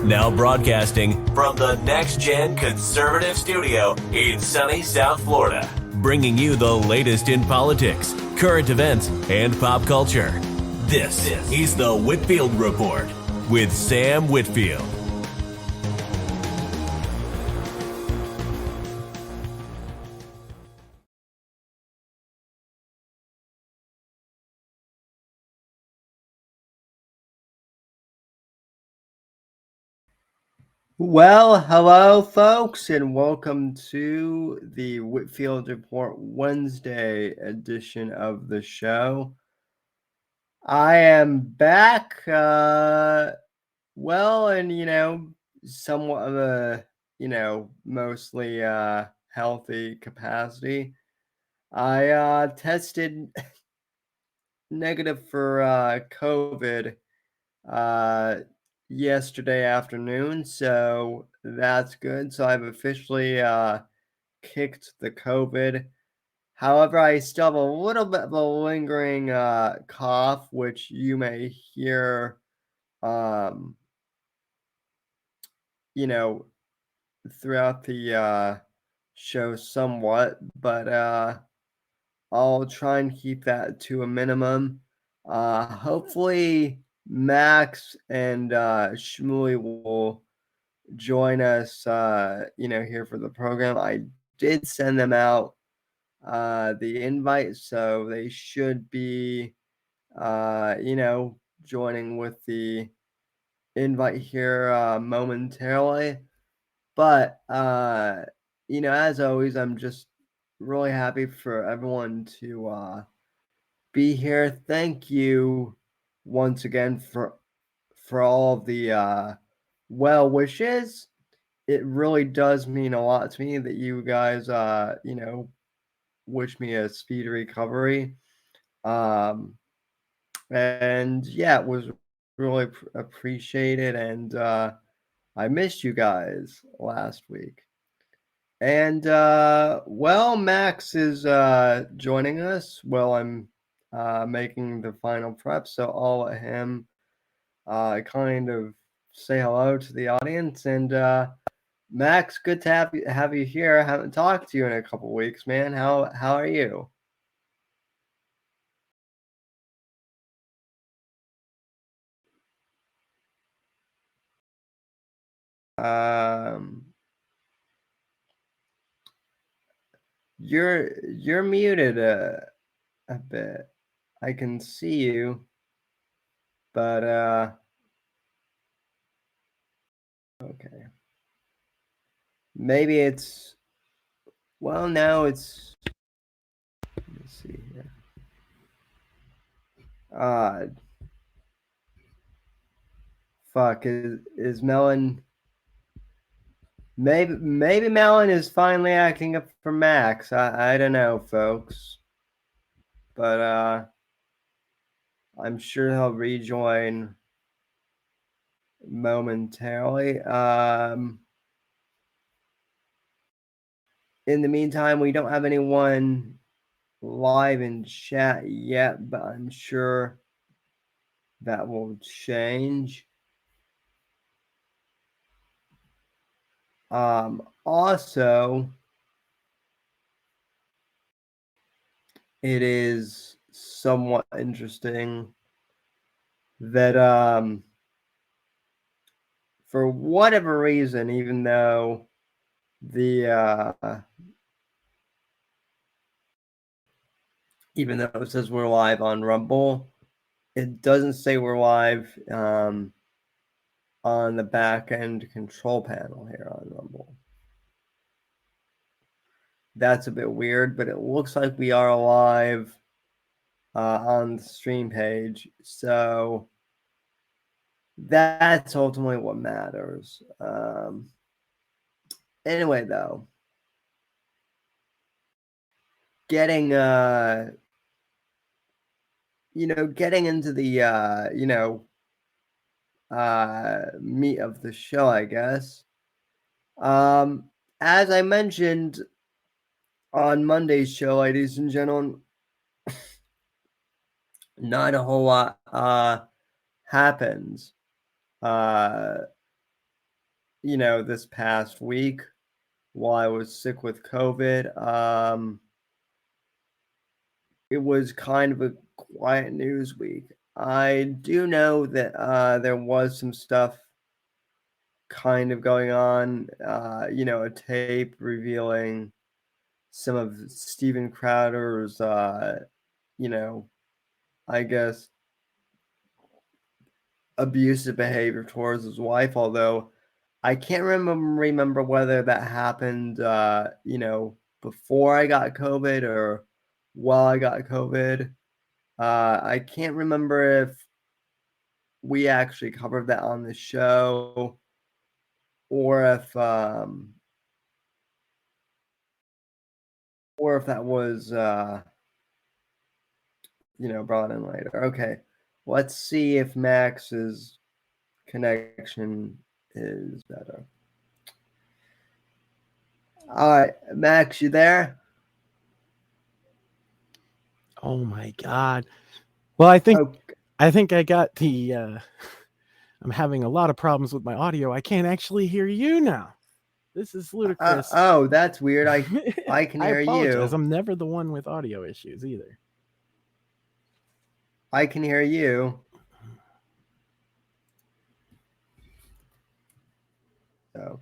Now broadcasting from the Next Gen Conservative Studio in sunny South Florida, bringing you the latest in politics, current events, and pop culture. This is the Whitfield Report with Sam Whitfield. Well, hello, folks, and welcome to the Whitfield Report Wednesday edition of the show. I am back, and somewhat of a, mostly healthy capacity. I tested negative for COVID yesterday afternoon, so that's good. So I've officially kicked the COVID. However, I still have a little bit of a lingering cough, which you may hear, um, you know, throughout the show somewhat, but I'll try and keep that to a minimum. Hopefully, Max and Shmuley will join us, here for the program. I did send them out the invite, so they should be, joining with the invite here momentarily. But, as always, I'm just really happy for everyone to be here. Thank you once again for all of the well wishes. It really does mean a lot to me that you guys wish me a speedy recovery. And yeah, it was really appreciated, and I missed you guys last week. And Max is joining us while I'm making the final prep, so I'll let him kind of say hello to the audience. And Max, good to have you here. I haven't talked to you in a couple weeks, man. How are you? Um, you're muted a bit. I can see you, but okay. Maybe it's now it's. Let me see here. Uh, fuck is Melon. Maybe Melon is finally acting up for Max. I don't know, folks, but I'm sure he'll rejoin momentarily. In the meantime, we don't have anyone live in chat yet, but I'm sure that will change. Also, it is somewhat interesting that for whatever reason, even though it says we're live on Rumble, it doesn't say we're live on the back end control panel here on Rumble. That's a bit weird, but it looks like we are live on the stream page. So that's ultimately what matters. Anyway, though, getting getting into the meat of the show, I guess. As I mentioned on Monday's show, ladies and gentlemen, not a whole lot happens this past week while I was sick with COVID. It was kind of a quiet news week. I do know that there was some stuff kind of going on, a tape revealing some of Steven Crowder's, I guess, abusive behavior towards his wife, although I can't remember whether that happened, before I got COVID or while I got COVID. I can't remember if we actually covered that on the show or if that was brought in later. Okay. Let's see if Max's connection is better. All right, Max, you there? Oh my God. Well, I think I got the I'm having a lot of problems with my audio. I can't actually hear you now. This is ludicrous. Oh, that's weird. I can I hear apologize. you. I'm never the one with audio issues either. I can hear you. So,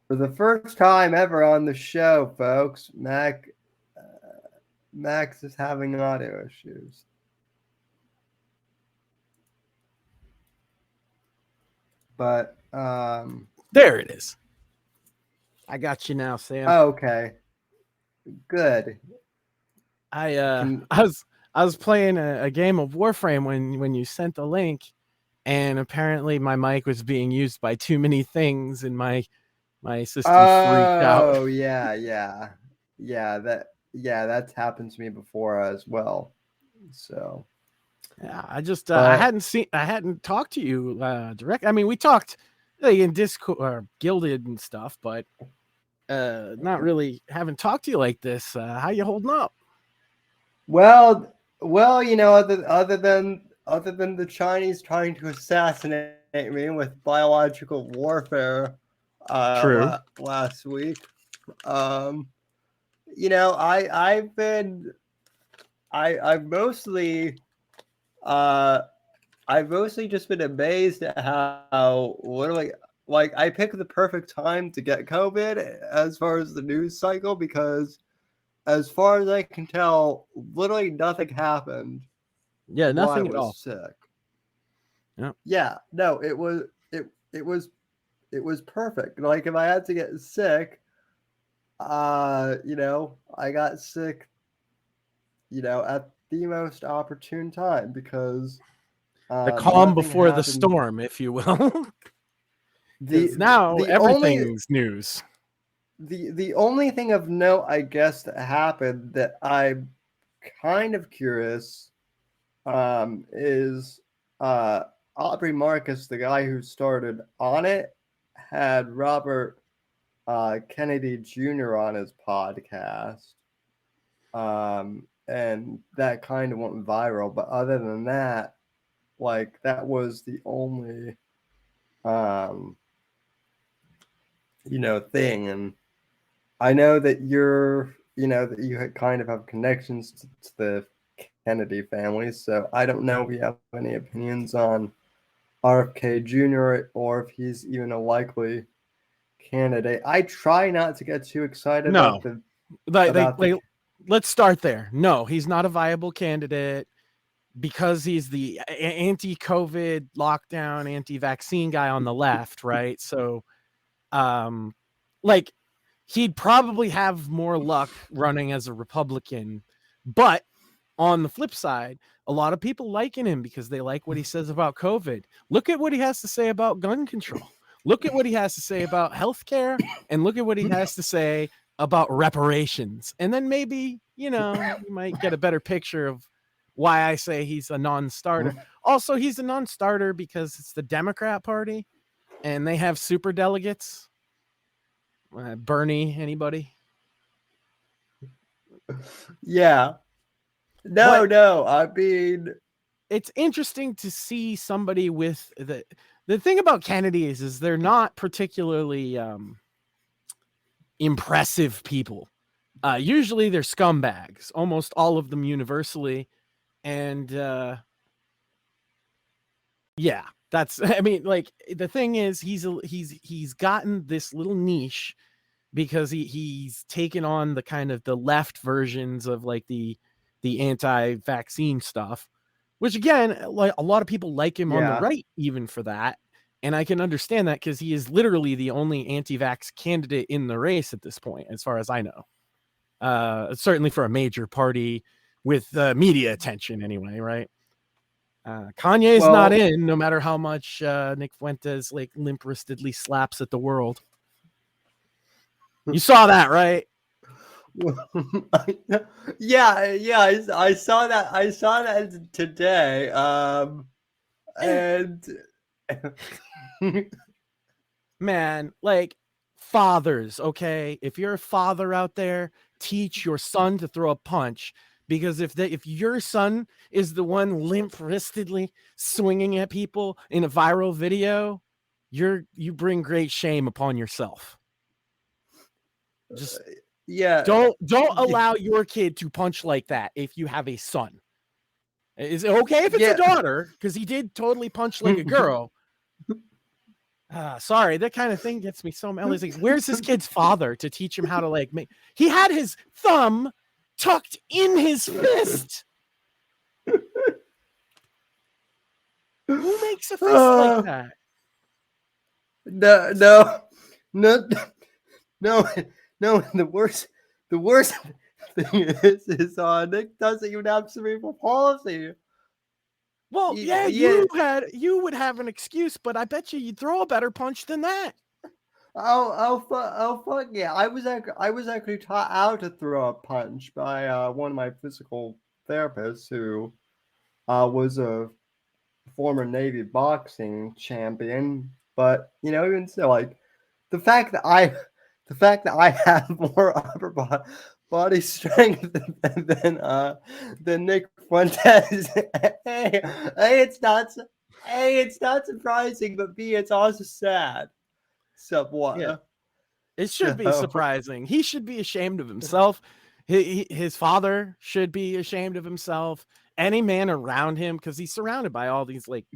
for the first time ever on the show, folks, Max is having audio issues. But there it is. I got you now, Sam. Okay. Good. I was playing a game of Warframe when you sent the link, and apparently my mic was being used by too many things, and my system freaked out. Oh yeah. That's happened to me before as well. So yeah, I hadn't talked to you direct. I mean, we talked in Discord or Gilded and stuff, but not really haven't talked to you like this. How you holding up? Well, other than the Chinese trying to assassinate me with biological warfare True. last week, I've mostly just been amazed at how literally, like, I picked the perfect time to get COVID as far as the news cycle, because as far as I can tell, literally nothing happened. Yeah, nothing at all. Sick. Yep. Yeah, no, it was perfect. Like, if I had to get sick, I got sick, at the most opportune time, because the calm before the storm, if you will. Now everything's news. The only thing of note, I guess, that happened that I'm kind of curious is Aubrey Marcus, the guy who started on it, had Robert Kennedy Jr. on his podcast, and that kind of went viral. But other than that, like, that was the only thing. And I know that that you kind of have connections to the Kennedy family, so I don't know if you have any opinions on RFK Jr. or if he's even a likely candidate. I try not to get too excited about let's start there. No, he's not a viable candidate because he's the anti-COVID lockdown, anti-vaccine guy on the left, right? So, he'd probably have more luck running as a Republican, but on the flip side, a lot of people liking him because they like what he says about COVID. Look at what he has to say about gun control. Look at what he has to say about healthcare, and look at what he has to say about reparations. And then maybe, you might get a better picture of why I say he's a non-starter. Also, he's a non-starter because it's the Democrat Party and they have super delegates. Bernie, anybody? Yeah. No, I mean, it's interesting to see somebody with The thing about Kennedys is they're not particularly impressive people. Usually they're scumbags, almost all of them universally. And yeah, that's, I mean, like, the thing is he's gotten this little niche because he's taken on the kind of the left versions of like the anti-vaccine stuff, which again, like a lot of people like him on the right even for that. And I can understand that because he is literally the only anti-vax candidate in the race at this point, as far as I know. Certainly for a major party with media attention anyway, right? Kanye's not in, no matter how much Nick Fuentes like limp-wristedly slaps at the world. You saw that, right? Yeah, I saw that. I saw that today. And man, like, fathers, okay? If you're a father out there, teach your son to throw a punch, because if your son is the one limp-wristedly swinging at people in a viral video, you bring great shame upon yourself. Just don't allow your kid to punch like that if you have a son. Is it okay if it's a daughter? Because he did totally punch like a girl. Sorry, that kind of thing gets me so mad. Like, where's this kid's father to teach him how to like make? He had his thumb tucked in his fist. Who makes a fist like that? No. The worst thing is Nick doesn't even have cerebral palsy. Well, you would have an excuse, but I bet you'd throw a better punch than that. Fuck yeah! I was actually taught how to throw a punch by one of my physical therapists who was a former Navy boxing champion. But even so, like the fact that I have more upper body strength than Nick Fuentes. It's not surprising, but B, it's also sad. Somewhat. Yeah. It should be surprising. He should be ashamed of himself. His father should be ashamed of himself. Any man around him, because he's surrounded by all these, like,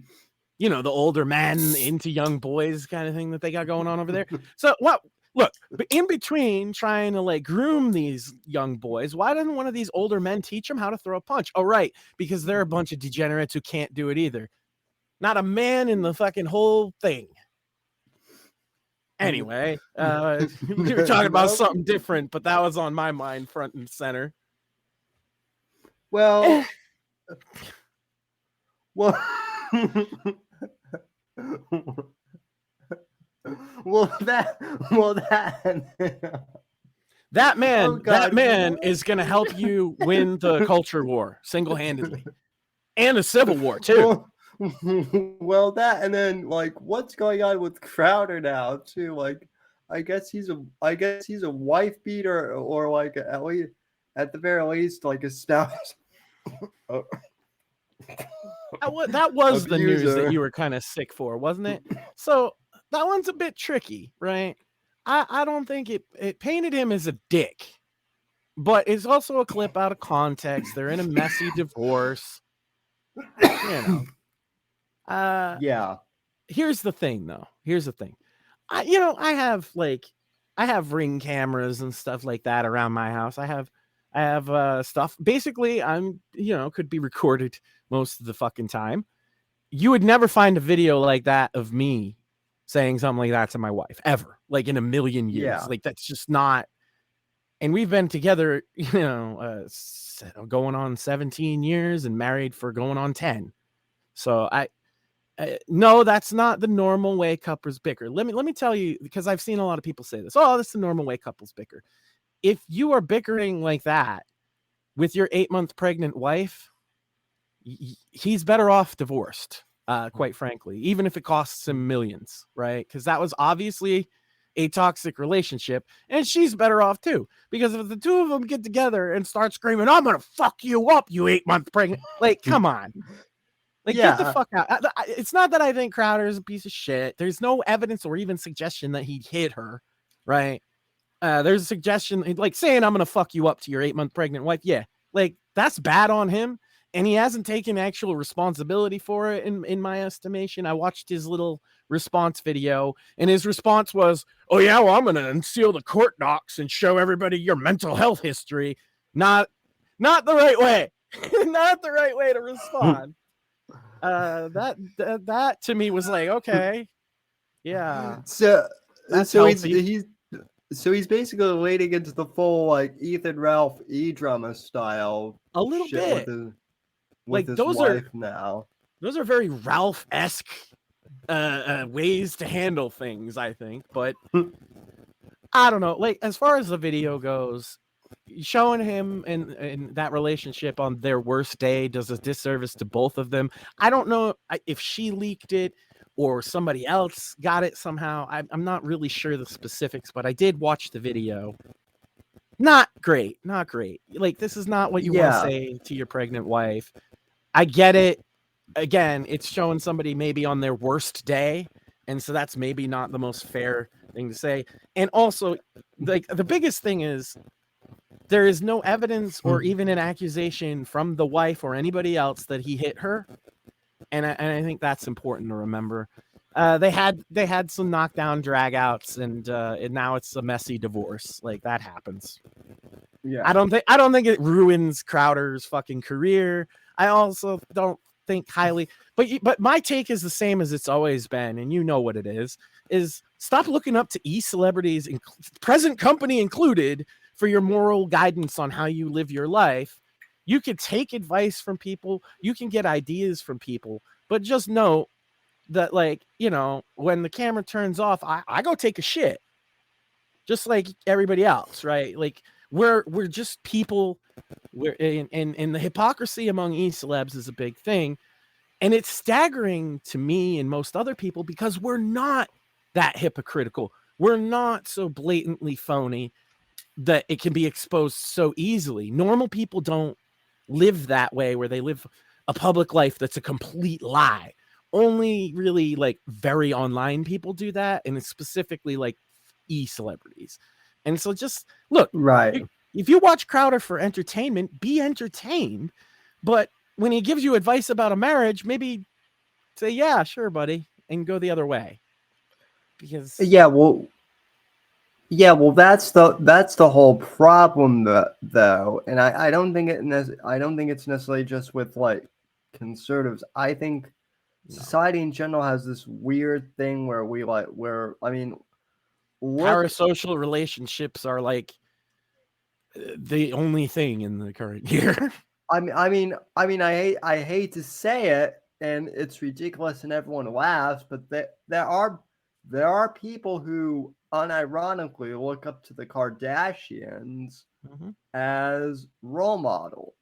the older men into young boys kind of thing that they got going on over there. So what? Look, in between trying to like groom these young boys, why doesn't one of these older men teach them how to throw a punch? Oh, right, because they're a bunch of degenerates who can't do it either. Not a man in the fucking whole thing. Anyway, we were talking about something different, but that was on my mind front and center. Well, that man is going to help you win the culture war single-handedly, and a civil war too. Well, that, and then like what's going on with Crowder now too? Like, I guess he's a wife beater, or like at the very least like a stout. That was the news that you were kind of sick for, wasn't it? So that one's a bit tricky, right? I don't think it painted him as a dick, but it's also a clip out of context. They're in a messy divorce. Yeah. Here's the thing, though. I have Ring cameras and stuff like that around my house. I have stuff. Basically, I'm could be recorded most of the fucking time. You would never find a video like that of me saying something like that to my wife ever, like in a million years. Yeah. Like that's just not. And we've been together, going on 17 years and married for going on 10. So no, that's not the normal way couples bicker. Let me tell you, because I've seen a lot of people say this. Oh, that's the normal way couples bicker. If you are bickering like that with your 8-month pregnant wife, he's better off divorced, quite frankly, even if it costs him millions, right? Because that was obviously a toxic relationship, and she's better off too. Because if the two of them get together and start screaming, "I'm gonna fuck you up, you 8-month pregnant," like, come on. Like, get the fuck out. It's not that I think Crowder is a piece of shit. There's no evidence or even suggestion that he hit her, right? There's a suggestion, like saying I'm gonna fuck you up to your 8-month pregnant wife. Yeah, like that's bad on him, and he hasn't taken actual responsibility for it. In my estimation, I watched his little response video, and his response was, "Oh yeah, well I'm gonna unseal the court docs and show everybody your mental health history." Not the right way. Not the right way to respond. That to me was like, okay, yeah. So That's he's basically leading into the full like Ethan Ralph E-drama style a little shit bit. with his wife now. Those are very Ralph-esque ways to handle things, I think. But I don't know. Like, as far as the video goes, showing him and that relationship on their worst day does a disservice to both of them. I don't know if she leaked it or somebody else got it somehow. I'm not really sure the specifics, but I did watch the video. Not great. Like, this is not what you want to say to your pregnant wife. I get it. Again, it's showing somebody maybe on their worst day, and so that's maybe not the most fair thing to say. And also, like, the biggest thing is there is no evidence or even an accusation from the wife or anybody else that he hit her, and I think that's important to remember. They had some knockdown dragouts, and now it's a messy divorce. Like, that happens. Yeah, I don't think it ruins Crowder's fucking career. I also don't think highly, but my take is the same as it's always been, and you know what it is stop looking up to celebrities, present company included, for your moral guidance on how you live your life. You can take advice from people, you can get ideas from people, but just know that, like, you know, when the camera turns off, I go take a shit just like everybody else, right? Like, we're just people. We're and the hypocrisy among celebs is a big thing, and it's staggering to me and most other people because we're not that hypocritical. We're not so blatantly phony that it can be exposed so easily. Normal people don't live that way, where they live a public life that's a complete lie. Only really, like, very online people do that, and it's specifically like celebrities. And so just look, right. If you watch Crowder for entertainment, be entertained. But when he gives you advice about a marriage, maybe say, yeah, sure, buddy, and go the other way. Because well, that's the whole problem, though. And I don't think it's necessarily just with like conservatives. I think society in general has this weird thing where parasocial relationships are like the only thing in the current year. I hate to say it, and it's ridiculous, and everyone laughs, but there are people who unironically look up to the Kardashians as role models.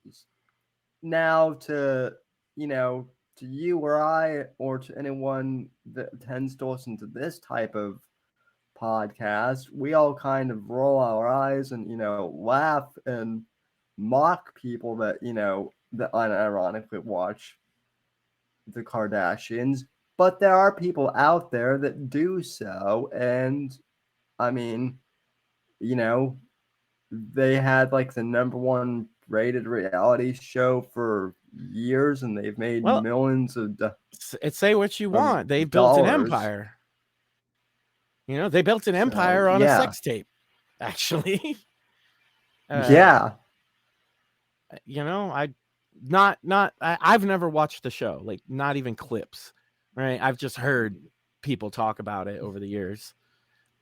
Now, to you or I, or to anyone that tends to listen to this type of podcast, we all kind of roll our eyes and laugh and mock people that that unironically watch the Kardashians, but there are people out there that do so. And I mean, they had like the #1 rated reality show for years, and they've made millions of say what you want, they built an empire. They built an empire on a sex tape, actually. I've never watched the show, like, not even clips, right? I've just heard people talk about it over the years.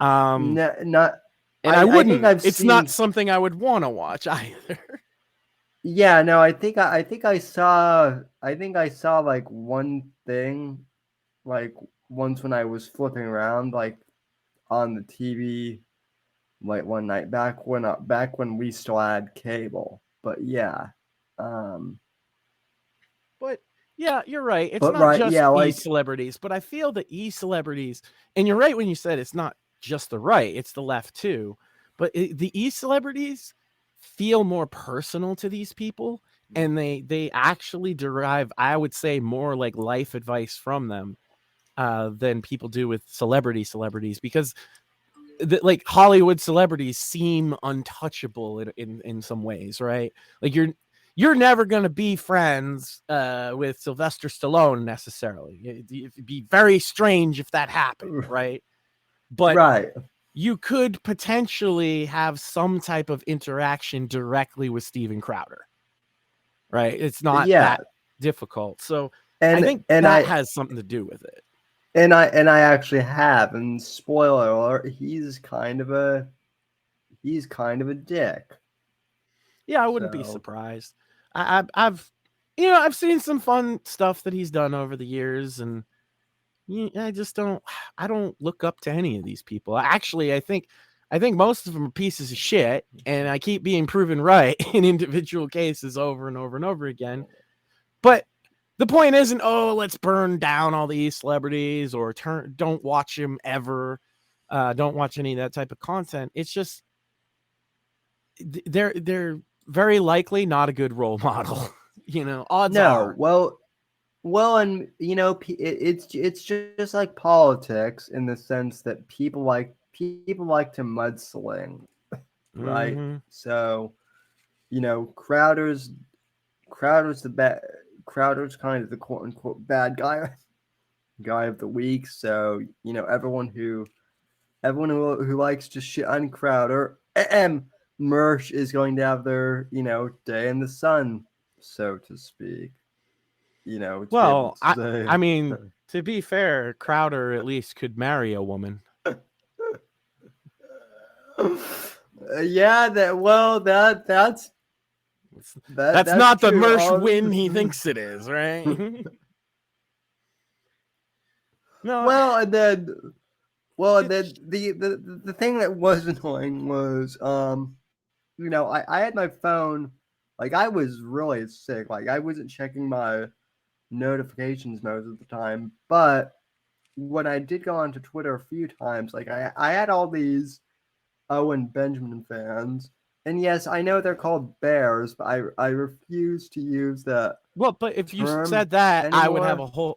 I wouldn't. It's not something I would want to watch either. Yeah, no, I think I saw like one thing, like once when I was flipping around like on the TV, like one night back when we still had cable. But yeah. But yeah, you're right. It's not just celebrities, but I feel that celebrities, and you're right when you said it's not just the right, it's the left too. But the celebrities feel more personal to these people, and they actually derive, I would say, more like life advice from them than people do with celebrities, because like Hollywood celebrities seem untouchable in some ways, right? Like you're never going to be friends with Sylvester Stallone necessarily. It'd be very strange if that happened, right? But Right. you could potentially have some type of interaction directly with Steven Crowder, right? It's not Yeah. that difficult. So I And think and that I has something to do with it. and I actually have, and spoiler alert, he's kind of a dick. Yeah, I wouldn't be So surprised. I've I've seen some fun stuff that he's done over the years, and I just don't. I don't look up to any of these people. Actually, I think most of them are pieces of shit, and I keep being proven right in individual cases over and over and over again. But the point isn't, oh, let's burn down all these celebrities or don't watch them ever. Don't watch any of that type of content. It's just they're very likely not a good role model. Odds no, are. well, and it's just like politics in the sense that people like to mudsling, right? Mm-hmm. So Crowder's the bad. Crowder's kind of the quote unquote bad guy of the week. So everyone who likes to shit on Crowder, Mersh is going to have their day in the sun, so to speak. To be able Well, to say. I mean, to be fair, Crowder at least could marry a woman. Yeah, that's That's not the true. Mersh win he thinks it is, right? No. Well, and then the thing that was annoying was I had my phone, like I was really sick, like I wasn't checking my notifications most of the time, but when I did go onto Twitter a few times, like I had all these Owen Benjamin fans. And yes, I know they're called bears, but I refuse to use that Well, but if you term said that, I would have anymore.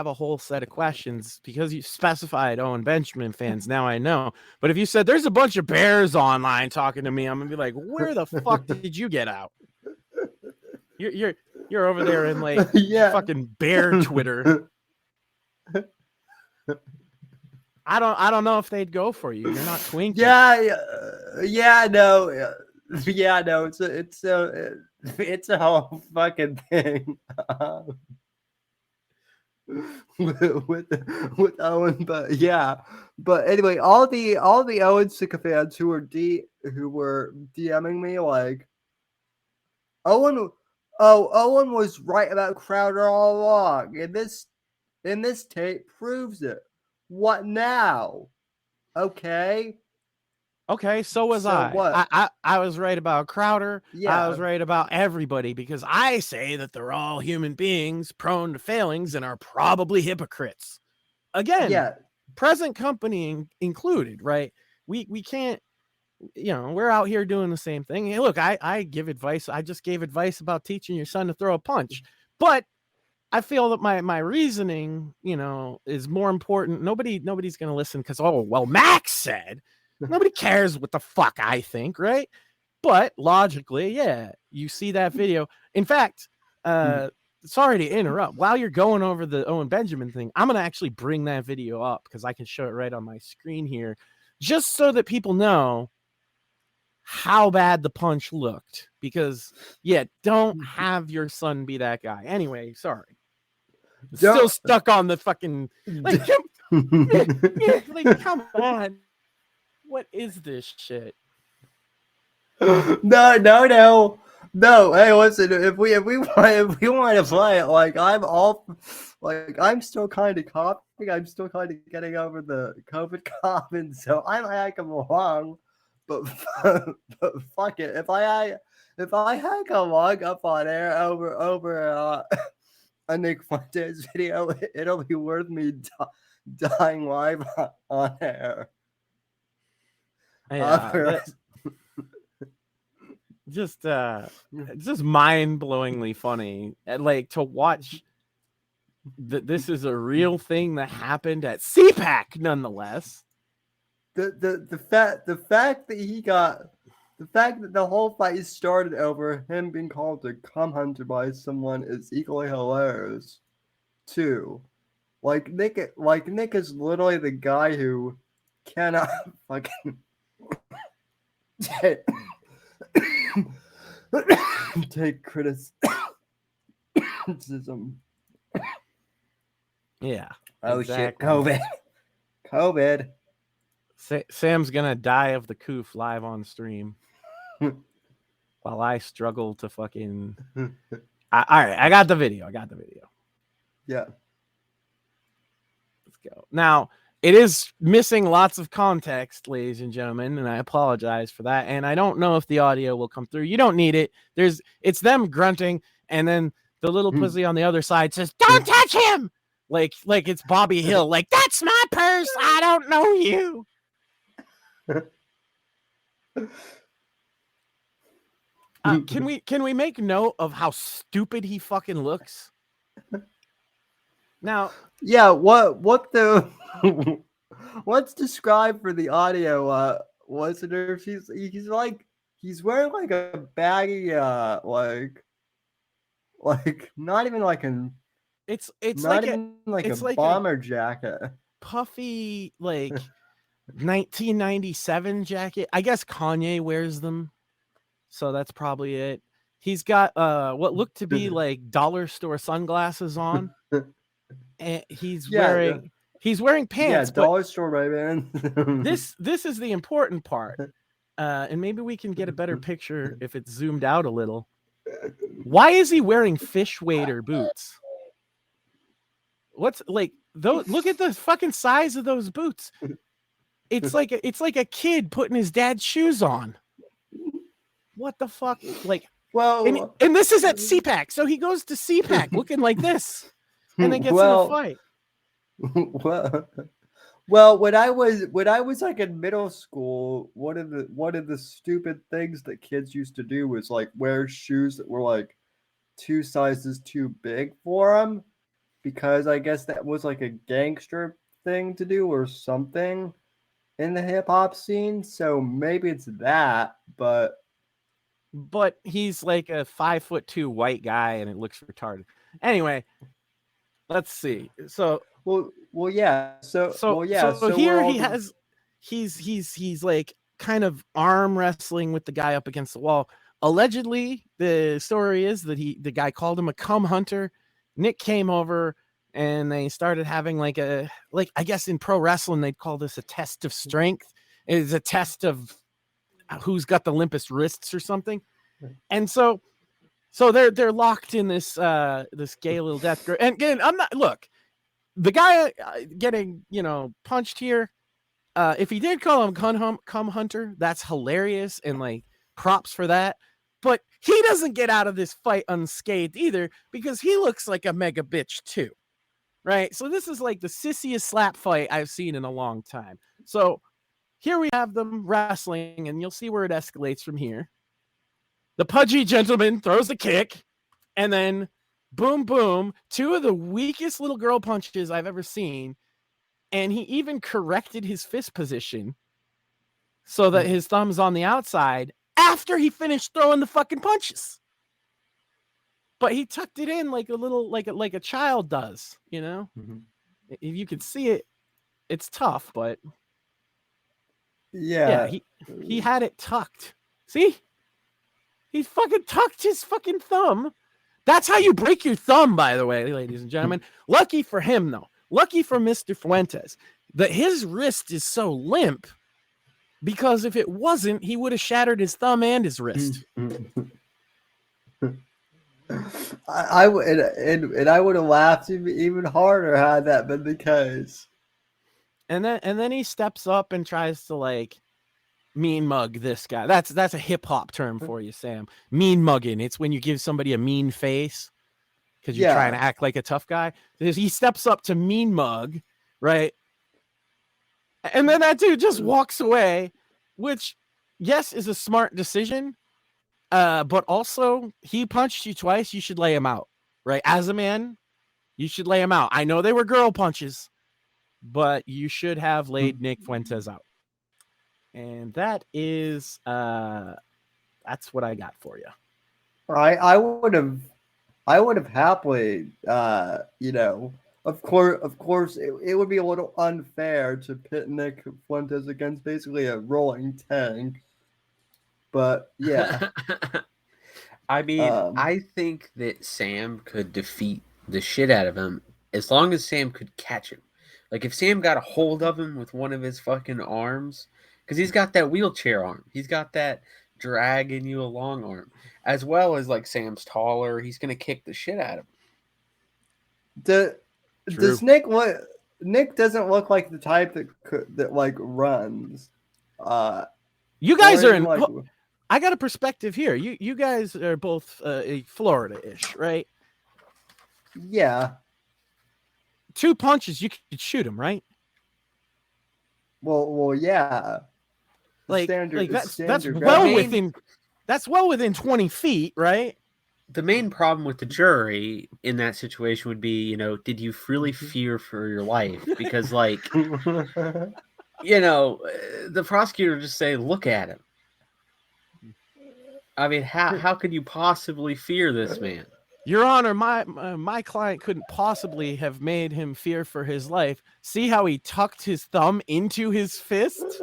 a whole set of questions because you specified Owen Benjamin fans. Now I know. But if you said there's a bunch of bears online talking to me, I'm gonna be like, where the fuck did you get out? You're over there in like Yeah. fucking bear Twitter. I don't know if they'd go for you. You're not Twinkie. Yeah, no. Yeah, no, it's a whole fucking thing. with Owen, but yeah. But anyway, all the Owen sycophants who were DMing me like Owen Owen was right about Crowder all along, and this tape proves it. What now? Okay. Okay, so was So I. what? I was right about Crowder. I was Yeah. right about everybody because I say that they're all human beings prone to failings and are probably hypocrites. Again, Yeah. present company included, right? We can't, we're out here doing the same thing. Hey, look, I give advice. I just gave advice about teaching your son to throw a punch. But I feel that my reasoning, is more important. Nobody's going to listen because, oh, well, Max said. Nobody cares what the fuck I think, right? But logically, yeah, you see that video. In fact, sorry to interrupt. While you're going over the Owen Benjamin thing, I'm going to actually bring that video up because I can show it right on my screen here, just so that people know how bad the punch looked. Because, yeah, don't have your son be that guy. Anyway, sorry. Still stuck on the fucking, like, come on. What is this shit? No. Hey, listen. If we want to play it, like I'm still kind of coughing. I'm still kind of getting over the COVID coughing, so I might come along. But fuck it. If I had come along up on air over a Nick Fuentes video, it'll be worth me dying live on air. Yeah, just mind-blowingly funny. And like to watch that this is a real thing that happened at CPAC nonetheless. The fact that the whole fight started over him being called a cum hunter by someone is equally hilarious too. Like Nick is literally the guy who cannot fucking take criticism. Yeah. Oh exactly. shit! COVID. Sam's gonna die of the coof live on stream while I struggle to fucking. All right, I got the video. Yeah. Let's go. Now, it is missing lots of context, ladies and gentlemen, and I apologize for that. And I don't know if the audio will come through. You don't need it. It's them grunting, and then the little pussy on the other side says, "Don't touch him!" Like it's Bobby Hill. Like, that's my purse. I don't know you. Can we make note of how stupid he fucking looks? Now, yeah, what the what's described for the audio listener? He's wearing like a baggy like not even like an it's not like even like it's a like bomber jacket. Puffy like 1997 jacket. I guess Kanye wears them, so that's probably it. He's got what looked to be like dollar store sunglasses on, and he's wearing pants. Yeah, dollar store Ray-Ban. this is the important part, and maybe we can get a better picture if it's zoomed out a little. Why is he wearing fish wader boots? What's like those? Look at the fucking size of those boots. It's like a kid putting his dad's shoes on. What the fuck? Like, well, and this is at CPAC, so he goes to CPAC looking like this, and then gets in a fight. Well, when I was like in middle school, one of the stupid things that kids used to do was like wear shoes that were like 2 sizes too big for them, because I guess that was like a gangster thing to do or something in the hip hop scene. So maybe it's that, but he's like a 5'2" white guy, and it looks retarded. Anyway, let's see. So yeah. So here he's like kind of arm wrestling with the guy up against the wall. Allegedly, the story is that the guy called him a cum hunter. Nick came over and they started having like I guess in pro wrestling they'd call this a test of strength. It's a test of who's got the limpest wrists or something. And so they're locked in this gay little death grip. And again, the guy getting punched here. If he did call him cum hunter, that's hilarious and like props for that. But he doesn't get out of this fight unscathed either, because he looks like a mega bitch too, right? So this is like the sissiest slap fight I've seen in a long time. So here we have them wrestling, and you'll see where it escalates from here. The pudgy gentleman throws a kick, and then boom, boom, 2 of the weakest little girl punches I've ever seen. And he even corrected his fist position so that his thumb's on the outside after he finished throwing the fucking punches. But he tucked it in like a little, like a child does, Mm-hmm. If you could see it, it's tough, but yeah, he had it tucked. See? He fucking tucked his fucking thumb. That's how you break your thumb, by the way, ladies and gentlemen. Lucky for him, though. Lucky for Mr. Fuentes that his wrist is so limp, because if it wasn't, he would have shattered his thumb and his wrist. I would have laughed even harder had that been the case. And then he steps up and tries to like mean mug this guy. That's a hip hop term for you, Sam. Mean mugging. It's when you give somebody a mean face because you're trying to act like a tough guy. He steps up to mean mug, right? And then that dude just walks away, which, yes, is a smart decision. But also, he punched you twice. You should lay him out, right? As a man, you should lay him out. I know they were girl punches, but you should have laid Nick Fuentes out. And that is that's what I got for you. I would have happily, of course, it would be a little unfair to pit Nick Fuentes against basically a rolling tank. But yeah, I mean, I think that Sam could defeat the shit out of him as long as Sam could catch him. Like if Sam got a hold of him with one of his fucking arms, because he's got that wheelchair arm, he's got that dragging you along arm, as well as like Sam's taller, he's gonna kick the shit out of him. Does Nick look? Nick doesn't look like the type that like runs. You guys are in. like, I got a perspective here. You guys are both Florida-ish, right? Yeah. 2 punches, you could shoot him, right? Well, yeah. That's well within 20 feet, right? The main problem with the jury in that situation would be, did you really fear for your life? Because, like, the prosecutor just say, look at him. I mean, how could you possibly fear this man? Your Honor, my client couldn't possibly have made him fear for his life. See how he tucked his thumb into his fist?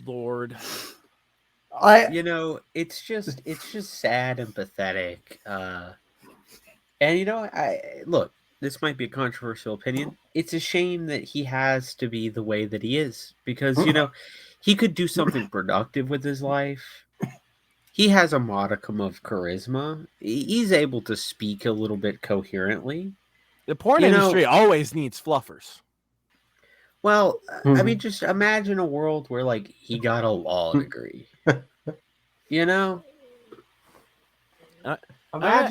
Lord. It's just sad and pathetic. And look, this might be a controversial opinion. It's a shame that he has to be the way that he is because, he could do something productive with his life. He has a modicum of charisma. He's able to speak a little bit coherently. The porn industry always needs fluffers. Well, I mean, just imagine a world where, like, he got a law degree. Imagine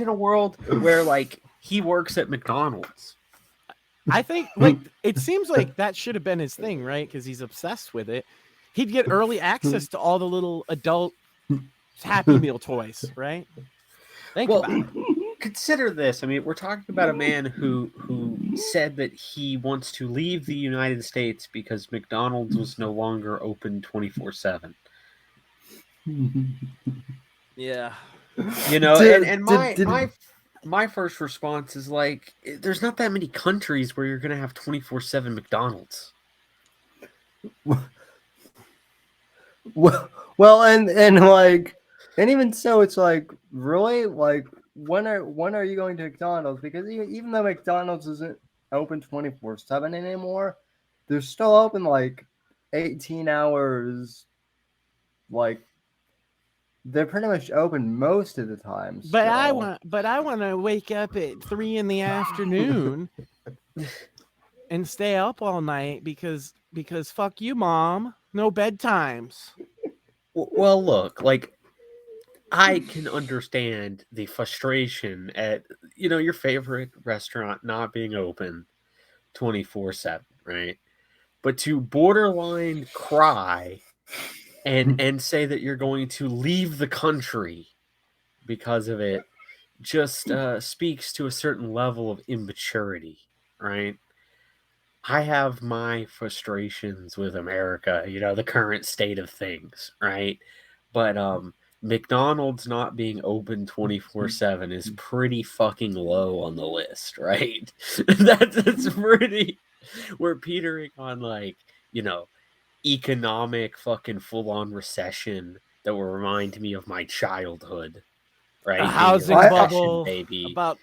a world where, like, he works at McDonald's. I think, like, it seems like that should have been his thing, right? Because he's obsessed with it. He'd get early access to all the little adult Happy Meal toys, right? Think about it. Consider this. I mean, we're talking about a man who said that he wants to leave the United States because McDonald's was no longer open 24/7. Yeah. My first response is like, there's not that many countries where you're going to have 24/7 McDonald's. Well, and even so, it's like, really, like, when are you going to McDonald's? Because even though McDonald's isn't open 24/7 anymore, they're still open like 18 hours. Like, they're pretty much open most of the time. But I want to wake up at 3 p.m. and stay up all night because fuck you, Mom. No bedtimes. Well, look, like, I can understand the frustration at, your favorite restaurant not being open 24/7, right? But to borderline cry and say that you're going to leave the country because of it just speaks to a certain level of immaturity, right? I have my frustrations with America, the current state of things, right? But McDonald's not being open 24/7 is pretty fucking low on the list, right? That's pretty. We're petering on, like, economic fucking full-on recession that will remind me of my childhood, right? A housing bubble, baby, about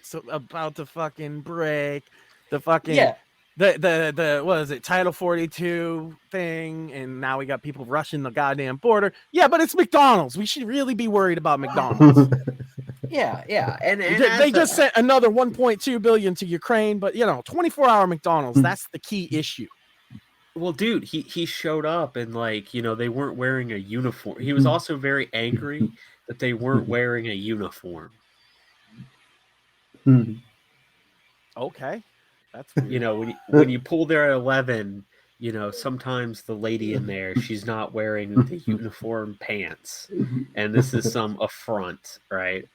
to fucking break. The fucking the what is it, Title 42 thing, and now we got people rushing the goddamn border. Yeah, but it's McDonald's. We should really be worried about McDonald's. yeah, and they just sent another 1.2 billion to Ukraine, but 24-hour McDonald's, that's the key issue. Well, dude, he showed up and, like, they weren't wearing a uniform. He was also very angry that they weren't wearing a uniform. Okay. That's weird. When you pull there at 11, you know, sometimes the lady in there, she's not wearing the uniform pants, and this is some affront, right?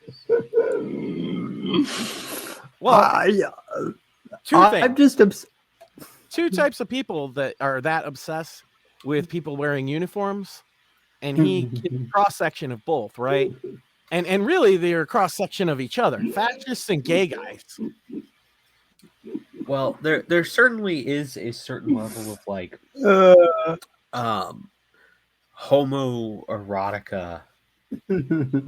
Well, two I'm things. just Two types of people that are that obsessed with people wearing uniforms, and he is a cross section of both, right? And really, they're a cross section of each other, fascists and gay guys. Well, there certainly is a certain level of like homoerotica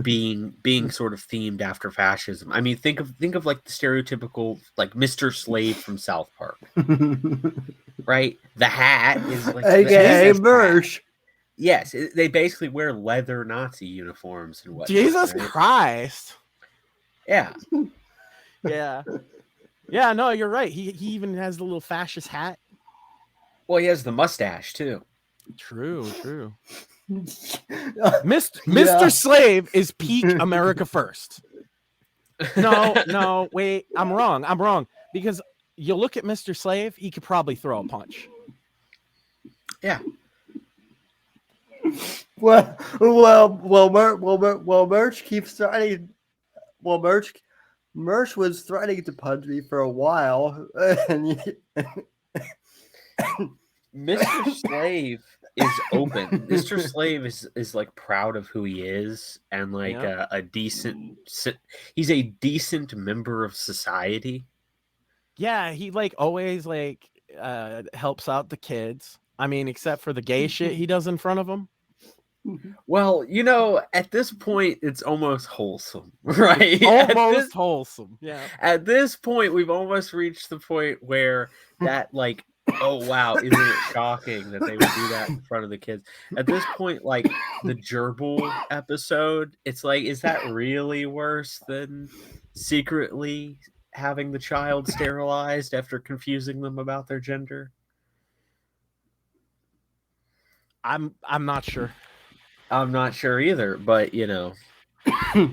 being sort of themed after fascism. I mean, think of like the stereotypical like Mr. Slade from South Park, right? The hat is like the AKA SS hat. Mersh. Yes, they basically wear leather Nazi uniforms and whatnot. Jesus right? Christ. Yeah. Yeah, no, you're right. He even has the little fascist hat. Well, he has the mustache too. True. Mr. Slave is peak America First. No, wait, I'm wrong. Because you look at Mr. Slave, he could probably throw a punch. Yeah. Merch keeps threatening. Merch was threatening to punch me for a while, and Mr. Slave is open. Mr. Slave is like proud of who he is and like a decent. He's a decent member of society. Yeah, he like always like helps out the kids. I mean, except for the gay shit he does in front of them. Well, you know, at this point, it's almost wholesome, right? Almost wholesome. Yeah. At this point, we've almost reached the point where that, like, oh, wow, isn't it shocking that they would do that in front of the kids? At this point, like, the gerbil episode, it's like, is that really worse than secretly having the child sterilized after confusing them about their gender? I'm not sure. I'm not sure either, but you know, I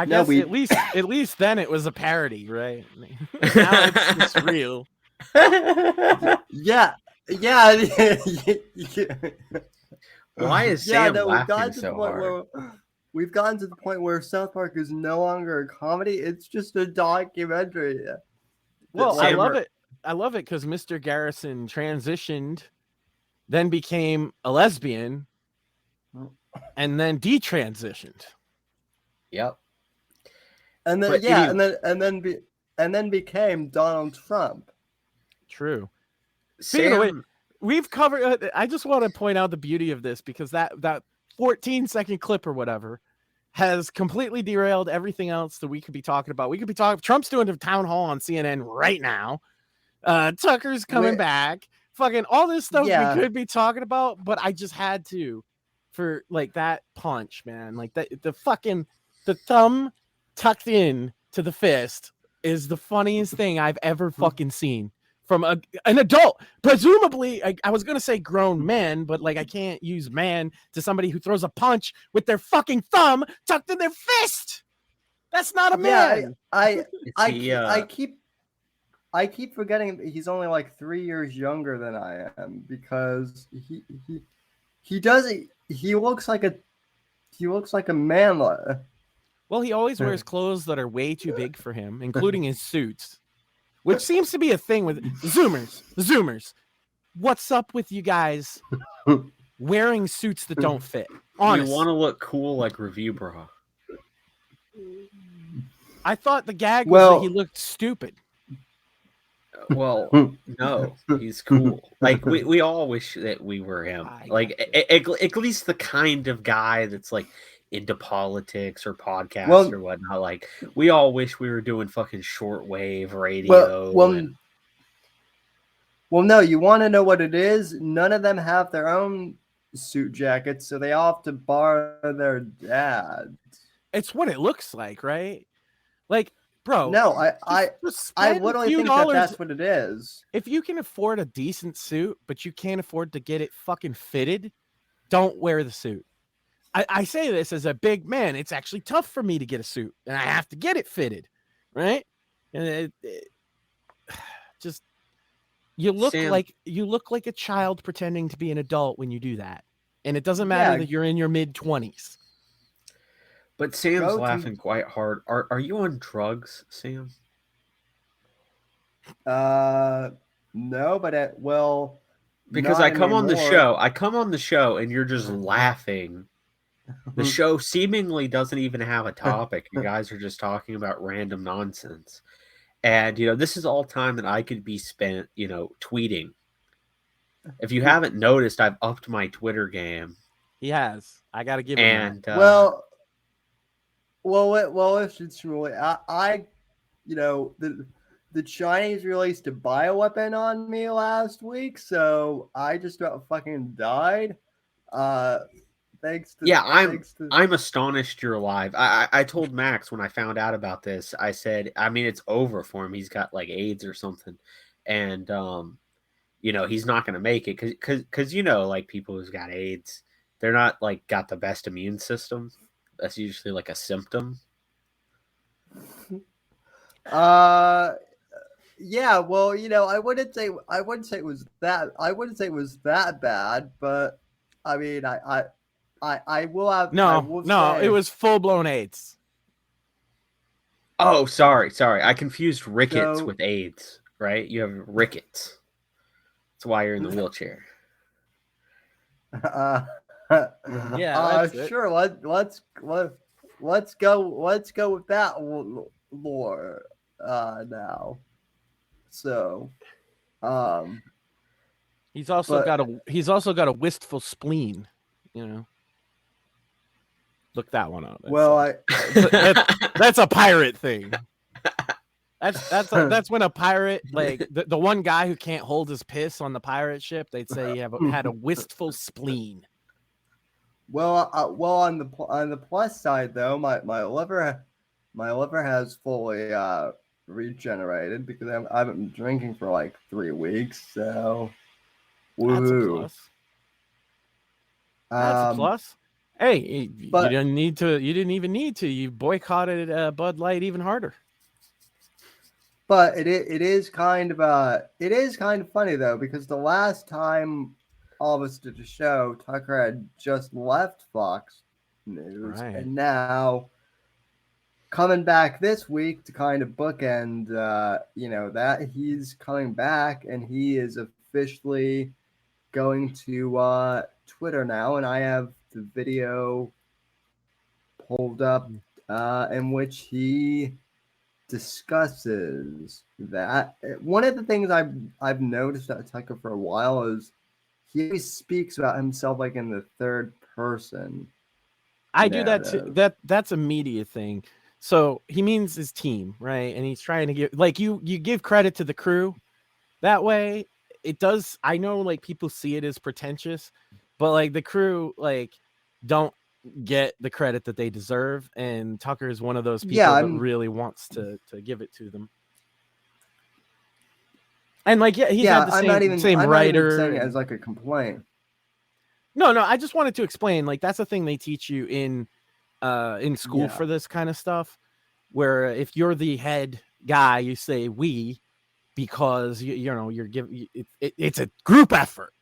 guess at least then it was a parody, right? Now it's just real. Yeah. Why is Sam laughing so hard? We've gotten to the point where South Park is no longer a comedy; it's just a documentary. Well, I love it. I love it because Mr. Garrison transitioned, then became a lesbian, and then detransitioned. Yep. And then and then became Donald Trump. True. Speaking of which, we've covered. I just want to point out the beauty of this because that 14-second clip or whatever has completely derailed everything else that we could be talking about. We could be talking. Trump's doing a town hall on CNN right now. Tucker's coming back. Fucking all this stuff we could be talking about, but I just had to. For like that punch, man, like that the thumb tucked in to the fist is the funniest thing I've ever fucking seen from an adult, presumably. I was gonna say grown men, but like I can't use man to somebody who throws a punch with their fucking thumb tucked in their fist. That's not a man. I keep forgetting he's only like 3 years younger than I am because he looks like a man. Well, he always wears clothes that are way too big for him, including his suits, which seems to be a thing with Zoomers. What's up with you guys wearing suits that don't fit? Honest. You want to look cool like Review Bra. I thought the gag was that he looked stupid. Well, no, he's cool. Like we all wish that we were him. Like at least the kind of guy that's like into politics or podcasts or whatnot. Like we all wish we were doing fucking shortwave radio. Well, no, you want to know what it is? None of them have their own suit jackets, so they all have to borrow their dad's. It's what it looks like, right? Like, bro. No, I literally think that's what it is. If you can afford a decent suit, but you can't afford to get it fucking fitted, don't wear the suit. I say this as a big man. It's actually tough for me to get a suit, and I have to get it fitted, right? And just You look Sam- like a child pretending to be an adult when you do that. And it doesn't matter Yeah. that you're in your mid-20s. But Sam's Go to- laughing quite hard. Are you on drugs, Sam? No, but well, Because not I come on the anymore. show. I come on the show and you're just laughing. The show seemingly doesn't even have a topic. You guys are just talking about random nonsense. And this is all time that I could be spent, tweeting. If you haven't noticed, I've upped my Twitter game. He has. I got to give him that. And well, it's really the Chinese released a bioweapon on me last week, so I just about fucking died. Thanks to I'm astonished you're alive. I told Max when I found out about this, I said, I mean, it's over for him. He's got like AIDS or something, and he's not going to make it because like people who's got AIDS, they're not like got the best immune system. That's usually like a symptom. Yeah, well, I wouldn't say it was that bad, but I mean, I will have it was full-blown AIDS. Oh, sorry. I confused rickets with AIDS, right? You have rickets. That's why you're in the wheelchair. Yeah, sure. Let's go with that lore now. So, he's also got a wistful spleen, Look that one up. That's a pirate thing. That's when a pirate, like the one guy who can't hold his piss on the pirate ship, they'd say he had a wistful spleen. Well, on the plus side though, my liver has fully regenerated because I haven't been drinking for like 3 weeks. So, woohoo! That's a plus. Hey, you didn't need to. You didn't even need to. You boycotted Bud Light even harder. But it is kind of funny though, because the last time all of us did a show, Tucker had just left Fox News, Right. And now coming back this week to kind of bookend, that he's coming back and he is officially going to Twitter now, and I have the video pulled up in which he discusses that. One of the things I've noticed at Tucker for a while is he always speaks about himself like in the third person. I do that too. That's a media thing. So he means his team, right? And he's trying to give, like, you give credit to the crew. That way, it does. I know, like, people see it as pretentious, but like the crew, like, don't get the credit that they deserve. And Tucker is one of those people that really wants to give it to them. And like, he's had the same writer. I'm not even saying it as like a complaint. No, I just wanted to explain. Like, that's the thing they teach you in school for this kind of stuff, where if you're the head guy, you say we, because you're giving it's a group effort.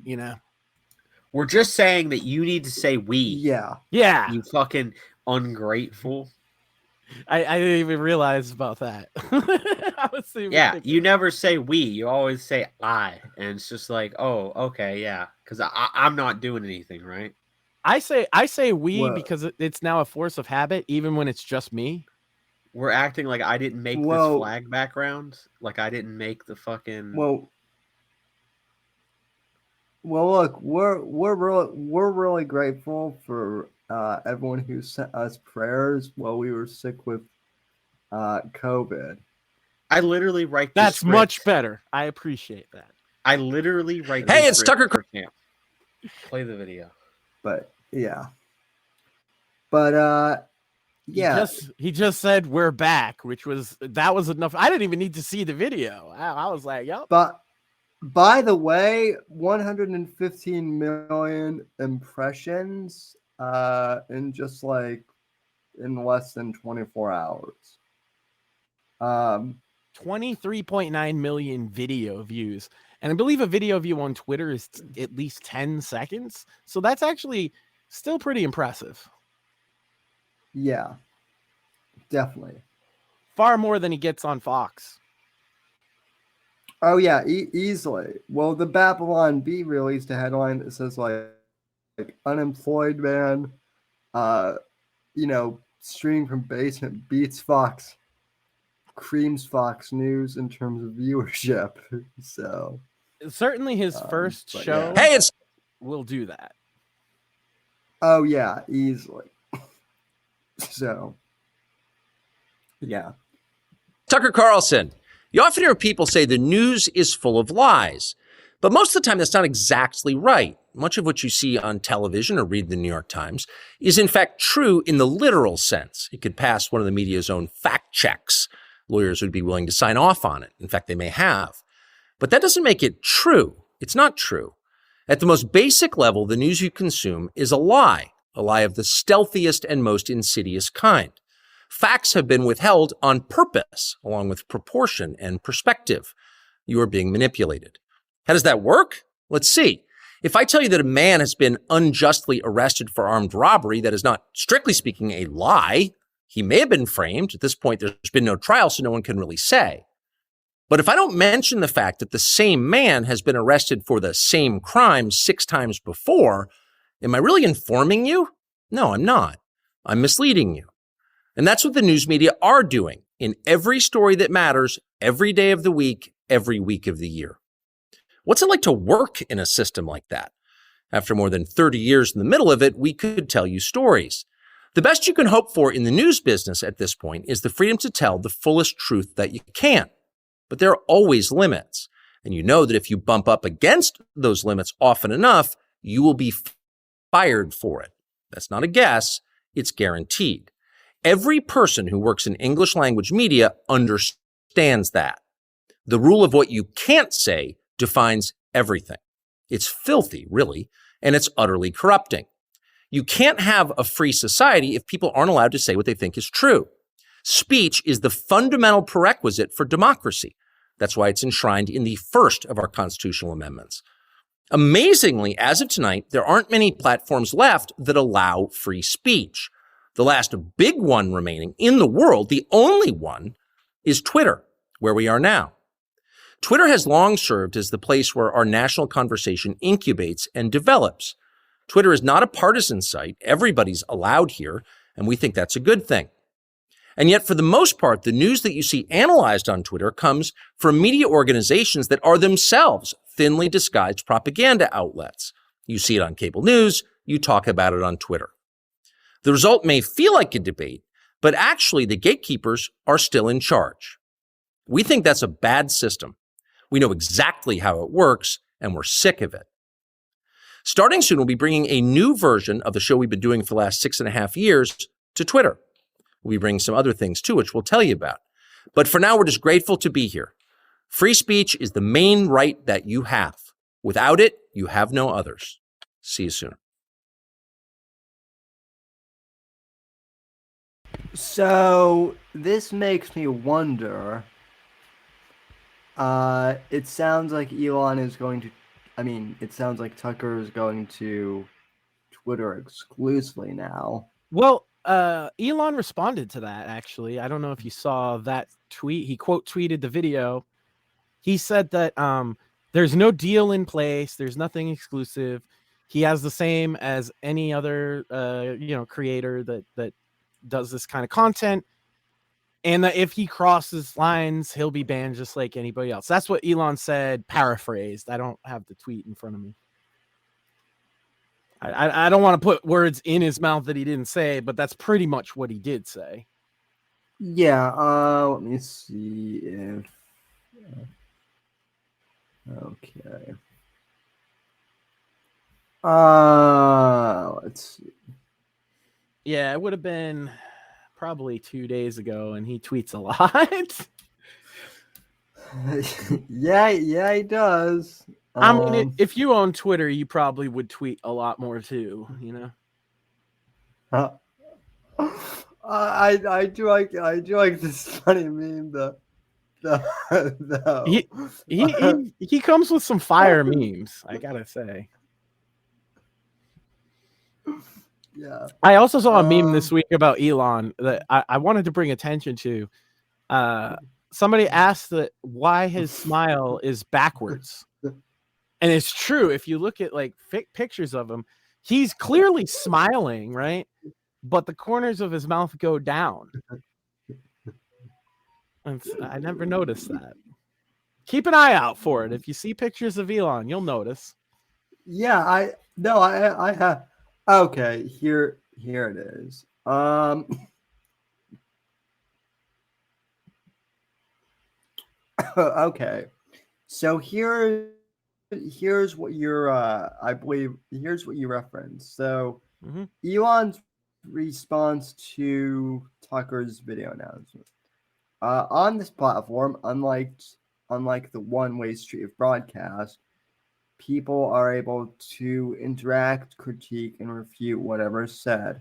We're just saying that you need to say we. Yeah. You fucking ungrateful. I didn't even realize about that. You never say we. You always say I, and it's just like, oh, okay, yeah, because I'm not doing anything, right? I say we because it's now a force of habit, even when it's just me. We're acting like I didn't make this flag background, like I didn't make the fucking. Well, look, we're really grateful for everyone who sent us prayers while we were sick with COVID. I literally write. That's much better. I appreciate that. I literally write. Hey, it's Tucker. Play the video. But yeah. But He just said we're back, that was enough. I didn't even need to see the video. I was like, yep. But by the way, 115 million impressions in just like in less than 24 hours. 23.9 million video views. And I believe a video view on Twitter is at least 10 seconds. So that's actually still pretty impressive. Yeah, definitely. Far more than he gets on Fox. Oh yeah, easily. Well, the Babylon Bee released a headline that says like unemployed man, streaming from basement beats Fox, creams Fox News in terms of viewership. So certainly his first show will do that. Oh yeah, easily. So yeah. Tucker Carlson. You often hear people say the news is full of lies, but most of the time that's not exactly right. Much of what you see on television or read the New York Times is in fact true in the literal sense. It could pass one of the media's own fact checks. Lawyers would be willing to sign off on it. In fact, they may have. But that doesn't make it true. It's not true. At the most basic level, the news you consume is a lie of the stealthiest and most insidious kind. Facts have been withheld on purpose, along with proportion and perspective. You are being manipulated. How does that work? Let's see. If I tell you that a man has been unjustly arrested for armed robbery, that is not, strictly speaking, a lie. He may have been framed. At this point, there's been no trial, so no one can really say. But if I don't mention the fact that the same man has been arrested for the same crime 6 times before, am I really informing you? No, I'm not. I'm misleading you. And that's what the news media are doing in every story that matters, every day of the week, every week of the year. What's it like to work in a system like that? After more than 30 years in the middle of it, we could tell you stories. The best you can hope for in the news business at this point is the freedom to tell the fullest truth that you can. But there are always limits. And you know that if you bump up against those limits often enough, you will be fired for it. That's not a guess. It's guaranteed. Every person who works in English language media understands that. The rule of what you can't say defines everything. It's filthy, really, and it's utterly corrupting. You can't have a free society if people aren't allowed to say what they think is true. Speech is the fundamental prerequisite for democracy. That's why it's enshrined in the first of our constitutional amendments. Amazingly, as of tonight, there aren't many platforms left that allow free speech. The last big one remaining in the world, the only one, is Twitter, where we are now. Twitter has long served as the place where our national conversation incubates and develops. Twitter is not a partisan site. Everybody's allowed here, and we think that's a good thing. And yet, for the most part, the news that you see analyzed on Twitter comes from media organizations that are themselves thinly disguised propaganda outlets. You see it on cable news, you talk about it on Twitter. The result may feel like a debate, but actually the gatekeepers are still in charge. We think that's a bad system. We know exactly how it works, and we're sick of it. Starting soon, we'll be bringing a new version of the show we've been doing for the last 6.5 years to Twitter. We'll be bringing some other things too, which we'll tell you about. But for now, we're just grateful to be here. Free speech is the main right that you have. Without it, you have no others. See you soon. So this makes me wonder. It sounds like Elon is going to. It sounds like Tucker is going to Twitter exclusively now. Well, Elon responded to that, actually. I don't know if you saw that tweet. He quote tweeted the video. He said that there's no deal in place. There's nothing exclusive. He has the same as any other creator that does this kind of content. And that if he crosses lines, he'll be banned just like anybody else. That's what Elon said, paraphrased. I don't have the tweet in front of me. I don't want to put words in his mouth that he didn't say, but that's pretty much what he did say. Yeah, let me see if... Okay. Let's see. Yeah, it would have been probably 2 days ago, and he tweets a lot. yeah, he does. I mean, if you own Twitter, you probably would tweet a lot more too, you know? I do like this funny meme though. No. He comes with some fire memes, I gotta say. Yeah. I also saw a meme this week about Elon that I wanted to bring attention to. Somebody asked that why his smile is backwards. And it's true. If you look at like pictures of him, he's clearly smiling, right? But the corners of his mouth go down. I never noticed that. Keep an eye out for it. If you see pictures of Elon, you'll notice. Yeah, I have. Okay, here it is. Okay. So here's what you're I believe here's what you referenced. So Elon's response to Tucker's video announcement. On this platform, unlike the one-way street of broadcast, people are able to interact, critique, and refute whatever is said.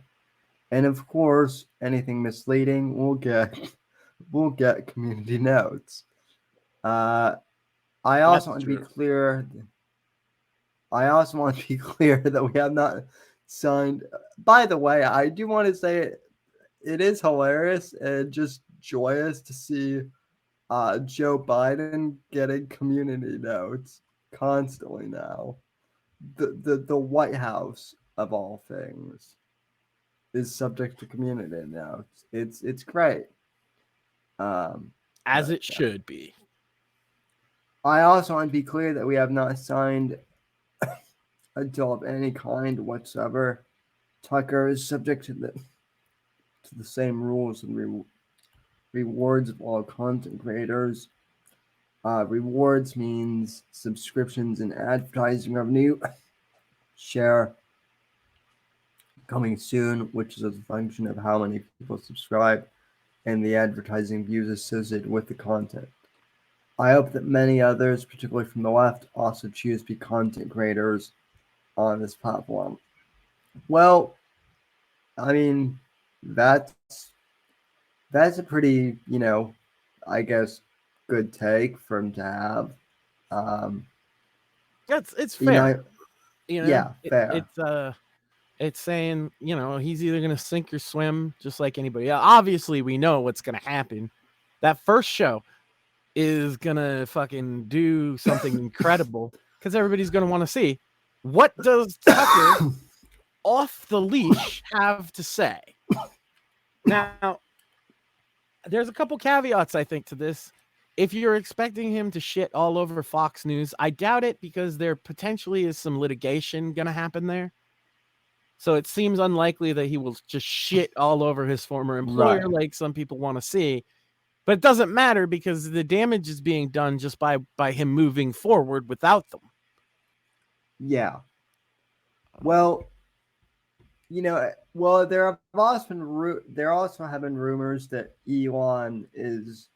And of course, anything misleading will get community notes. I also want to be clear. I also want to be clear that we have not signed. By the way, I do want to say it is hilarious and just joyous to see Joe Biden getting community notes constantly now. The White House of all things is subject to community notes. It's great. As it should be. I also want to be clear that we have not signed a deal of any kind whatsoever. Tucker is subject to the same rules and rewards of all content creators. Rewards means subscriptions and advertising revenue share coming soon, which is a function of how many people subscribe and the advertising views associated with the content. I hope that many others, particularly from the left, also choose to be content creators on this platform. Well, I mean, that's a pretty, I guess, good take for him to have. It's fair. Yeah, fair. It's saying, he's either gonna sink or swim, just like anybody else. Obviously, we know what's gonna happen. That first show is gonna fucking do something incredible because everybody's gonna want to see what does Tucker off the leash have to say. Now, there's a couple caveats I think to this. If you're expecting him to shit all over Fox News, I doubt it because there potentially is some litigation gonna happen there. So it seems unlikely that he will just shit all over his former employer like some people want to see. But it doesn't matter because the damage is being done just by him moving forward without them. Yeah. Well, there have been rumors that Elon is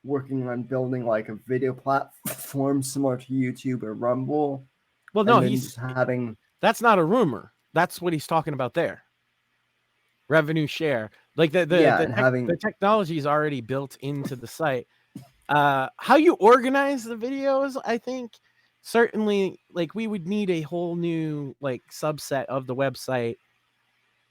working on building like a video platform similar to YouTube or Rumble. Well, no, that's not a rumor. That's what he's talking about there. Revenue share. Like the technology is already built into the site. How you organize the videos, I think certainly like we would need a whole new like subset of the website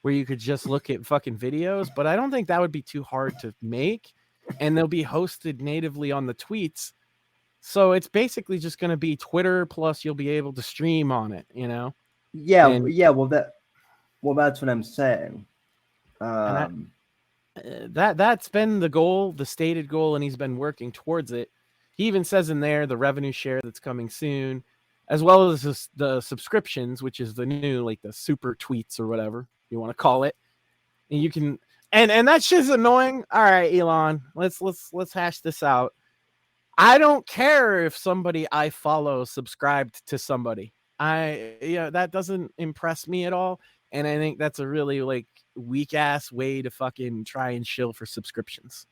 where you could just look at fucking videos, but I don't think that would be too hard to make, and they'll be hosted natively on the tweets. So it's basically just going to be Twitter plus you'll be able to stream on it, Yeah, well that's what I'm saying. That's been the goal, the stated goal, and he's been working towards it. He even says in there the revenue share that's coming soon, as well as the subscriptions, which is the new like the super tweets or whatever you want to call it. And you can and that shit's annoying. All right, Elon, let's hash this out. I don't care if somebody I follow subscribed to somebody. That doesn't impress me at all. And I think that's a really like weak ass way to fucking try and shill for subscriptions.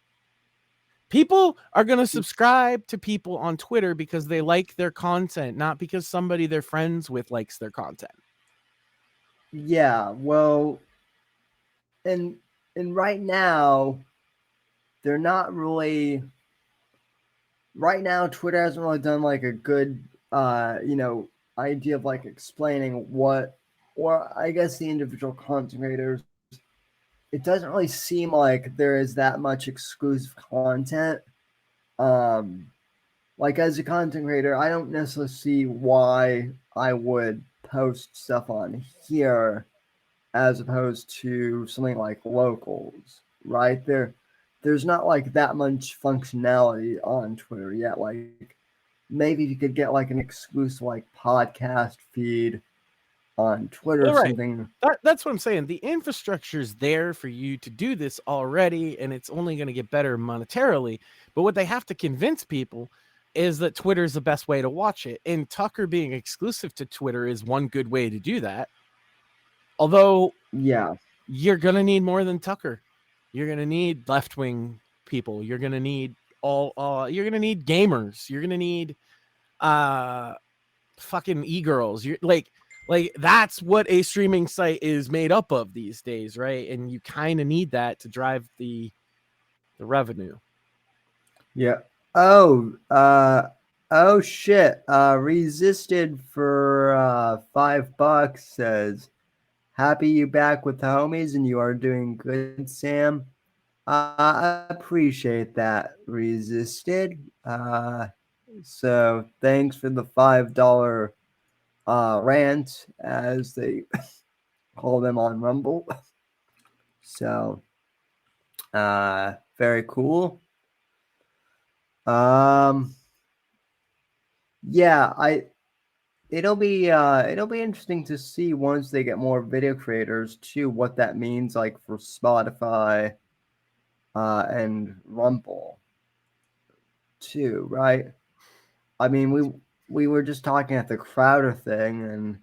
People are going to subscribe to people on Twitter because they like their content, not because somebody they're friends with likes their content. Yeah, well, and right now they're not really right now Twitter hasn't really done like a good idea of like explaining what, or I guess the individual content creators. It doesn't really seem like there is that much exclusive content. Um, like as a content creator, I don't necessarily see why I would post stuff on here as opposed to something like locals, right? There's not like that much functionality on Twitter yet. Like maybe you could get like an exclusive like podcast feed on Twitter or All right. something. That's what I'm saying. The infrastructure is there for you to do this already, and it's only going to get better monetarily. But what they have to convince people is that Twitter is the best way to watch it. And Tucker being exclusive to Twitter is one good way to do that. Although Yeah. you're going to need more than Tucker. You're going to need left-wing people. You're going to need you're going to need gamers. You're going to need fucking e-girls. You're like that's what a streaming site is made up of these days, right? And you kind of need that to drive the revenue. Yeah. Oh shit. Resisted for $5 says, happy you back with the homies and you are doing good, Sam. I appreciate that, Resisted. So thanks for the $5 rant, as they call them on Rumble. So very cool. Yeah, it'll be interesting to see once they get more video creators too, what that means like for Spotify and Rumble too, right? I mean, we were just talking at the Crowder thing, and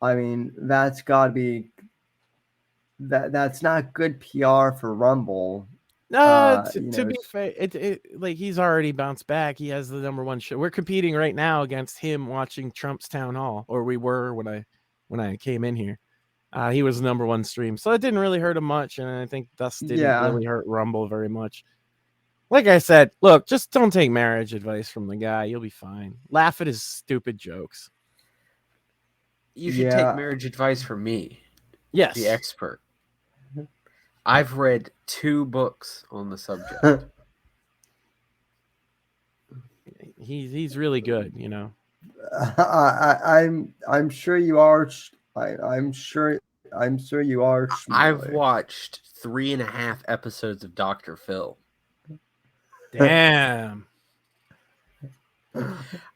I mean that's got to be that's not good PR for Rumble. To be fair, it like he's already bounced back. He has the #1 show. We're competing right now against him watching Trump's town hall, or we were when I came in here. He was the #1 stream, so it didn't really hurt him much, and I think thus didn't really hurt Rumble very much. Like I said, look, just don't take marriage advice from the guy. You'll be fine. Laugh at his stupid jokes. You should take marriage advice from me. Yes. The expert. I've read 2 books on the subject. He's really good, you know. I'm sure you are. I'm sure you are. I've watched 3.5 episodes of Dr. Phil. Damn.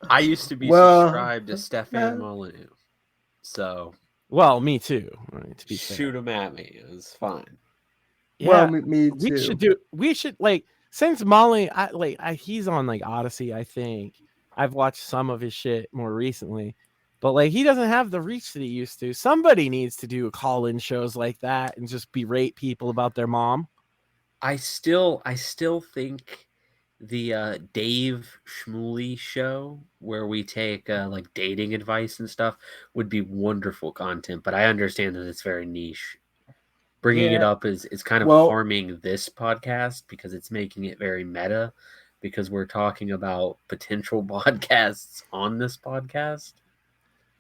I used to be subscribed to Stefan Molyneux. So, well, me too. Right, to be shoot him at me. It was fine. Yeah, well, me too. We should like since Molly. He's on like Odyssey. I think I've watched some of his shit more recently, but like he doesn't have the reach that he used to. Somebody needs to do call-in shows like that and just berate people about their mom. I still think the Dave Schmooley show where we take like dating advice and stuff would be wonderful content, but I understand that it's very niche. Bringing it up is kind of harming this podcast because it's making it very meta because we're talking about potential podcasts on this podcast.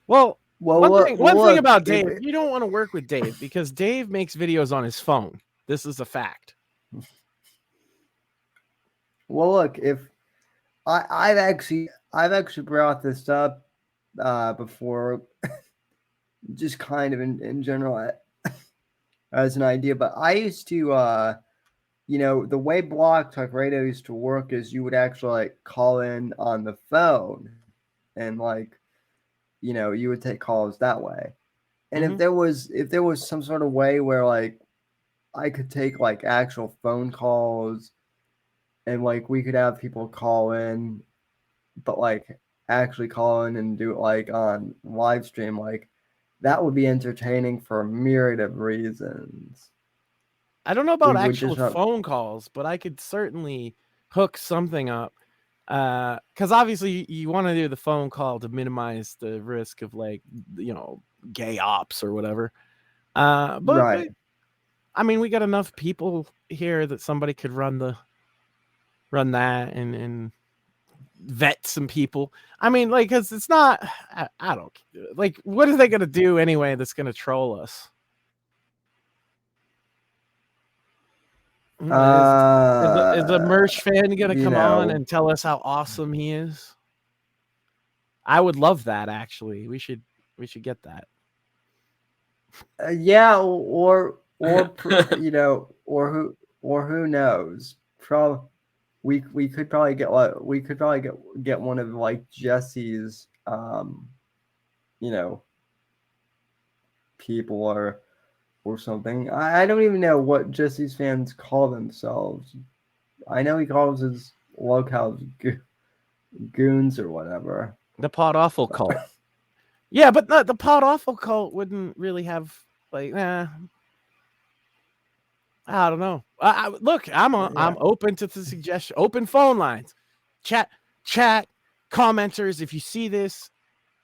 Well, one thing about Dave, you don't want to work with Dave because Dave makes videos on his phone. This is a fact. Well, look, if I've actually brought this up before, just kind of in general as an idea, but I used to, the way Block Talk Radio used to work is you would actually like call in on the phone, and like, you would take calls that way. And if there was some sort of way where like I could take like actual phone calls, and like we could have people call in, but like actually call in and do it like on live stream, like that would be entertaining for a myriad of reasons. I don't know about actual phone calls, but I could certainly hook something up. Because obviously you want to do the phone call to minimize the risk of like, gay ops or whatever. But I mean, we got enough people here that somebody could run that and vet some people. I mean, like, because it's not. I don't like. What are they gonna do anyway? That's gonna troll us. Is a Mersh fan gonna come on and tell us how awesome he is? I would love that. Actually, we should get that. Yeah, or or who knows? We could probably get one of like Jesse's people or something. I don't even know what Jesse's fans call themselves. I know he calls his locals goons or whatever. The Pod Awful cult. Yeah, but the Pod Awful cult wouldn't really have like. I don't know. Look, I'm open to the suggestion. Open phone lines, chat, commenters. If you see this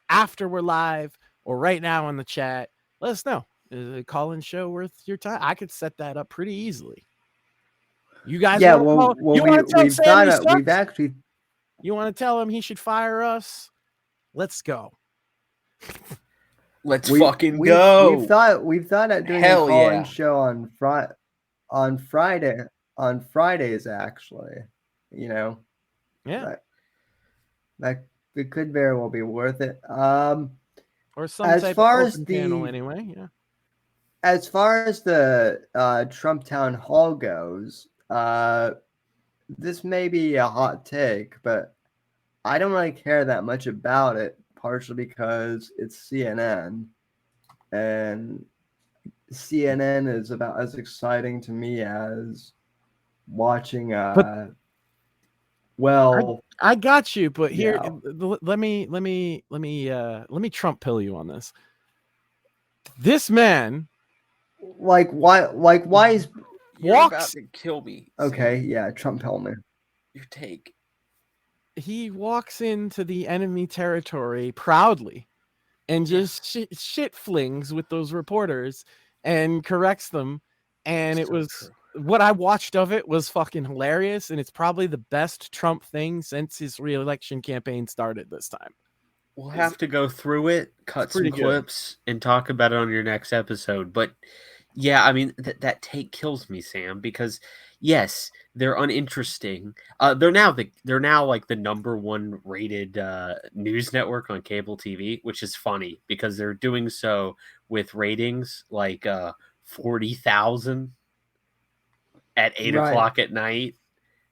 after we're live or right now in the chat, let us know. Is a call-in show worth your time? I could set that up pretty easily. You guys, yeah. you want to tell Sam he sucks? You want to tell him he should fire us? Let's go. Let's fucking go. We've thought of doing Hell a call-in yeah. show on Fridays actually. Yeah. That it could very well be worth it. Or some type of open panel anyway. Yeah. As far as the Trump town hall goes, this may be a hot take, but I don't really care that much about it, partially because it's CNN, and CNN is about as exciting to me as watching I got you, but here let me Trump pill you on this. This man why is You're about to kill me. Okay, yeah, Trump pill me. Your take. He walks into the enemy territory proudly and just shit flings with those reporters and corrects them. And it was what I watched of it was fucking hilarious. And it's probably the best Trump thing since his re-election campaign started this time. We'll have to go through it, cut some clips, and talk about it on your next episode. But yeah, I mean, that take kills me, Sam, because yes, they're uninteresting. They're now like the number one rated news network on cable TV, which is funny because they're doing so with ratings like 40,000 at 8:00 at night.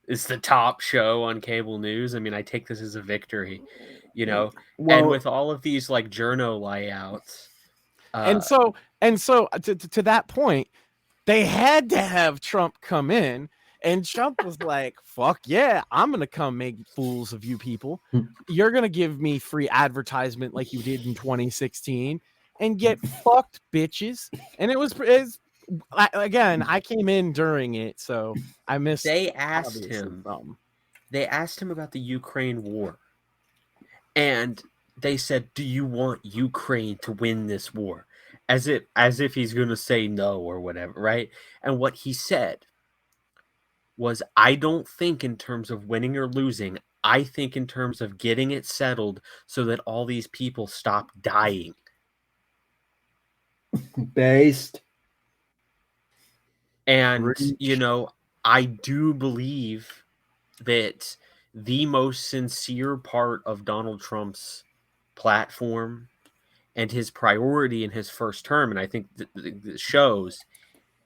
It's the top show on cable news. I mean, I take this as a victory, and with all of these like journo layouts. And so to that point, they had to have Trump come in, and Trump was like, fuck yeah, I'm going to come make fools of you people. You're going to give me free advertisement like you did in 2016 and get fucked, bitches. And it was again, I came in during it, so I missed. They asked him about the Ukraine war, and they said, do you want Ukraine to win this war? As if he's going to say no or whatever, right? And what he said was, I don't think in terms of winning or losing. I think in terms of getting it settled so that all these people stop dying. Based. And, I do believe that the most sincere part of Donald Trump's platform and his priority in his first term, and I think that shows,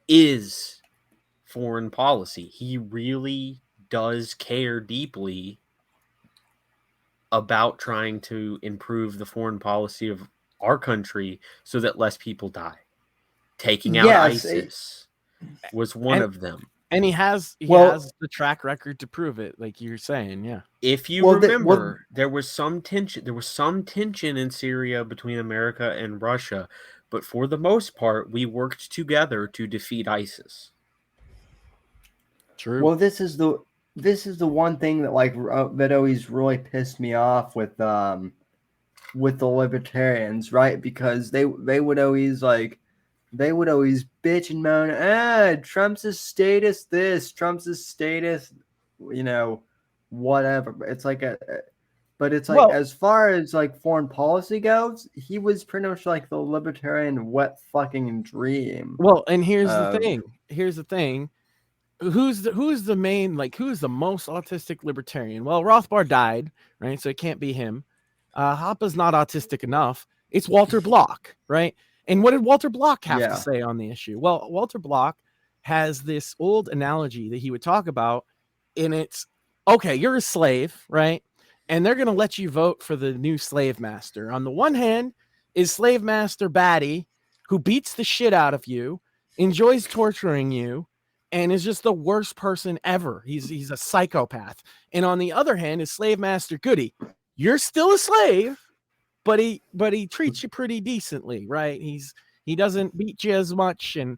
is foreign policy. He really does care deeply about trying to improve the foreign policy of our country so that less people die. Taking out ISIS was one of them. And he has the track record to prove it, like you're saying, yeah. If you remember, there was some tension. There was some tension in Syria between America and Russia, but for the most part, we worked together to defeat ISIS. True. Well, this is the one thing that that always really pissed me off with the libertarians, right? Because they would always bitch and moan, Trump's status this, Trump's status, whatever. But it's like Well, as far as like foreign policy goes, he was pretty much like the libertarian wet fucking dream. well, and here's the of- thing. Here's the thing. Who's the main, like, who's the most autistic libertarian? Well, Rothbard died, right? So it can't be him. Hoppe's not autistic enough. It's Walter Block, right? And what did Walter Block have to Yeah. say on the issue? Well, Walter Block has this old analogy that he would talk about, and it's, okay, you're a slave, right? And they're going to let you vote for the new slave master. On the one hand is slave master Batty, who beats the shit out of you, enjoys torturing you, and is just the worst person ever. He's a psychopath. And on the other hand is slave master Goody. You're still a slave, but he treats you pretty decently, right? He doesn't beat you as much, and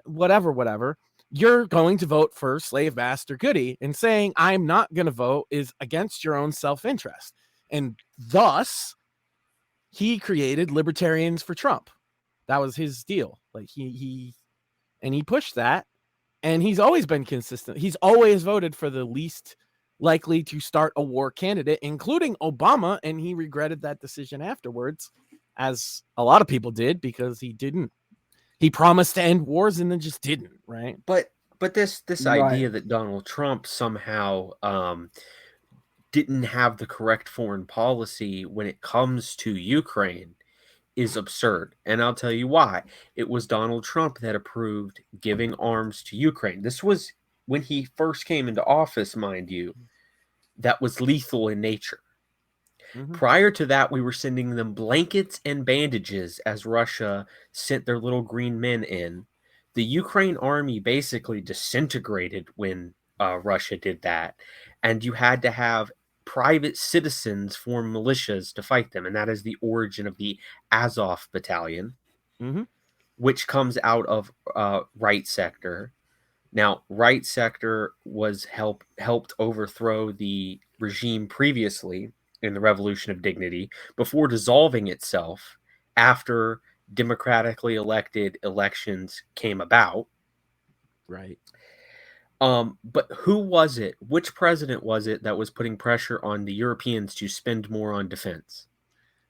whatever. You're going to vote for slave master Goody, and saying I'm not going to vote is against your own self-interest. And thus he created Libertarians for Trump. That was his deal. Like he pushed that. And he's always been consistent. He's always voted for the least likely to start a war candidate, including Obama. And he regretted that decision afterwards, as a lot of people did, because he didn't. He promised to end wars and then just didn't, right? But this Right. idea that Donald Trump somehow didn't have the correct foreign policy when it comes to Ukraine is absurd. And I'll tell you why. It was Donald Trump that approved giving arms to Ukraine. This was when he first came into office, mind you, that was lethal in nature. Mhm. Prior to that, we were sending them blankets and bandages as Russia sent their little green men in. The Ukraine army basically disintegrated when Russia did that. And you had to have private citizens form militias to fight them. And that is the origin of the Azov battalion, Mhm. which comes out of right sector. Now, right sector was helped overthrow the regime previously in the Revolution of Dignity before dissolving itself after democratically elected elections came about. Right. But who was it? Which president was it that was putting pressure on the Europeans to spend more on defense?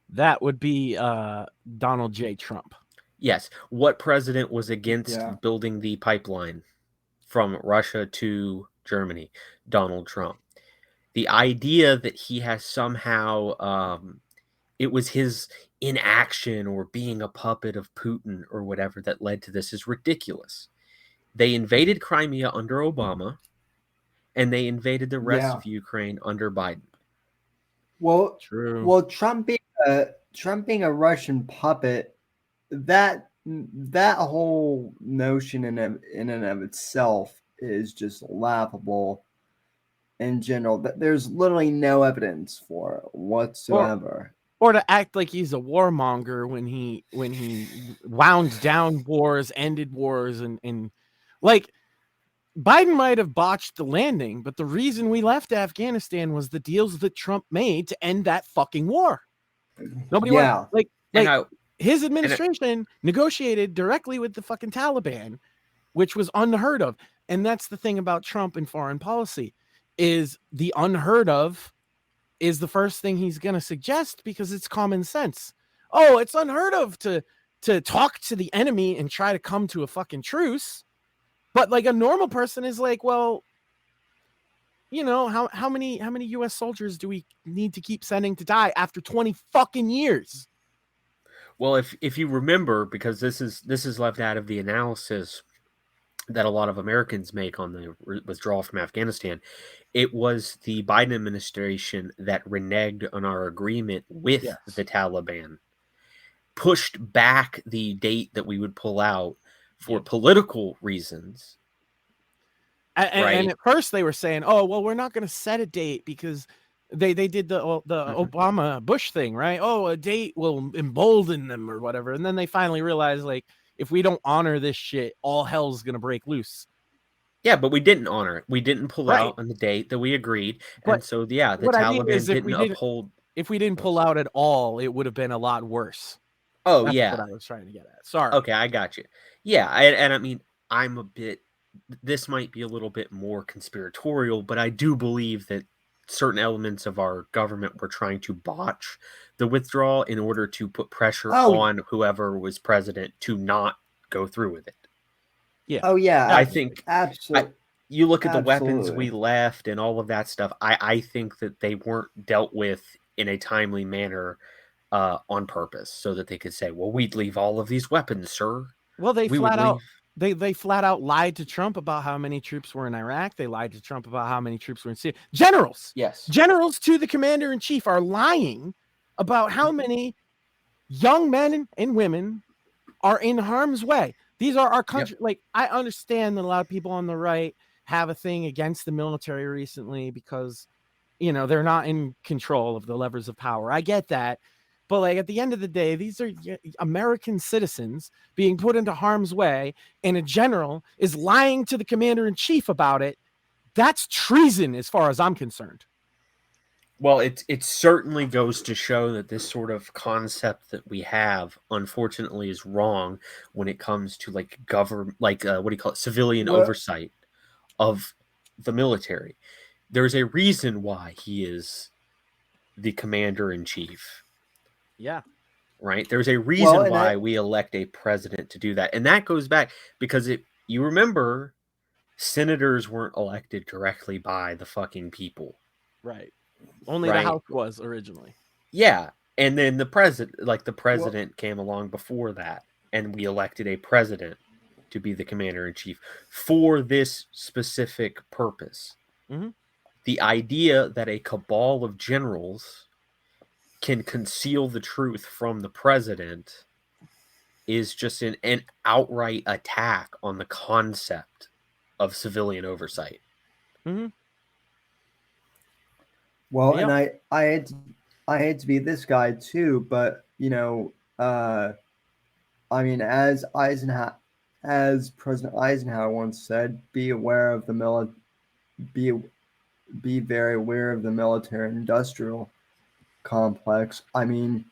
That would be Donald J. Trump. Yes. What president was against Yeah. building the pipeline from Russia to Germany? Donald Trump. The idea that he has somehow it was his inaction or being a puppet of Putin or whatever that led to this is ridiculous. They invaded Crimea under Obama, and they invaded the rest Yeah. of Ukraine under Biden. Well, True. well, Trump being a Russian puppet, that whole notion in and of itself is just laughable. In general, there's literally no evidence for it whatsoever. Or to act like he's a warmonger when he wound down wars, ended wars, and like Biden might have botched the landing, but the reason we left Afghanistan was the deals that Trump made to end that fucking war. Nobody Yeah. wanted, his administration negotiated directly with the fucking Taliban, which was unheard of. And that's the thing about Trump and foreign policy, is the unheard of is the first thing he's going to suggest, because it's common sense. Oh, it's unheard of to talk to the enemy and try to come to a fucking truce. But like a normal person is like, well, you know, how many US soldiers do we need to keep sending to die after 20 fucking years? Well, if you remember, because this is left out of the analysis that a lot of Americans make on the withdrawal from Afghanistan, it was the Biden administration that reneged on our agreement with the Taliban, pushed back the date that we would pull out for political reasons. And at first they were saying, oh, well, we're not going to set a date because they did the Obama Bush thing, right? Oh, a date will embolden them or whatever. And then they finally realized, like, if we don't honor this shit, all hell's going to break loose. Yeah, but we didn't honor it. We didn't pull out on the date that we agreed. But and so, yeah, the Taliban didn't uphold. If we didn't pull out at all, it would have been a lot worse. Oh, That's yeah. what I was trying to get at. Sorry. Okay, I got you. Yeah, and I mean, I'm a bit this might be a little bit more conspiratorial, but I do believe that certain elements of our government were trying to botch the withdrawal in order to put pressure Oh, on whoever was president to not go through with it. Yeah. oh yeah, I think absolutely. you look at the weapons Absolutely. we left and all of that stuff. I think that they weren't dealt with in a timely manner on purpose so that they could say, well, we'd leave all of these weapons, sir. Well, they We would flat out leave. they flat out lied to Trump about how many troops were in Iraq. They lied to Trump about how many troops were in Syria. Generals Yes. to the commander in chief are lying about how many young men and women are in harm's way. These are our country. Yep. Like, I understand that a lot of people on the right have a thing against the military recently because, you know, they're not in control of the levers of power. I get that. But like at the end of the day, these are American citizens being put into harm's way, and a general is lying to the commander in chief about it. That's treason as far as I'm concerned. Well, it certainly goes to show that this sort of concept that we have, unfortunately, is wrong when it comes to like what do you call it, civilian Well- oversight of the military. There's a reason why he is the commander in chief, Yeah. right? There's a reason and why we elect a president to do that, and that goes back because you remember, senators weren't elected directly by the fucking people. Right. Only Right. the House was originally. Yeah, and then the president came along before that, and we elected a president to be the commander in chief for this specific purpose. Mhm. The idea that a cabal of generals can conceal the truth from the president is just an outright attack on the concept of civilian oversight. Mhm. Well, Yep. and I hate to be this guy too, but you know, I mean, as President Eisenhower once said, be aware of the be very aware of the military-industrial complex. I mean,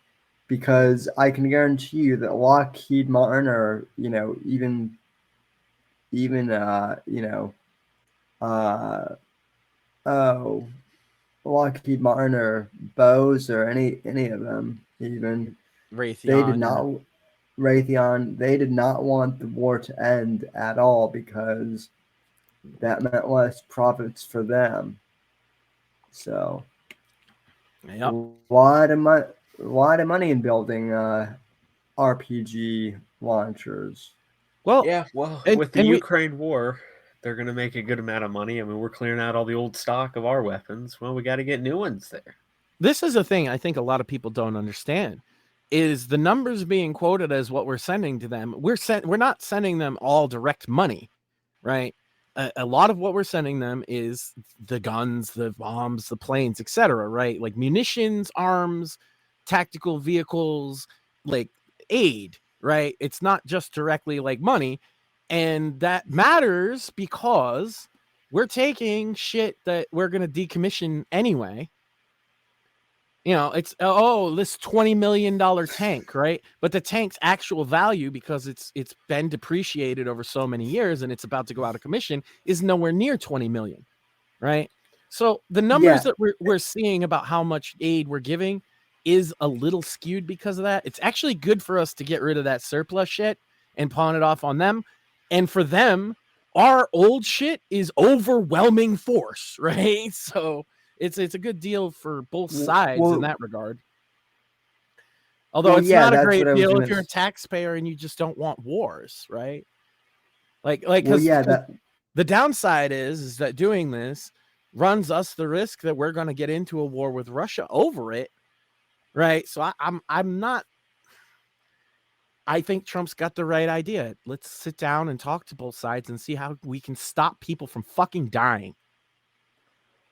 because I can guarantee you that Lockheed Martin, or you know, even you know, oh, Lockheed Martin or Bose or any of them, even they did Raytheon. not Raytheon. They did not want the war to end at all because that meant less profits for them. So, Yep. a lot of money in building RPG launchers. Well, Yeah, well, and- with the and we- Ukraine war, they're going to make a good amount of money. I mean, we're clearing out all the old stock of our weapons. Well, we got to get new ones there. this is a thing I think a lot of people don't understand is the numbers being quoted as what we're sending to them. We're not sending them all direct money, right? A lot of what we're sending them is the guns, the bombs, the planes, etc., right? Like munitions, arms, tactical vehicles, like aid, right? It's not just directly like money. And that matters because we're taking shit that we're going to decommission anyway. You know, it's this $20 million tank, right? But the tank's actual value, because it's been depreciated over so many years and it's about to go out of commission, is nowhere near 20 million, right? So the numbers that we're seeing about how much aid we're giving is a little skewed because of that. It's actually good for us to get rid of that surplus shit and pawn it off on them. And for them, our old shit is overwhelming force, right? So it's a good deal for both sides in that regard. Although it's not a great deal if you're a taxpayer and you just don't want wars, right? Like, the downside is that doing this runs us the risk that we're going to get into a war with Russia over it, right? So I'm not. I think Trump's got the right idea. Let's sit down and talk to both sides and see how we can stop people from fucking dying.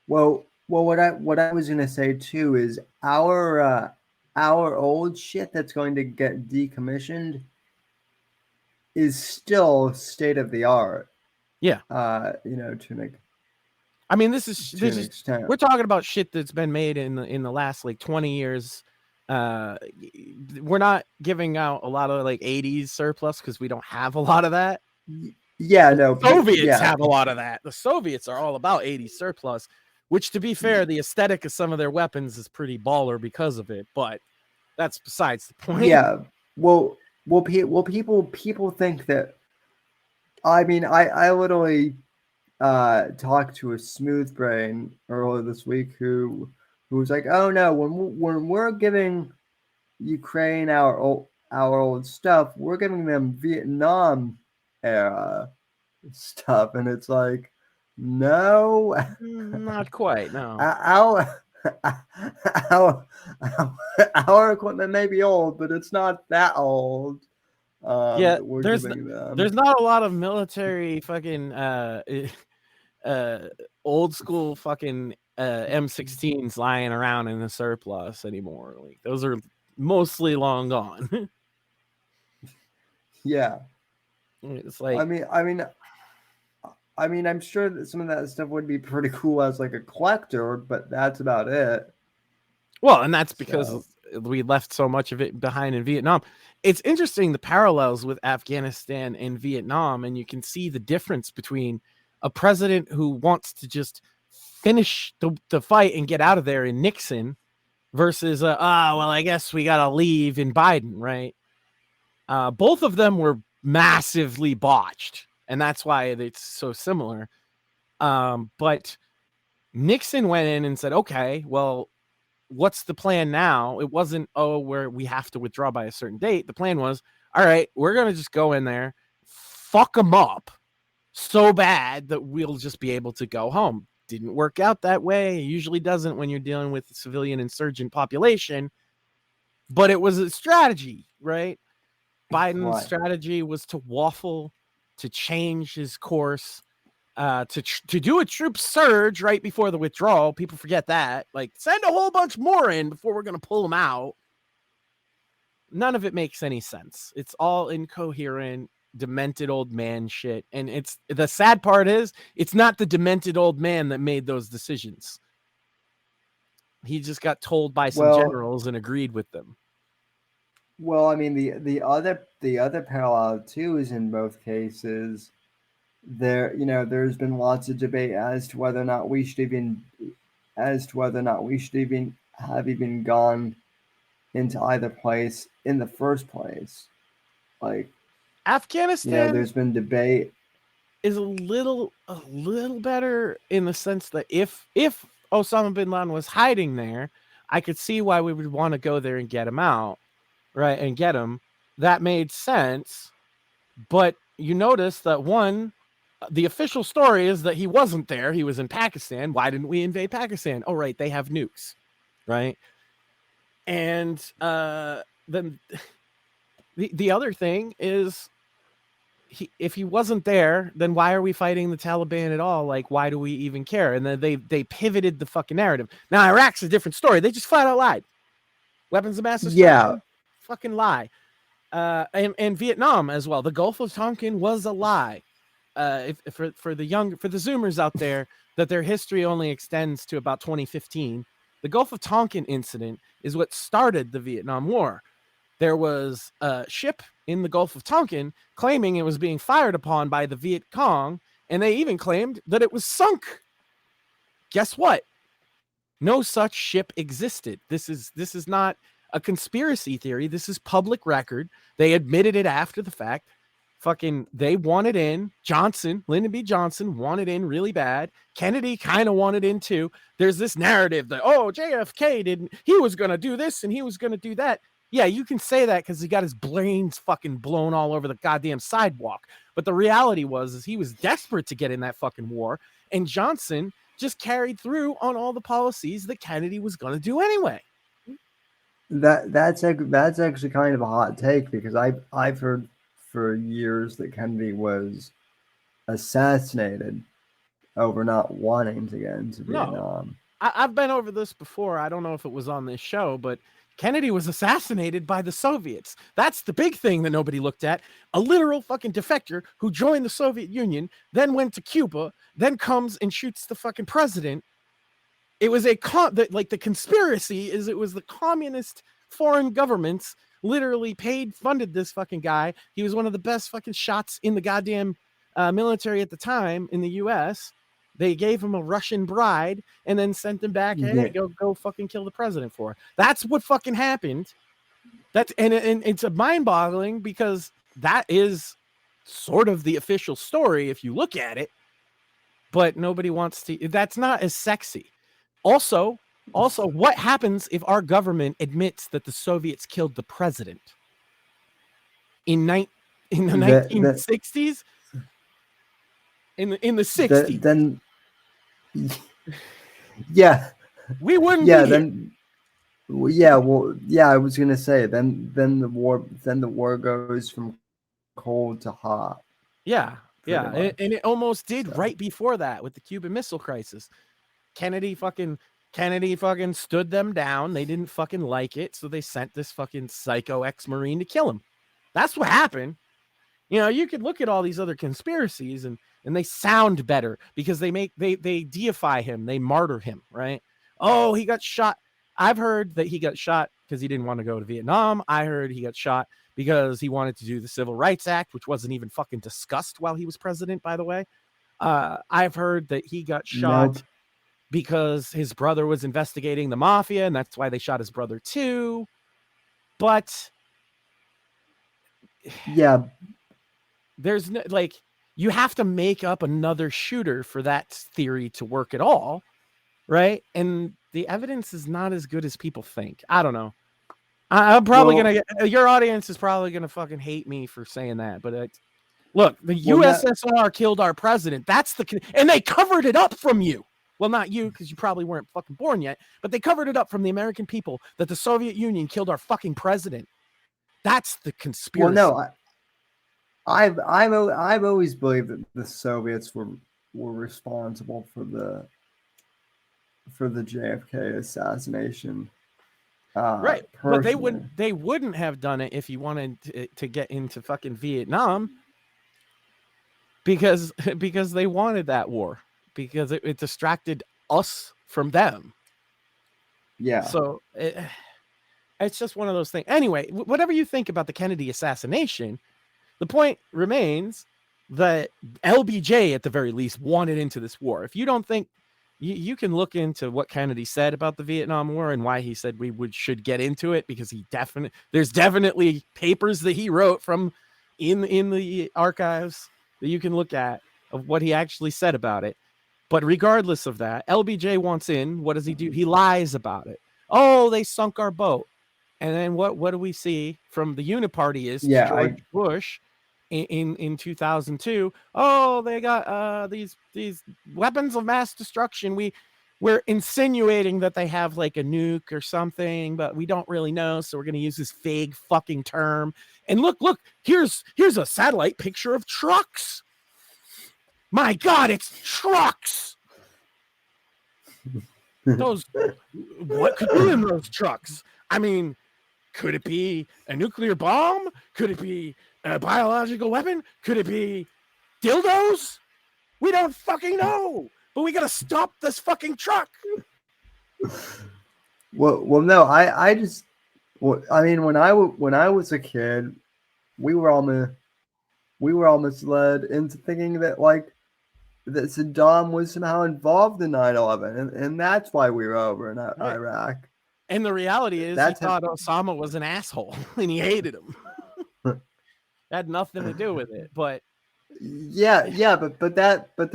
Well, what I was gonna say too is our old shit that's going to get decommissioned is still state of the art. Yeah. You know, to make. I mean, this is we're talking about shit that's been made in the last like 20 years. We're not giving out a lot of like 80s surplus because we don't have a lot of that. Yeah, no, Soviets yeah, have a lot of that. The Soviets are all about 80 surplus, which, to be fair, the aesthetic of some of their weapons is pretty baller because of it. But that's besides the point. yeah. Well, people think that. I mean, I literally talked to a smooth brain earlier this week who was like, "Oh no, when we're giving Ukraine our old stuff, we're giving them Vietnam era stuff," and it's like, no, Not quite, no. our our our equipment may be old, but it's not that old. Yeah, That we're there's giving them. there's not a lot of military fucking old school fucking M16s lying around in the surplus anymore. Like those are mostly long gone. Yeah, It's I like, mean, I'm sure that some of that stuff would be pretty cool as like a collector, but that's about it. well, and that's because So, we left so much of it behind in Vietnam. It's interesting the parallels with Afghanistan and Vietnam, and you can see the difference between a president who wants to just finish the fight and get out of there in Nixon versus well, I guess we gotta leave in Biden, right? Both of them were massively botched, and that's why it's so similar. But Nixon went in and said, okay, well, what's the plan now? It wasn't, where we have to withdraw by a certain date. The plan was, all right, we're going to just go in there, fuck them up so bad that we'll just be able to go home. Didn't work out that way. It usually doesn't when you're dealing with the civilian insurgent population, but it was a strategy, right? Biden's right. strategy was to waffle, to change his course, to do a troop surge right before the withdrawal. People forget that. Like, send a whole bunch more in before we're going to pull them out. None of it makes any sense. It's all incoherent, demented old man shit. And it's the sad part is it's not the demented old man that made those decisions. He just got told by some generals and agreed with them. Well, I mean, the other parallel too is in both cases there's been lots of debate as to whether or not we should even have even gone into either place in the first place. Like, Afghanistan there's been debate. Is a little better in the sense that if Osama bin Laden was hiding there, I could see why we would want to go there and get him out, right? And get him. That made sense. But you notice that the official story is that he wasn't there. He was in Pakistan. Why didn't we invade Pakistan? Oh, right. They have nukes, right? And then the other thing is, if he wasn't there, then why are we fighting the Taliban at all? Like, why do we even care? And then they pivoted the fucking narrative. Now, Iraq's a different story. They just flat out lied. Weapons of mass destruction, fucking lie. And Vietnam as well. The Gulf of Tonkin was a lie. For the Zoomers out there, that their history only extends to about 2015. The Gulf of Tonkin incident is what started the Vietnam War. There was a ship in the Gulf of Tonkin claiming it was being fired upon by the Viet Cong, and they even claimed that it was sunk. Guess what? No such ship existed. This is not a conspiracy theory. This is public record. They admitted it after the fact. Fucking, they wanted in. Lyndon B. Johnson wanted in really bad. Kennedy kind of wanted in too. There's this narrative that, JFK he was going to do this and he was going to do that. Yeah, you can say that because he got his brains fucking blown all over the goddamn sidewalk. But the reality is he was desperate to get in that fucking war. And Johnson just carried through on all the policies that Kennedy was going to do anyway. That's actually kind of a hot take, because I've heard for years that Kennedy was assassinated over not wanting to get into Vietnam. I've been over this before. I don't know if it was on this show, but Kennedy was assassinated by the Soviets. That's the big thing that nobody looked at. A literal fucking defector who joined the Soviet Union, then went to Cuba, then comes and shoots the fucking president. It was the conspiracy is it was the communist foreign governments literally funded this fucking guy. He was one of the best fucking shots in the goddamn military at the time in the U.S. They gave him a Russian bride and then sent him back. Hey, go fucking kill the president for her. That's what fucking happened. And it's a mind-boggling because that is sort of the official story if you look at it, but nobody wants to. That's not as sexy. Also, what happens if our government admits that the Soviets killed the president in the 1960s? In the 60s, then yeah, we wouldn't. Yeah, be then. Well, yeah. I was gonna say then the war goes from cold to hot. Yeah, much. and it almost did right before that with the Cuban Missile Crisis. Kennedy fucking stood them down. They didn't fucking like it, so they sent this fucking psycho ex-Marine to kill him. That's what happened. You know, you could look at all these other conspiracies and they sound better because they deify him, they martyr him, right? Oh, he got shot. I've heard that he got shot because he didn't want to go to Vietnam. I heard he got shot because he wanted to do the Civil Rights Act, which wasn't even fucking discussed while he was president, by the way. I've heard that he got shot because his brother was investigating the mafia, and that's why they shot his brother too. But yeah, there's no, like, you have to make up another shooter for that theory to work at all, right? And the evidence is not as good as people think. I don't know. I'm probably gonna get, your audience is probably gonna fucking hate me for saying that, but look, the USSR killed our president. And they covered it up from you. Well, not you, because you probably weren't fucking born yet, but they covered it up from the American people that the Soviet Union killed our fucking president. That's the conspiracy. Well, no, I've always believed that the Soviets were responsible for the JFK assassination. Right, personally. but they wouldn't have done it if you wanted to get into fucking Vietnam, because they wanted that war, because it distracted us from them. Yeah. So it's just one of those things. Anyway, whatever you think about the Kennedy assassination, the point remains that LBJ, at the very least, wanted into this war. If you don't think, you can look into what Kennedy said about the Vietnam War and why he said we should get into it, because there's definitely papers that he wrote from in the archives that you can look at of what he actually said about it. But regardless of that, LBJ wants in. What does he do? He lies about it. Oh, they sunk our boat. And then what do we see from the Uniparty is George Bush in 2002. Oh, they got these weapons of mass destruction. We're insinuating that they have like a nuke or something, but we don't really know, so we're going to use this vague fucking term. And look, here's a satellite picture of trucks. My God, it's trucks. What could be in those trucks? I mean, could it be a nuclear bomb? Could it be a biological weapon? Could it be dildos? We don't fucking know, but we gotta stop this fucking truck. Well, no, I mean, when I was a kid, we were almost led into thinking that that Saddam was somehow involved in 9/11, and that's why we were over in Iraq. And the reality is, he thought Osama was an asshole and he hated him. Had nothing to do with it, but but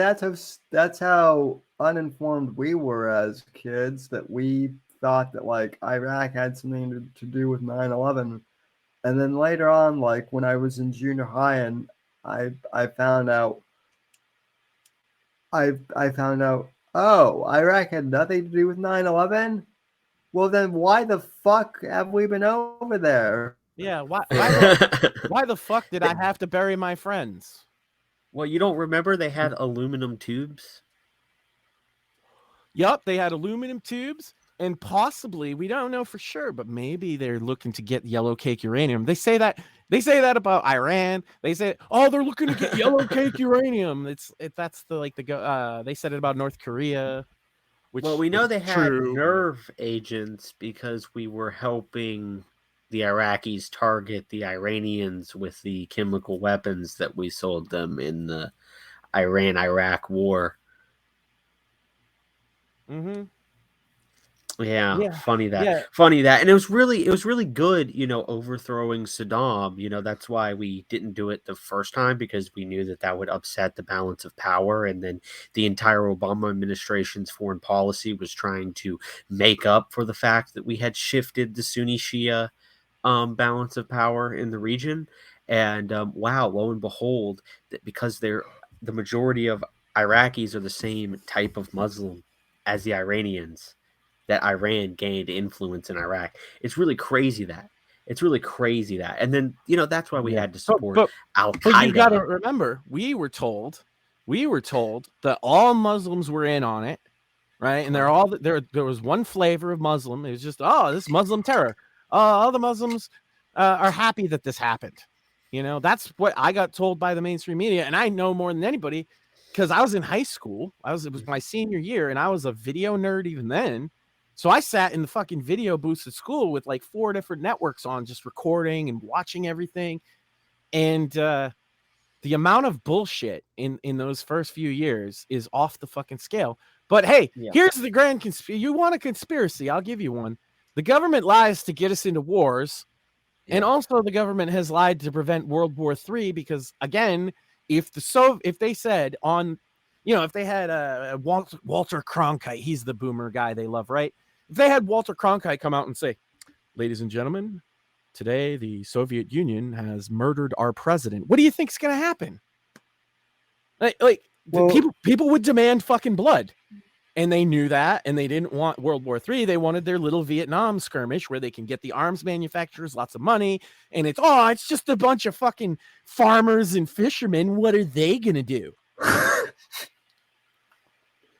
that's how uninformed we were as kids, that we thought that Iraq had something to do with 9/11, and then later on, when I was in junior high, and I found out. I found out, oh, Iraq had nothing to do with 9/11? Well, then why the fuck have we been over there? Yeah, why the fuck did I have to bury my friends? Well, you don't remember they had aluminum tubes? Yup, they had aluminum tubes, and possibly, we don't know for sure, but maybe they're looking to get yellow cake uranium. They say that about Iran. They say, oh, they're looking to get yellow cake uranium. They said it about North Korea. Well, we know they had nerve agents because we were helping the Iraqis target the Iranians with the chemical weapons that we sold them in the Iran-Iraq war. Mm-hmm. Yeah, Yeah. funny that. Yeah. Funny that. And it was really good, overthrowing Saddam. That's why we didn't do it the first time, because we knew that would upset the balance of power, and then the entire Obama administration's foreign policy was trying to make up for the fact that we had shifted the Sunni Shia balance of power in the region. And wow, lo and behold, that because the majority of Iraqis are the same type of Muslim as the Iranians, that Iran gained influence in Iraq. It's really crazy that. And then, that's why we Yeah. had to support But Al you got to Qaeda. remember, we were told that all Muslims were in on it, right? And there was one flavor of Muslim. It was just, oh, this Muslim terror. All the Muslims are happy that this happened. That's what I got told by the mainstream media, and I know more than anybody because I was in high school. It was my senior year, and I was a video nerd even then. So I sat in the fucking video booths at school with like 4 different networks on, just recording and watching everything. And the amount of bullshit in those first few years is off the fucking scale. But hey, Yeah. here's the grand conspiracy. You want a conspiracy? I'll give you one. The government lies to get us into wars. And also the government has lied to prevent World War III, because again, if they said on, if they had Walter Cronkite, he's the boomer guy they love, right? If they had Walter Cronkite come out and say, ladies and gentlemen, today the Soviet Union has murdered our president, what do you think's going to happen? People would demand fucking blood. And they knew that, and they didn't want World War III. They wanted their little Vietnam skirmish where they can get the arms manufacturers lots of money. And it's just a bunch of fucking farmers and fishermen. What are they going to do?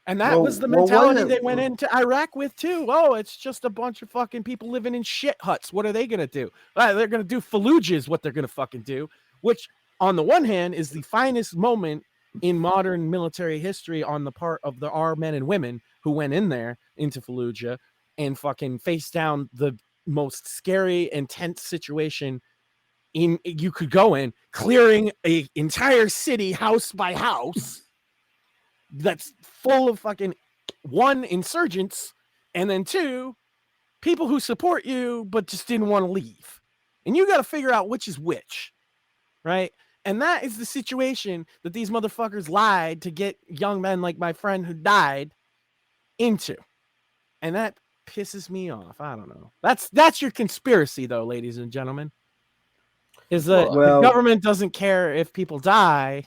And that was the mentality they went into Iraq with too. Oh, it's just a bunch of fucking people living in shit huts. What are they going to do? They're going to do Fallujah is what they're going to fucking do, which on the one hand is the finest moment in modern military history on the part of our men and women who went in there into Fallujah and fucking faced down the most scary and tense situation you could go in, clearing an entire city house by house that's full of fucking, 1, insurgents, and then 2, people who support you but just didn't want to leave. And you got to figure out which is which, right? And that is the situation that these motherfuckers lied to get young men like my friend who died into. And that pisses me off. I don't know. That's your conspiracy, though, ladies and gentlemen. Is that the government doesn't care if people die,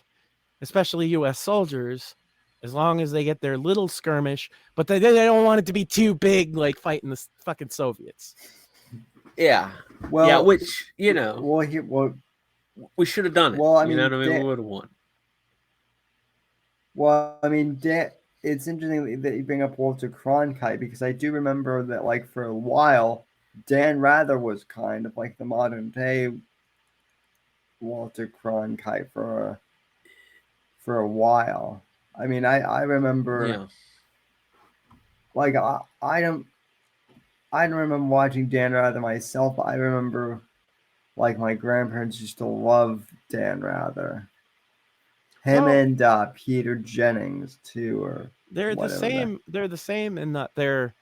especially U.S. soldiers, as long as they get their little skirmish, but they don't want it to be too big, like fighting the fucking Soviets. Yeah. Well, yeah, which, we should have done it. Well, I mean, we would have won. Well, I mean, it's interesting that you bring up Walter Cronkite, because I do remember that, like, for a while, Dan Rather was kind of like the modern day Walter Cronkite for a while. I mean, I remember, like, I don't remember watching Dan Rather myself, but I remember, like, my grandparents used to love Dan Rather. Him and Peter Jennings too, or they're the same. They're the same in that they're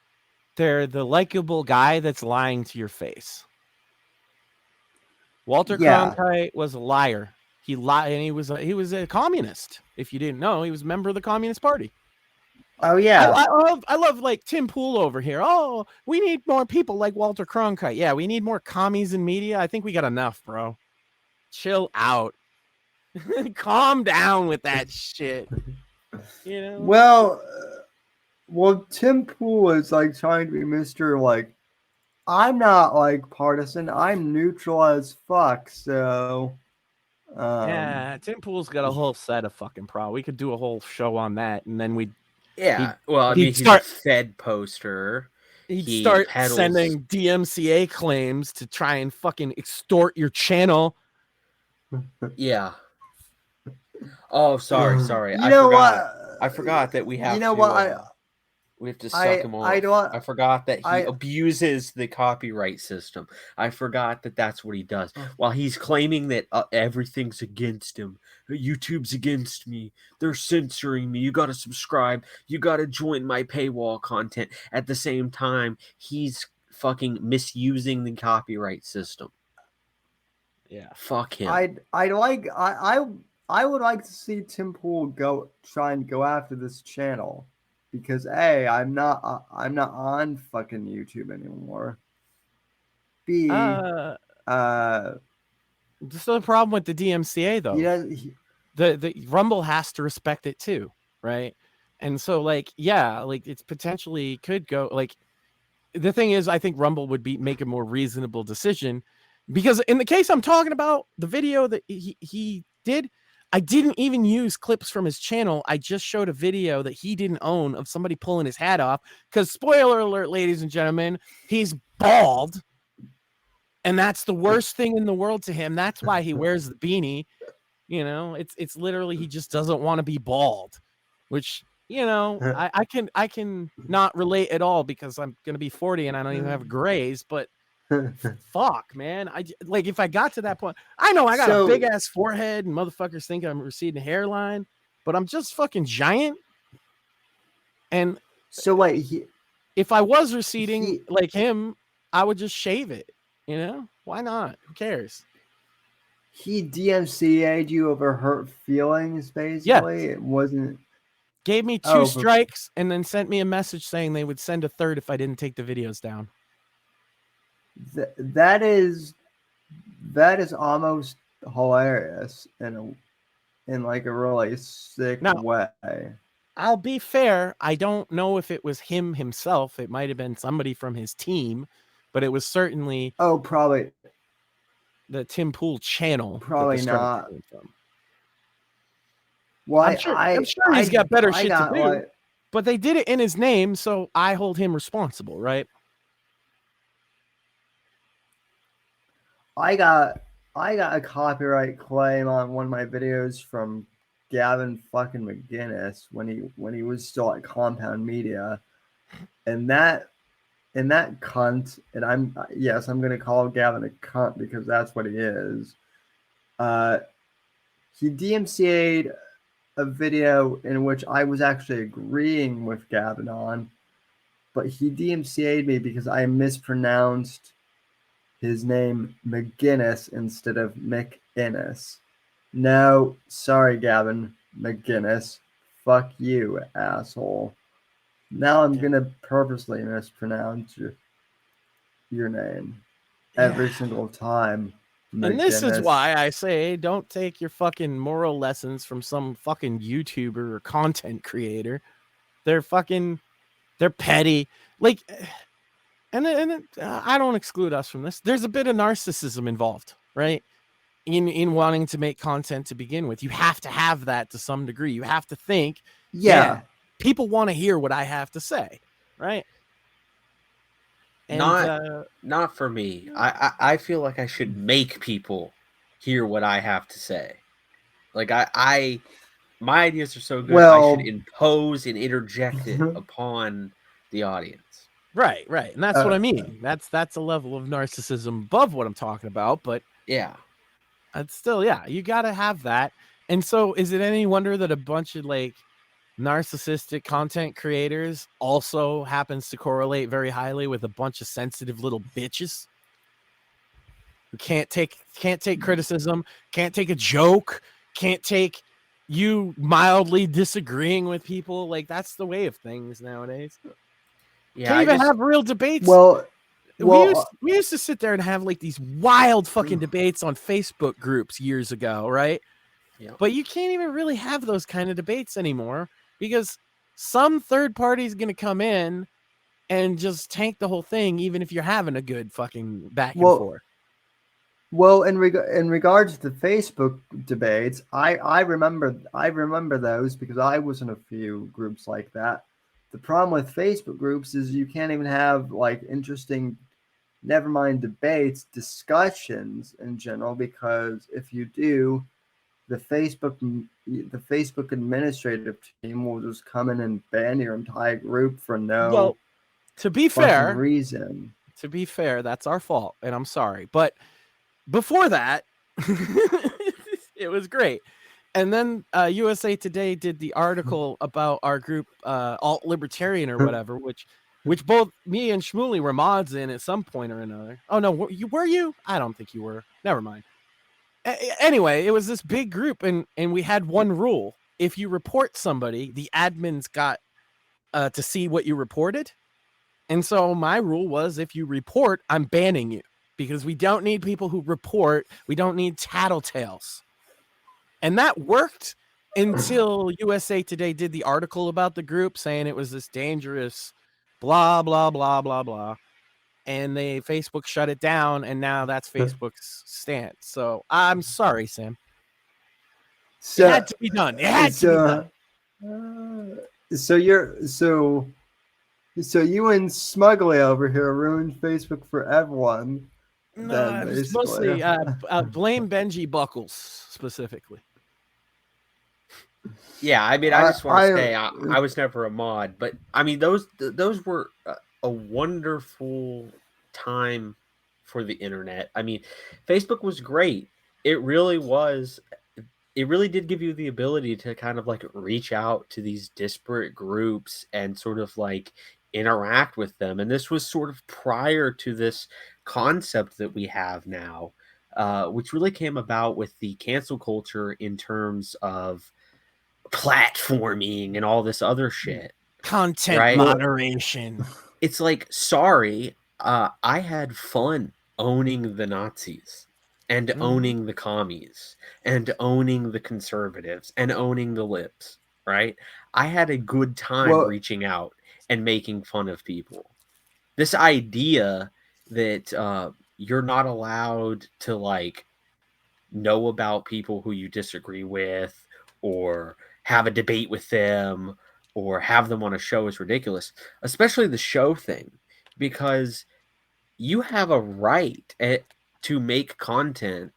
the likable guy that's lying to your face. Walter Cronkite was a liar. He lied, and he was a communist. If you didn't know, he was a member of the Communist Party. Oh yeah, I love like Tim Pool over here. Oh, we need more people like Walter Cronkite. Yeah, we need more commies in media. I think we got enough, bro. Chill out. Calm down with that shit. Well, Tim Pool is like trying to be Mr. like, I'm not like partisan. I'm neutral as fuck. So, yeah, Tim Pool's got a whole set of fucking We could do a whole show on that, and then we'd. Yeah, he's a Fed poster. He'd start sending DMCA claims to try and fucking extort your channel. Yeah. Oh, sorry. I forgot that we have. We have to suck him off. I forgot that he abuses the copyright system. I forgot that that's what he does. While he's claiming that everything's against him. YouTube's against me. They're censoring me. You got to subscribe. You got to join my paywall content. At the same time, he's fucking misusing the copyright system. Yeah. Fuck him. I would like to see Tim Pool try and go after this channel. Because A, I'm not on fucking YouTube anymore. B, so the problem with the DMCA though, the Rumble has to respect it too, right? And so like, yeah, like it's potentially could go like. The thing is, I think Rumble would make a more reasonable decision, because in the case I'm talking about, the video that he did. I didn't even use clips from his channel. I just showed a video that he didn't own of somebody pulling his hat off. Because spoiler alert, ladies and gentlemen, he's bald. And that's the worst thing in the world to him. That's why he wears the beanie. You know, it's literally he just doesn't want to be bald, which, you know, I can not relate at all because I'm going to be 40 and I don't even have grays, but fuck, man. Like if I got to that point, I know I got a big ass forehead and motherfuckers think I'm receding hairline, but I'm just fucking giant. And so wait, if I was receding like him, I would just shave it. You know, why not? Who cares? He DMCA'd you over hurt feelings, basically. Yeah. It wasn't. Gave me 2 strikes and then sent me a message saying they would send a third if I didn't take the videos down. That is almost hilarious in like a really sick way. I'll be fair. I don't know if it was him himself. It might have been somebody from his team, but it was certainly probably the Tim Pool channel. Probably not. Well, I'm sure he's got better shit to do. But they did it in his name, so I hold him responsible, right? I got a copyright claim on one of my videos from Gavin fucking McGinnis when he was still at Compound Media, and that cunt, and I'm gonna call Gavin a cunt because that's what he is. He DMCA'd a video in which I was actually agreeing with Gavin on, but he DMCA'd me because I mispronounced his name McGinnis instead of McInnes. No, sorry, Gavin McGinnis. Fuck you, asshole. Now I'm gonna purposely mispronounce your name every single time. McGinnis. And this is why I say don't take your fucking moral lessons from some fucking YouTuber or content creator. They're petty. Like, and I don't exclude us from this. There's a bit of narcissism involved, right? In wanting to make content to begin with. You have to have that to some degree. You have to think, people want to hear what I have to say, right? And, not for me. I feel like I should make people hear what I have to say. Like my ideas are so good, I should impose and interject it upon the audience. Right. And that's what I mean. That's a level of narcissism above what I'm talking about, but yeah. It's still, you got to have that. And so is it any wonder that a bunch of like narcissistic content creators also happens to correlate very highly with a bunch of sensitive little bitches who can't take criticism, can't take a joke, can't take you mildly disagreeing with people? Like, that's the way of things nowadays. Can't even have real debates. We used to sit there and have like these wild fucking debates on Facebook groups years ago, right? Yeah. But you can't even really have those kind of debates anymore because some third party is going to come in and just tank the whole thing, even if you're having a good fucking back and forth. Well, in regards to Facebook debates, I remember those because I was in a few groups like that. The problem with Facebook groups is you can't even have like interesting, never mind debates, discussions in general, because if you do, the Facebook the Facebook administrative team will just come in and ban your entire group for no Well, to be fucking fair, reason. that's our fault, and I'm sorry. But before that, it was great. And then USA Today did the article about our group, Alt Libertarian or whatever, which both me and Shmuley were mods in at some point or another. Oh no, were you? I don't think you were. Never mind. Anyway, it was this big group, and we had one rule: if you report somebody, the admins got to see what you reported. And so my rule was, if you report, I'm banning you, because we don't need people who report. We don't need tattletales. And that worked until USA Today did the article about the group saying it was this dangerous blah, blah, blah, blah, blah. And Facebook shut it down, and now that's Facebook's stance. So I'm sorry, Sam. So, it had to be done. It had to be done. So you and Smugly over here ruined Facebook for everyone. No, it was mostly blame Benji Buckles specifically. Yeah, I mean, I just want to say I was never a mod, but I mean, those were a wonderful time for the internet. I mean, Facebook was great. It really was. It really did give you the ability to kind of like reach out to these disparate groups and sort of like interact with them. And this was sort of prior to this concept that we have now, which really came about with the cancel culture in terms of platforming and all this other shit. Content right? Moderation. It's like, sorry, I had fun owning the Nazis and owning the commies and owning the conservatives and owning the libs, right? I had a good time reaching out and making fun of people. This idea that you're not allowed to like know about people who you disagree with or have a debate with them or have them on a show is ridiculous, especially the show thing, because you have a right to make content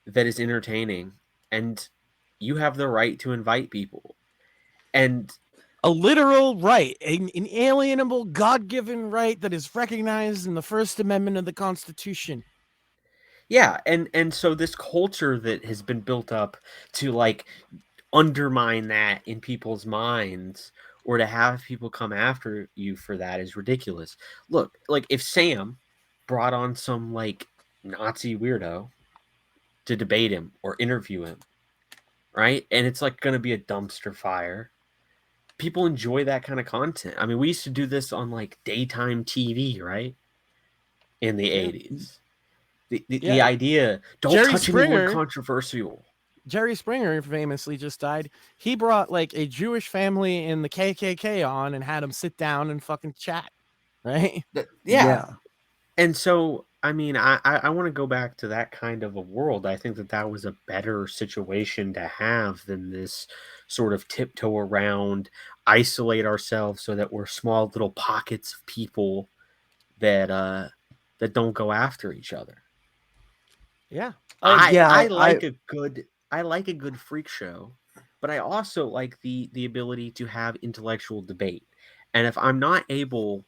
that is entertaining, and you have the right to invite people. And a literal right, an inalienable God-given right that is recognized in the First Amendment of the Constitution. Yeah, and so this culture that has been built up to like undermine that in people's minds or to have people come after you for that is ridiculous. Look, like if Sam brought on some like Nazi weirdo to debate him or interview him, right? And it's like going to be a dumpster fire. People enjoy that kind of content. I mean, we used to do this on like daytime TV, right? In the 80s. The idea, don't Jerry touch Springer, anyone controversial. Jerry Springer famously just died. He brought like a Jewish family in the KKK on and had them sit down and fucking chat, right? Yeah. And so, I mean, I want to go back to that kind of a world. I think that was a better situation to have than this sort of tiptoe around, isolate ourselves so that we're small little pockets of people that don't go after each other. Yeah. I like a good freak show, but I also like the ability to have intellectual debate. And if I'm not able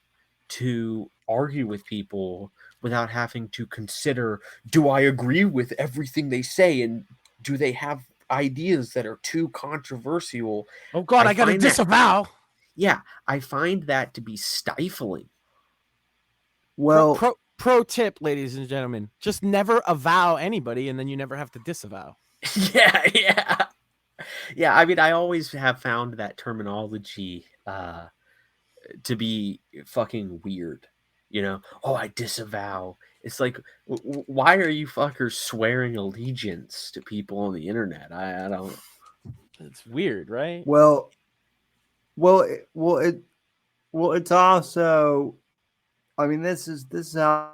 to argue with people without having to consider, do I agree with everything they say, and do they have ideas that are too controversial? Oh God, I gotta disavow. I find that to be stifling. Well, pro tip, ladies and gentlemen, just never avow anybody, and then you never have to disavow. Yeah. I mean, I always have found that terminology to be fucking weird. You know, I disavow. It's like, why are you fuckers swearing allegiance to people on the internet? I don't. It's weird, right? Well, it's also. I mean, this is how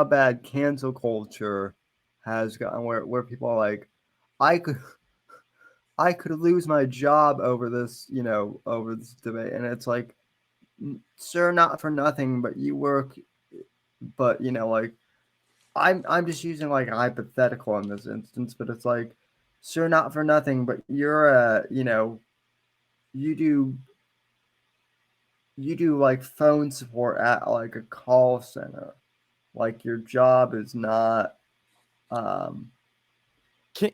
bad cancel culture has gotten, where people are like, I could lose my job over this, over this debate, and it's like, sir, not for nothing, but you work, but like, I'm just using like a hypothetical in this instance, but it's like, sir, not for nothing, but you're you do like phone support at like a call center. Like your job is not um Can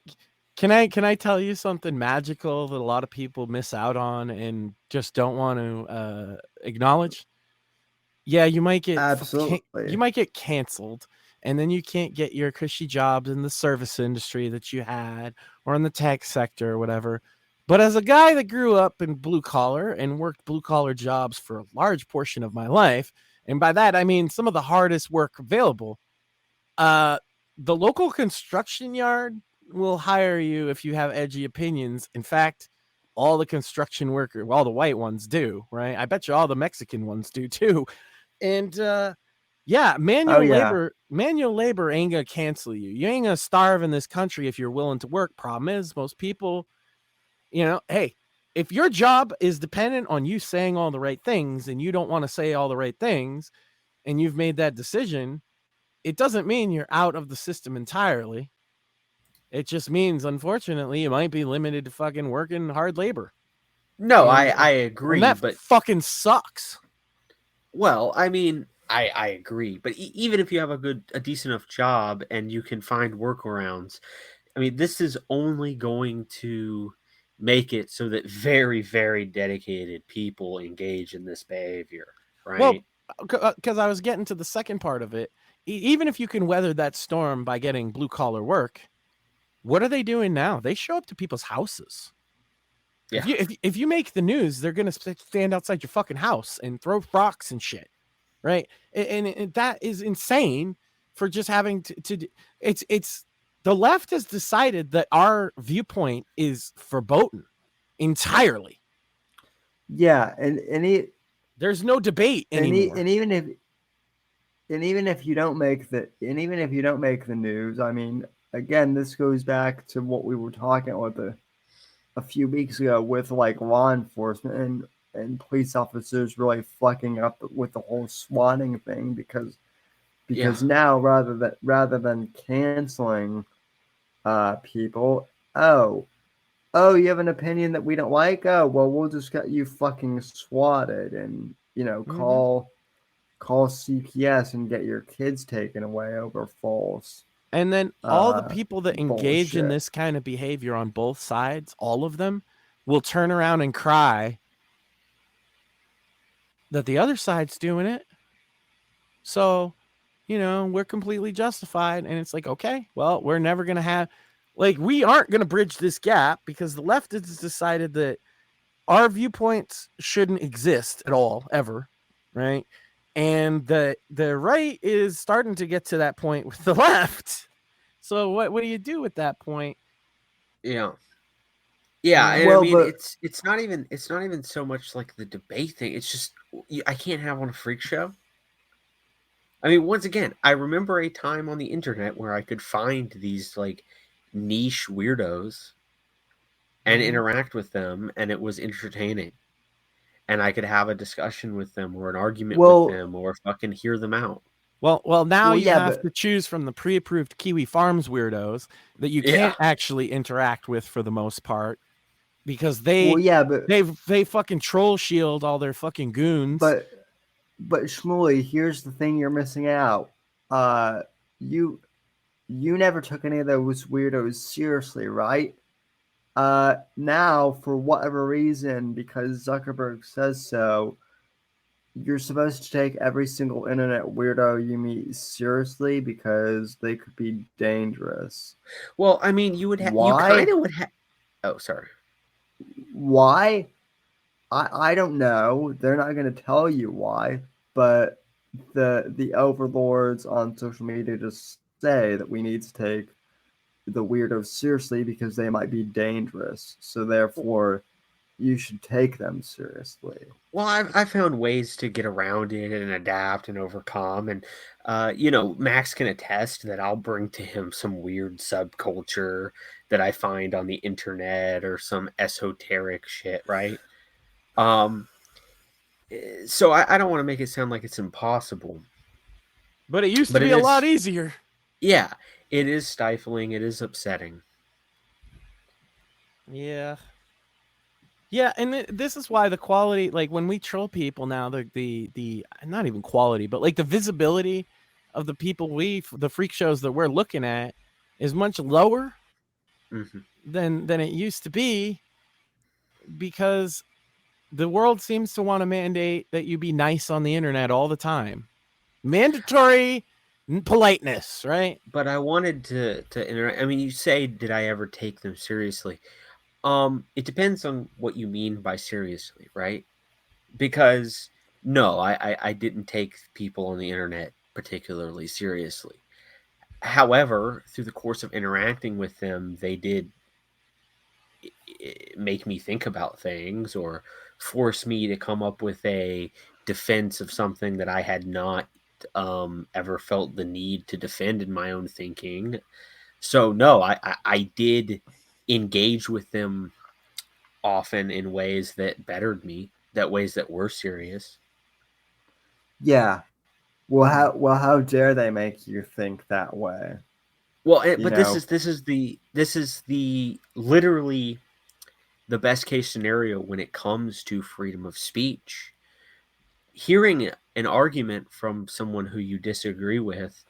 can I tell you something magical that a lot of people miss out on and just don't want to acknowledge? Yeah, you absolutely. might get canceled, and then you can't get your cushy jobs in the service industry that you had or in the tech sector or whatever. But as a guy that grew up in blue collar and worked blue collar jobs for a large portion of my life, and by that I mean some of the hardest work available, uh, the local construction yard will hire you if you have edgy opinions. In fact, all the construction workers, all the white ones do, right? I bet you all the Mexican ones do too. And yeah, Oh yeah. manual labor ain't gonna cancel you. You ain't gonna starve in this country if you're willing to work. Problem is, most people, hey, if your job is dependent on you saying all the right things and you don't want to say all the right things, and you've made that decision, it doesn't mean you're out of the system entirely. It just means, unfortunately, you might be limited to fucking working hard labor, No, and I and agree, that but fucking sucks. well, I mean, I agree, but even if you have a decent enough job and you can find workarounds, I mean, this is only going to make it so that very, very dedicated people engage in this behavior, Well, right? because I was getting to the second part of it. Even if you can weather that storm by getting blue collar work, what are they doing now? They show up to people's houses. Yeah. If you make the news, they're gonna stand outside your fucking house and throw rocks and shit, right? And that is insane for just having to. It's the left has decided that our viewpoint is verboten entirely. Yeah, There's no debate anymore. even if you don't make the news, I mean, again, this goes back to what we were talking about a few weeks ago with like law enforcement and police officers really fucking up with the whole swatting thing Yeah. because now rather than canceling people, you have an opinion that we don't like, well, we'll just get you fucking swatted and Mhm. call CPS and get your kids taken away over false And then all the people that engage in bullshit. this kind of behavior on both sides, all of them, will turn around and cry that the other side's doing it. So, we're completely justified. And it's like, okay, well, we're never going to have, like, we aren't going to bridge this gap because the left has decided that our viewpoints shouldn't exist at all, ever. Right. And the right is starting to get to that point with the left. So what do you do at that point? Yeah. Yeah, and I Well, mean, but it's not even so much like the debate thing. It's just I can't have on a freak show. I mean, once again, I remember a time on the internet where I could find these like niche weirdos and Mhm. interact with them, and it was entertaining. And I could have a discussion with them or an argument with well, them or fucking hear them out. Well, now you yeah, have but to choose from the pre-approved Kiwi Farms weirdos that you Yeah. can't actually interact with for the most part because well, they yeah, but they fucking troll shield all their fucking goons. but but Shmuley, here's the thing you're missing out. Uh, you you never took any of those weirdos seriously, right? Now for whatever reason, because Zuckerberg says so, you're supposed to take every single internet weirdo you meet seriously because they could be dangerous. Well, I mean, you kind Why? of would have. Oh, sorry. Why? I don't know. They're not going to tell you why, but the overlords on social media just say that we need to take the weirdos seriously because they might be dangerous. So therefore, you should take them seriously. Well, I've found ways to get around it and adapt and overcome. And, Max can attest that I'll bring to him some weird subculture that I find on the internet or some esoteric shit, right? Um, so I don't want to make it sound like it's impossible, But it used to but be it a lot is, easier. yeah, it is stifling. It is upsetting. Yeah. Yeah, and this is why the quality, like when we troll people now, the not even quality, but like the visibility of the people the freak shows that we're looking at is much lower Mhm. than it used to be, because the world seems to want to mandate that you be nice on the internet all the time. Mandatory politeness, right? But I wanted to interact. I mean, you say, did I ever take them seriously? It depends on what you mean by seriously, right? Because no, I didn't take people on the internet particularly seriously. However, through the course of interacting with them, they did make me think about things or force me to come up with a defense of something that I had not ever felt the need to defend in my own thinking. So no, I did engage with them often in ways that bettered me, that ways that were serious. Yeah. Well, how dare they make you think that way? Well, You but this know, is the literally the best case scenario when it comes to freedom of speech. Hearing an argument from someone who you disagree with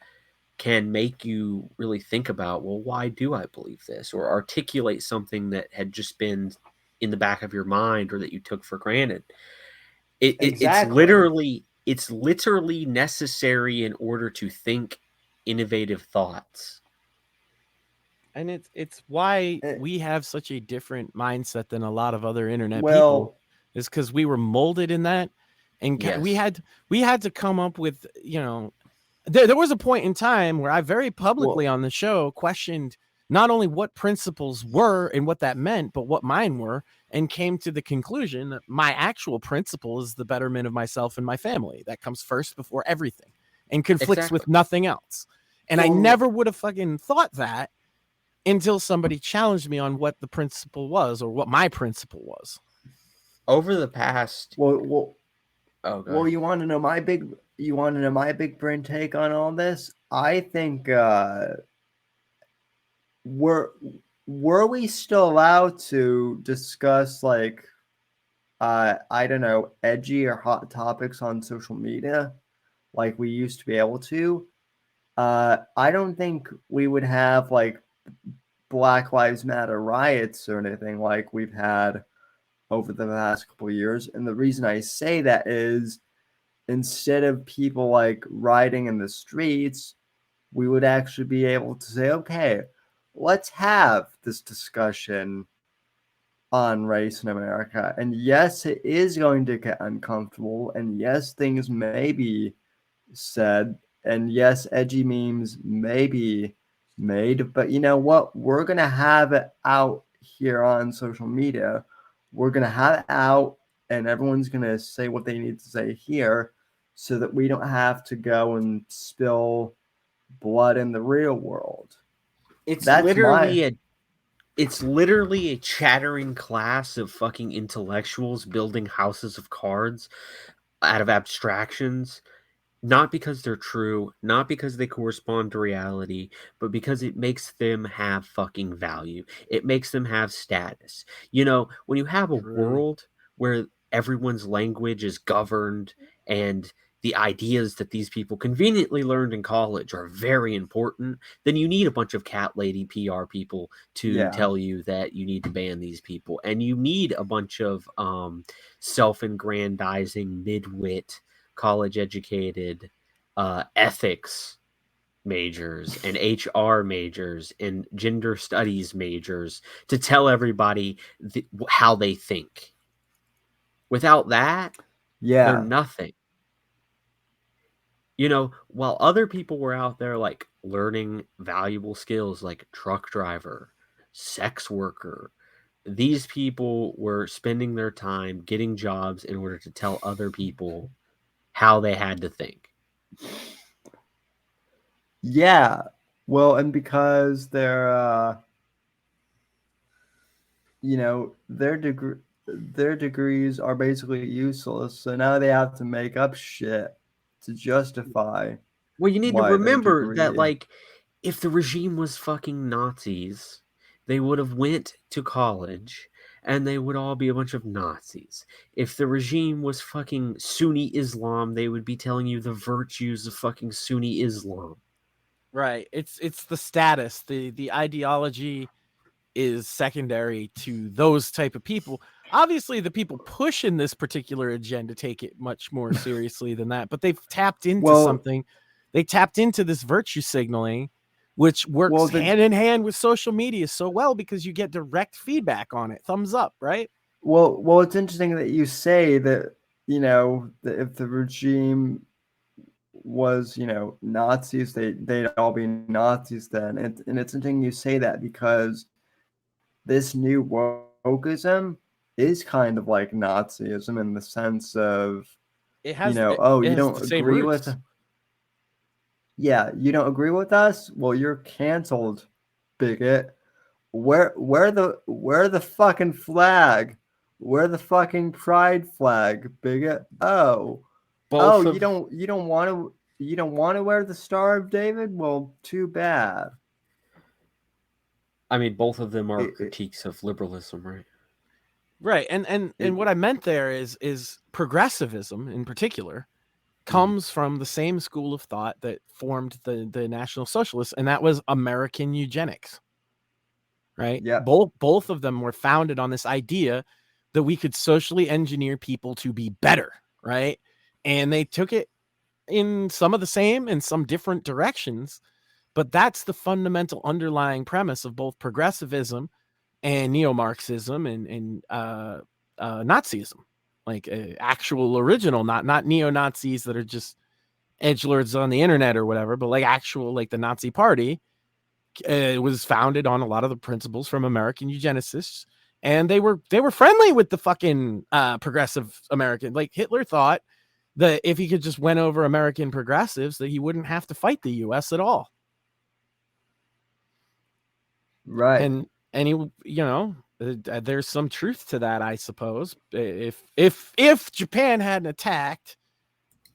can make you really think about, well, why do I believe this? Or articulate something that had just been in the back of your mind or that you took for granted. It's exactly. literally necessary in order to think innovative thoughts. And it's why Eh, we have such a different mindset than a lot of other internet people, well, is because we were molded in that, and Yes. we had to come up with, you know, there was a point in time where I very publicly well, on the show questioned not only what principles were and what that meant, but what mine were, and came to the conclusion that my actual principle is the betterment of myself and my family. That comes first before everything and conflicts Exactly. with nothing else. And I well, never would have fucking thought that until somebody challenged me on what the principle was or what my principle was. Over the past well, well, Oh, go well. ahead. You want to know my big brain take on all this? I think were were we still allowed to discuss like I don't know, edgy or hot topics on social media like we used to be able to? I don't think we would have like Black Lives Matter riots or anything like we've had over the past couple of years. And the reason I say that is instead of people like rioting in the streets, we would actually be able to say, okay, let's have this discussion on race in America. And yes, it is going to get uncomfortable. And yes, things may be said. And yes, edgy memes may be made. But you know what? We're going to have it out here on social media. We're going to have it out, and everyone's going to say what they need to say here so that we don't have to go and spill blood in the real world. It's That's my. literally a it's literally a chattering class of fucking intellectuals building houses of cards out of abstractions, not because they're true, not because they correspond to reality, but because it makes them have fucking value. It makes them have status. You know, when you have a True. world where everyone's language is governed and the ideas that these people conveniently learned in college are very important, then you need a bunch of cat lady PR people to Yeah. tell you that you need to ban these people. And you need a bunch of self aggrandizing, midwit, college educated ethics majors and HR majors and gender studies majors to tell everybody how they think. Without that, they're Yeah. nothing. You know, while other people were out there like learning valuable skills like truck driver, sex worker, these people were spending their time getting jobs in order to tell other people how they had to think. Yeah. Well, and because their degrees are basically useless, so now they have to make up shit to justify Well, you need to why their remember that, degree. like, if the regime was fucking Nazis, they would have went to college and they would all be a bunch of Nazis. If the regime was fucking Sunni Islam, they would be telling you the virtues of fucking Sunni Islam. Right. It's the status, the ideology is secondary to those type of people. Obviously, the people pushing this particular agenda take it much more seriously than that, but they've tapped into something. They tapped into this virtue signaling, which works hand in hand with social media so well because you get direct feedback on it. Thumbs up, right? Well, it's interesting that you say that, that if the regime was, Nazis, they'd all be Nazis then. And it's interesting you say that because this new wokeism is kind of like Nazism in the sense of, it has, you don't agree with, you don't agree with us? Well, you're canceled, bigot. Where the fucking flag? Where the fucking pride flag, bigot? You don't want to wear the Star of David? Well, too bad. I mean, both of them are critiques of liberalism, right? Right. And what I meant there is progressivism in particular comes from the same school of thought that formed the National Socialists, and that was American eugenics. Right? Yeah. Both of them were founded on this idea that we could socially engineer people to be better, right? And they took it in some of the same and some different directions, but that's the fundamental underlying premise of both progressivism and neo-Marxism and Nazism, like actual original, not neo-Nazis that are just edgelords on the internet or whatever, but like actual, like the Nazi Party. It was founded on a lot of the principles from American eugenicists, and they were friendly with the fucking progressive American. Like Hitler thought that if he could just win over American progressives, that he wouldn't have to fight the U.S. at all. Right. And he, there's some truth to that, I suppose. If Japan hadn't attacked,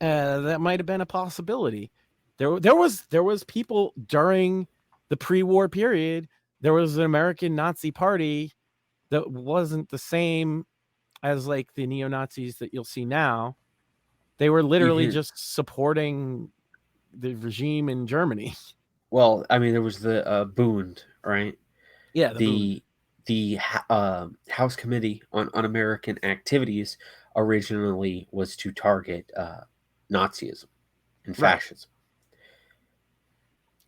that might have been a possibility. There was people during the pre-war period. There was an American Nazi Party that wasn't the same as like the neo-Nazis that you'll see now. They were literally just supporting the regime in Germany. Well, I mean, there was the Bund, right? Yeah, the House Committee on Un-American Activities originally was to target Nazism and fascism.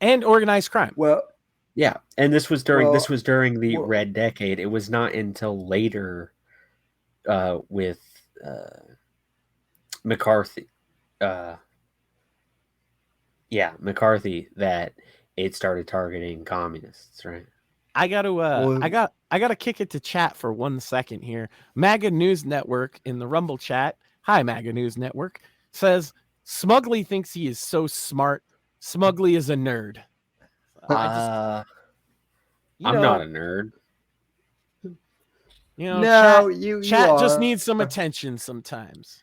And organized crime. Well, yeah, and this was during the Red Decade. It was not until later with McCarthy. McCarthy that it started targeting communists, right? I got to kick it to chat for 1 second here. MAGA News Network in the Rumble chat. Hi, MAGA News Network says Smugly thinks he is so smart. Smugly is a nerd. I'm not a nerd. No, chat you just are. needs some attention sometimes.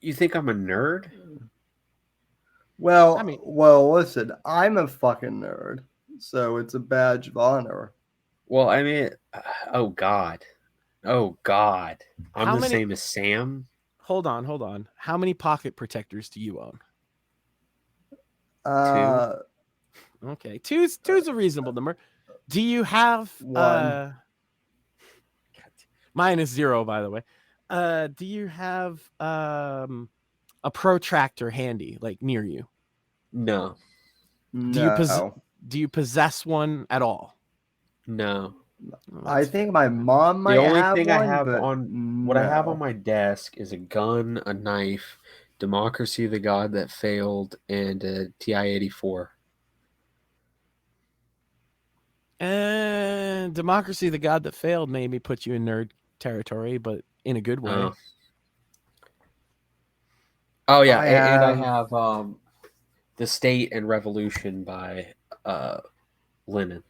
You think I'm a nerd? Well, listen, I'm a fucking nerd, so it's a badge of honor. Well, I mean, oh God, I'm the same as Sam. Hold on. How many pocket protectors do you own? 2. Okay, two's a reasonable number. Do you have 1? Mine is 0, by the way. Do you have a protractor handy, like near you? No. Do you possess one at all? No. I think my mom might have one. The only thing I have what I have no. on my desk is a gun, a knife, Democracy the God That Failed, and a TI-84. And Democracy the God That Failed maybe put you in nerd territory, but in a good way. Oh yeah, and I have The State and Revolution by Lenin.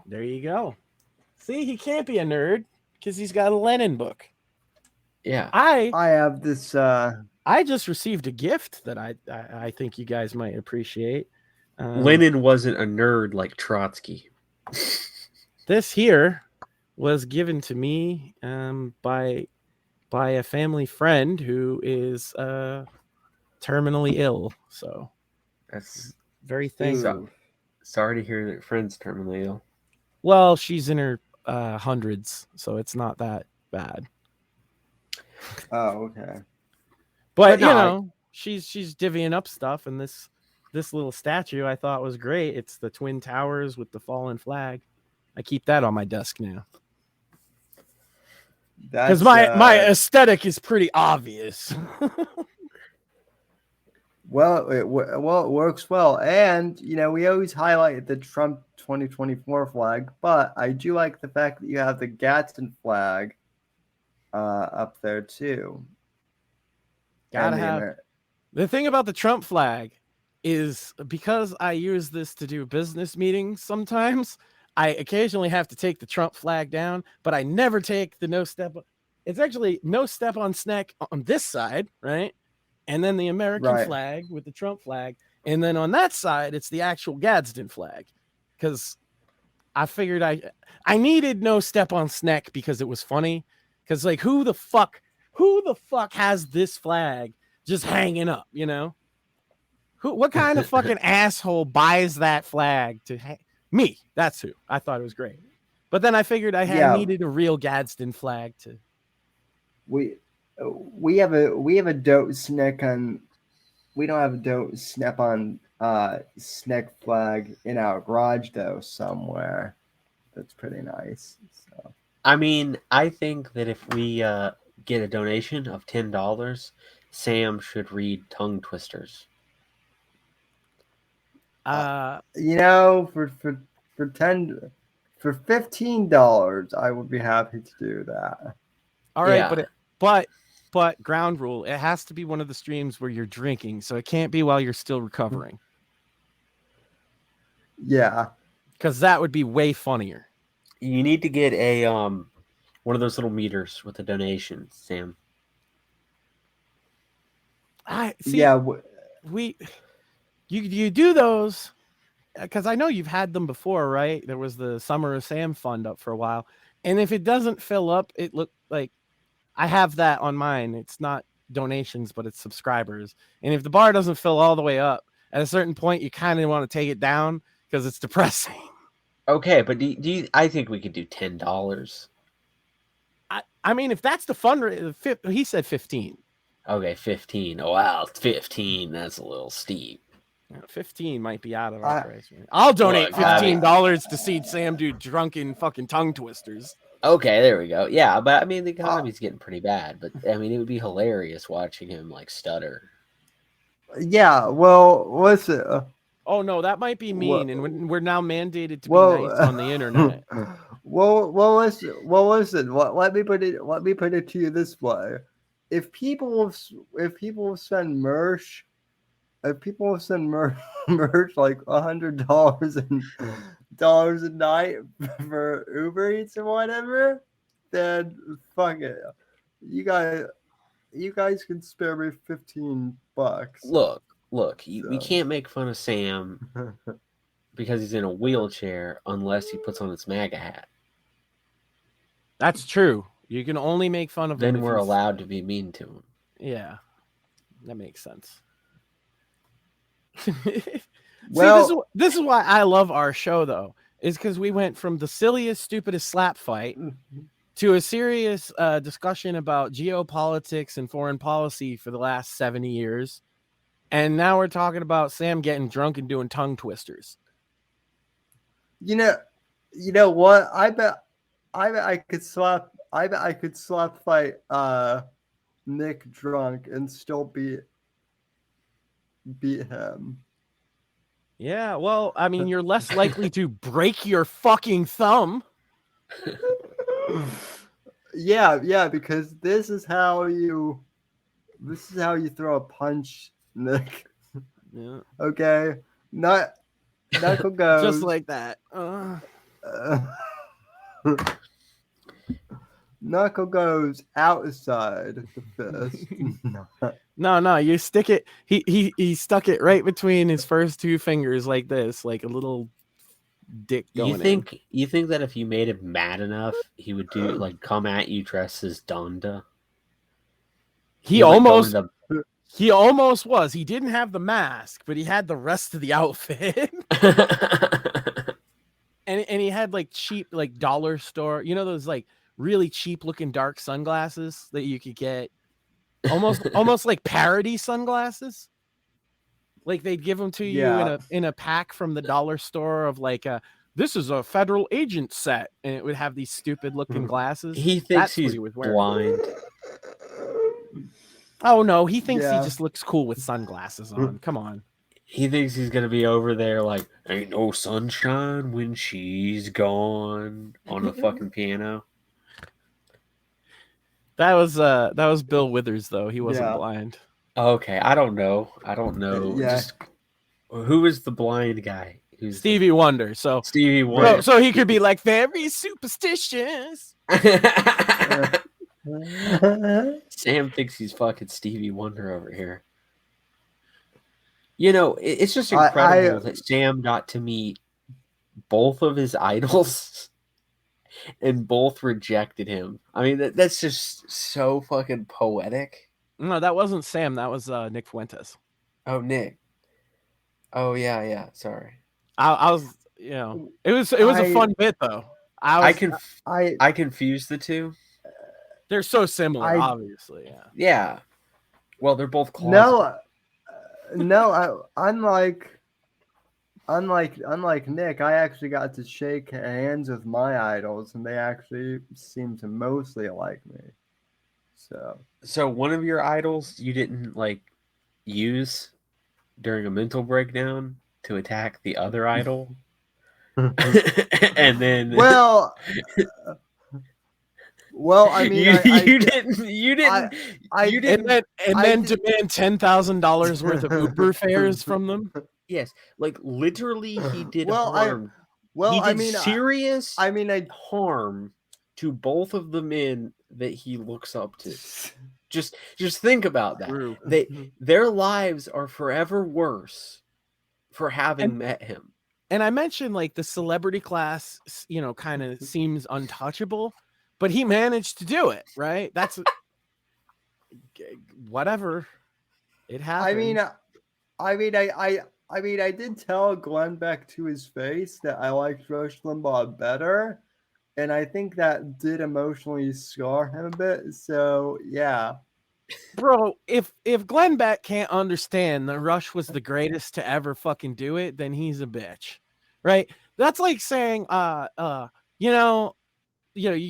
There you go. See, he can't be a nerd because he's got a Lenin book. Yeah. I have this I just received a gift that I think you guys might appreciate. Lenin wasn't a nerd like Trotsky. This here was given to me by a family friend who is terminally ill. So That's very thankful. Ooh. sorry to hear that your friend's terminally ill. Well, she's in her hundreds, so it's not that bad. Oh, okay. But no, you know, she's divvying up stuff, and this little statue I thought was great. It's the Twin Towers with the fallen flag. I keep that on my desk now because That's my aesthetic is pretty obvious. well, it works well, and we always highlight the Trump 2024 flag, but I do like the fact that you have the Gadsden flag up there too. Gotta And the have the thing about the Trump flag is because I use this to do business meetings sometimes. I occasionally have to take the Trump flag down, but I never take the no step. It's actually no step on snack on this side, right? And then the American Right. flag with the Trump flag. And then on that side, it's the actual Gadsden flag. Because I figured I needed no step on snack because it was funny. Because like who the fuck has this flag just hanging up, you know? What kind of fucking asshole buys that flag to me? That's who. I thought it was great. But then I figured I needed a real Gadsden flag to. We have a dope snack on. We don't have a dope snap on snack flag in our garage though somewhere. That's pretty nice. So. I mean, I think that if we get a donation of $10, Sam should read Tongue Twisters. For $15, I would be happy to do that. All right, Yeah. but ground rule, it has to be one of the streams where you're drinking, so it can't be while you're still recovering. Yeah, because that would be way funnier. You need to get a one of those little meters with a donation, Sam. I see. Yeah, you do those because I know you've had them before, right? There was the Summer of Sam fund up for a while, and if it doesn't fill up, it looked like I have that on mine. It's not donations, but it's subscribers. And if the bar doesn't fill all the way up, at a certain point, you kind of want to take it down because it's depressing. Okay, but do you, I think we could do $10. I mean, if that's the fund, he said 15. Okay, 15. Oh, wow, 15. That's a little steep. 15 might be out of our price. I'll donate $15 to see Sam do drunken fucking tongue twisters. Okay, there we go. Yeah, but I mean, the economy's getting pretty bad. But I mean, it would be hilarious watching him like stutter. Yeah, well, listen. Oh no, that might be mean, and we're now mandated to be nice on the internet. Listen. Let me put it to you this way: if people send merch, like $100 a night for Uber Eats or whatever, then fuck it. You guys can spare me $15. Look, we can't make fun of Sam because he's in a wheelchair unless he puts on his MAGA hat. That's true. You can only make fun of him. Then we're allowed to be mean to him. Yeah, that makes sense. Well, see, this is why I love our show, though, is because we went from the silliest, stupidest slap fight to a serious discussion about geopolitics and foreign policy for the last 70 years. And now we're talking about Sam getting drunk and doing tongue twisters. You know what? I bet I could slap fight Nick drunk and still beat him. Yeah, well, I mean, you're less likely to break your fucking thumb. Yeah, because this is how you throw a punch, Nick. Yeah. Okay, knuckle goes just like that. Knuckle goes outside the fist. No, you stick it. He stuck it right between his first two fingers like this, like a little dick You going in. think that if you made him mad enough, he would do like come at you dressed as Donda? He would, like, go almost into he almost was. He didn't have the mask, but he had the rest of the outfit. the and he had like cheap like dollar store, you know, those like really cheap looking dark sunglasses that you could get, almost like parody sunglasses. Like they'd give them to you in a pack from the dollar store of like this is a federal agent set, and it would have these stupid looking glasses. He thinks That's what he's he was wearing. blind. Oh no, he thinks he Yeah. just looks cool with sunglasses on. Come on. He thinks he's gonna be over there like ain't no sunshine when she's gone on a fucking piano. That was Bill Withers though. He wasn't Yeah. blind. Okay, I don't know. Yeah. Just who is the blind guy? Who's Stevie Wonder. So Stevie Wonder? so he could be like very superstitious. Sam thinks he's fucking Stevie Wonder over here. You know, it's just incredible that Sam got to meet both of his idols and both rejected him. I mean, that's just so fucking poetic. No, that wasn't Sam. That was Nick Fuentes. Oh, Nick. Oh, yeah. Sorry. I was, you know, it was a fun bit though. I confused the two. They're so similar, obviously. Yeah. Yeah. Well, they're both closeted. No. Unlike Nick, I actually got to shake hands with my idols, and they actually seem to mostly like me. So one of your idols you didn't like use during a mental breakdown to attack the other idol, and then well, I mean, you didn't, and then demand $10,000 worth of Uber fares from them. Yes, like literally, he did harm. Serious harm to both of the men that he looks up to. Just think about that. Their lives are forever worse for having met him. And I mentioned like the celebrity class, you know, kind of seems untouchable, but he managed to do it, right? That's whatever. It happened. I mean, I did tell Glenn Beck to his face that I liked Rush Limbaugh better, and I think that did emotionally scar him a bit. So yeah, bro, if Glenn Beck can't understand that Rush was the greatest to ever fucking do it, then he's a bitch, right? That's like saying, you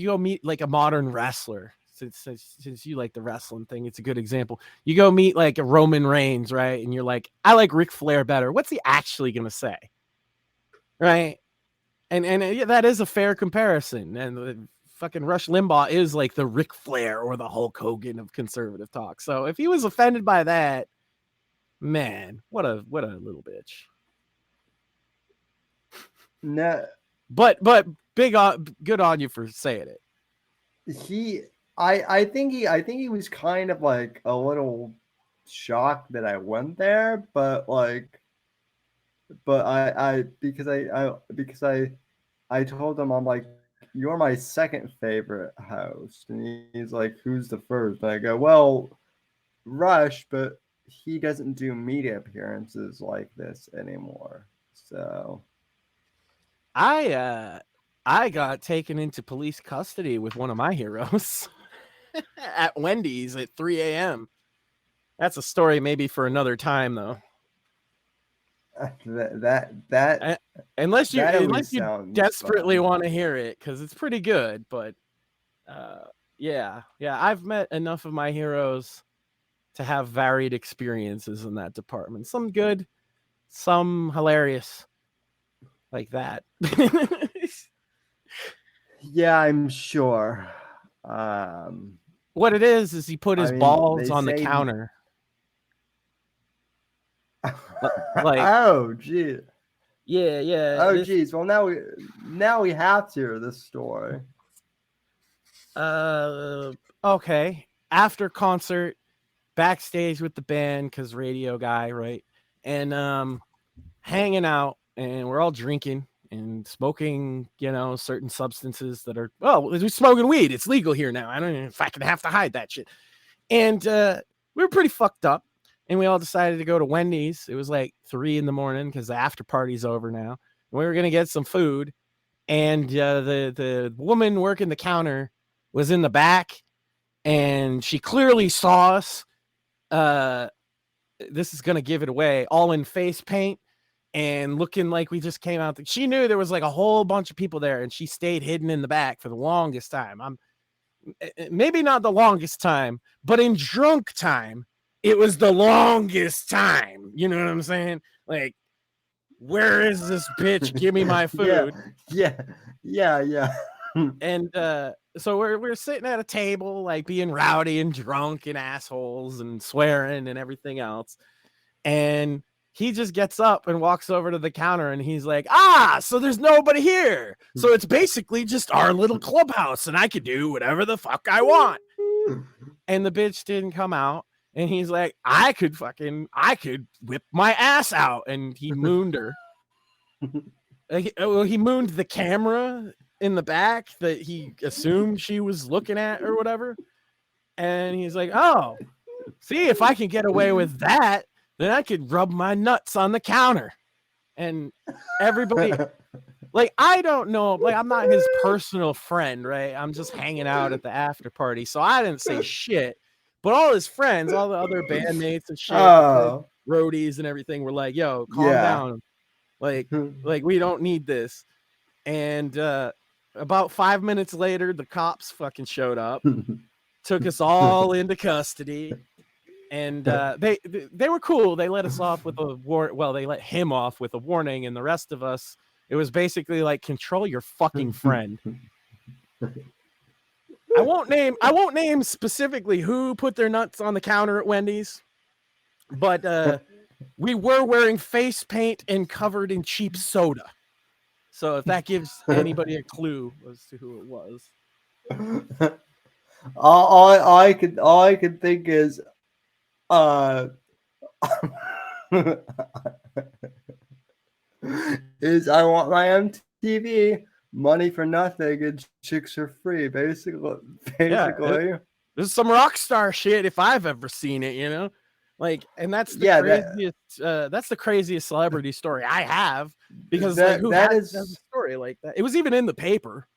go meet like a modern wrestler. Since you like the wrestling thing, it's a good example. You go meet like a Roman Reigns, right? And you're like, I like Ric Flair better. What's he actually gonna say, right? And that is a fair comparison. And fucking Rush Limbaugh is like the Ric Flair or the Hulk Hogan of conservative talk. So if he was offended by that, man, what a little bitch. no, but good on you for saying it. I think he was kind of like a little shocked that I went there, but I told him, I'm like, you're my second favorite host, and he's like, who's the first? And I go, well, Rush, but he doesn't do media appearances like this anymore. So I got taken into police custody with one of my heroes at Wendy's at 3 a.m. That's a story maybe for another time, though. Unless you desperately want to hear it, because it's pretty good. But yeah, I've met enough of my heroes to have varied experiences in that department. Some good, some hilarious, like that. Yeah, I'm sure. What it is he put his balls on the counter. Like, oh, gee. Yeah. Oh, geez. Well, now we have to hear this story. Okay. After concert, backstage with the band, because radio guy, right? And hanging out, and we're all drinking, and smoking, certain substances that are, we're smoking weed. It's legal here now. I don't even fucking have to hide that shit. And we were pretty fucked up. And we all decided to go to Wendy's. It was like 3 a.m. because the after party's over now. And we were going to get some food. And the woman working the counter was in the back. And she clearly saw us. This is going to give it away. All in face paint. And looking like we just came out. She knew there was like a whole bunch of people there. And she stayed hidden in the back for the longest time. Maybe not the longest time. But in drunk time, it was the longest time. You know what I'm saying? Like, where is this bitch? Give me my food. Yeah. And so we're sitting at a table, like being rowdy and drunk and assholes and swearing and everything else. And he just gets up and walks over to the counter and he's like, so there's nobody here. So it's basically just our little clubhouse and I could do whatever the fuck I want. And the bitch didn't come out. And he's like, I could whip my ass out. And he mooned her. He mooned the camera in the back that he assumed she was looking at or whatever. And he's like, oh, see, if I can get away with that, then I could rub my nuts on the counter. And everybody, like, I don't know, like, I'm not his personal friend, right? I'm just hanging out at the after party. So I didn't say shit. But all his friends, all the other bandmates and shit, roadies and everything were like, yo, calm down. Like we don't need this. And about 5 minutes later, the cops fucking showed up, took us all into custody. And they were cool. They let us off with a they let him off with a warning. And the rest of us, it was basically like, control your fucking friend. I won't name specifically who put their nuts on the counter at Wendy's, but we were wearing face paint and covered in cheap soda. So if that gives anybody a clue as to who it was. all I could think is is I want my MTV. Money for nothing and chicks are free, basically. Yeah, this is some rock star shit if I've ever seen it, Like, and that's the craziest. That's the craziest celebrity story I have, because who has a story like that? It was even in the paper.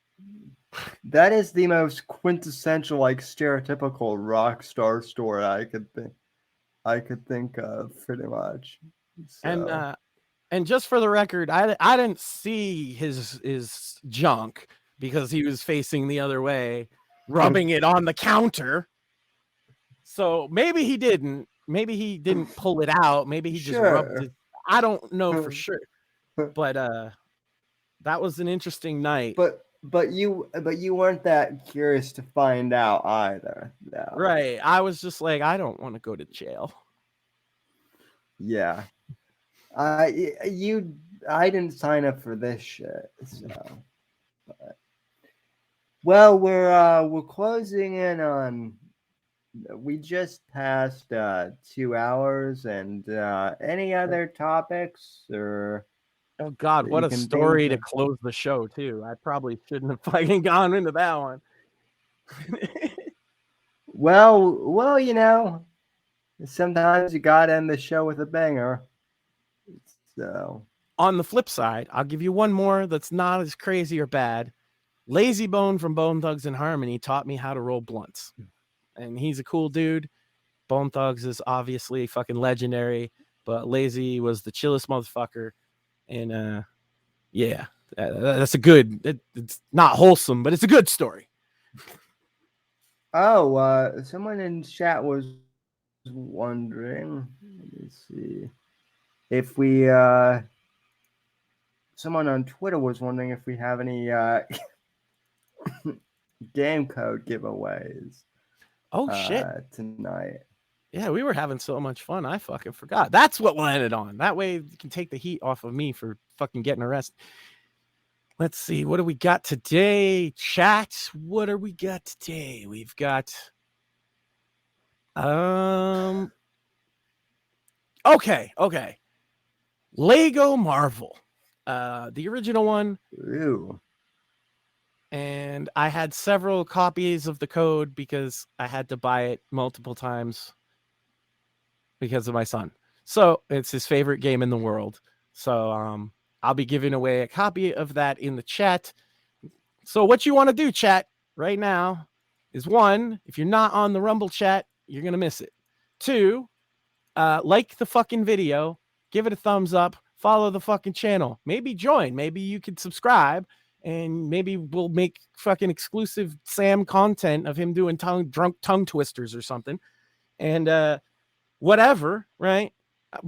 That is the most quintessential, like, stereotypical rock star story I could think of, pretty much. So. And just for the record, I didn't see his junk because he was facing the other way, rubbing it on the counter. So maybe he didn't pull it out. Maybe he just rubbed it. I don't know for sure. But that was an interesting night. But you weren't that curious to find out either. No. Right. I was just like, I don't want to go to jail. Yeah. I didn't sign up for this shit. So, well, we're closing in on. We just passed 2 hours, and any other topics or? Oh God, what a story to close the show too. I probably shouldn't have fucking gone into that one. Well, sometimes you gotta end the show with a banger. So, on the flip side, I'll give you one more that's not as crazy or bad. Lazy Bone from Bone Thugs and Harmony taught me how to roll blunts. And he's a cool dude. Bone Thugs is obviously fucking legendary, but Lazy was the chillest motherfucker. And that's a good, it's not wholesome, but it's a good story. Someone in chat was wondering, let me see. If we, someone on Twitter was wondering if we have any game code giveaways. Oh shit! Tonight. Yeah, we were having so much fun. I fucking forgot. That's what we'll end it on. That way you can take the heat off of me for fucking getting arrested. Let's see. What do we got today? Chat. What do we got today? We've got. Okay. Lego Marvel. the original one, Ooh. and I had several copies of the code because I had to buy it multiple times because of my son. So it's his favorite game in the world. So I'll be giving away a copy of that in the chat. So what you want to do, chat, right now is 1, if you're not on the Rumble chat, you're going to miss it. 2, like the fucking video, give it a thumbs up, follow the fucking channel, maybe join, maybe you could subscribe, and maybe we'll make fucking exclusive Sam content of him doing drunk tongue twisters or something. And whatever, right?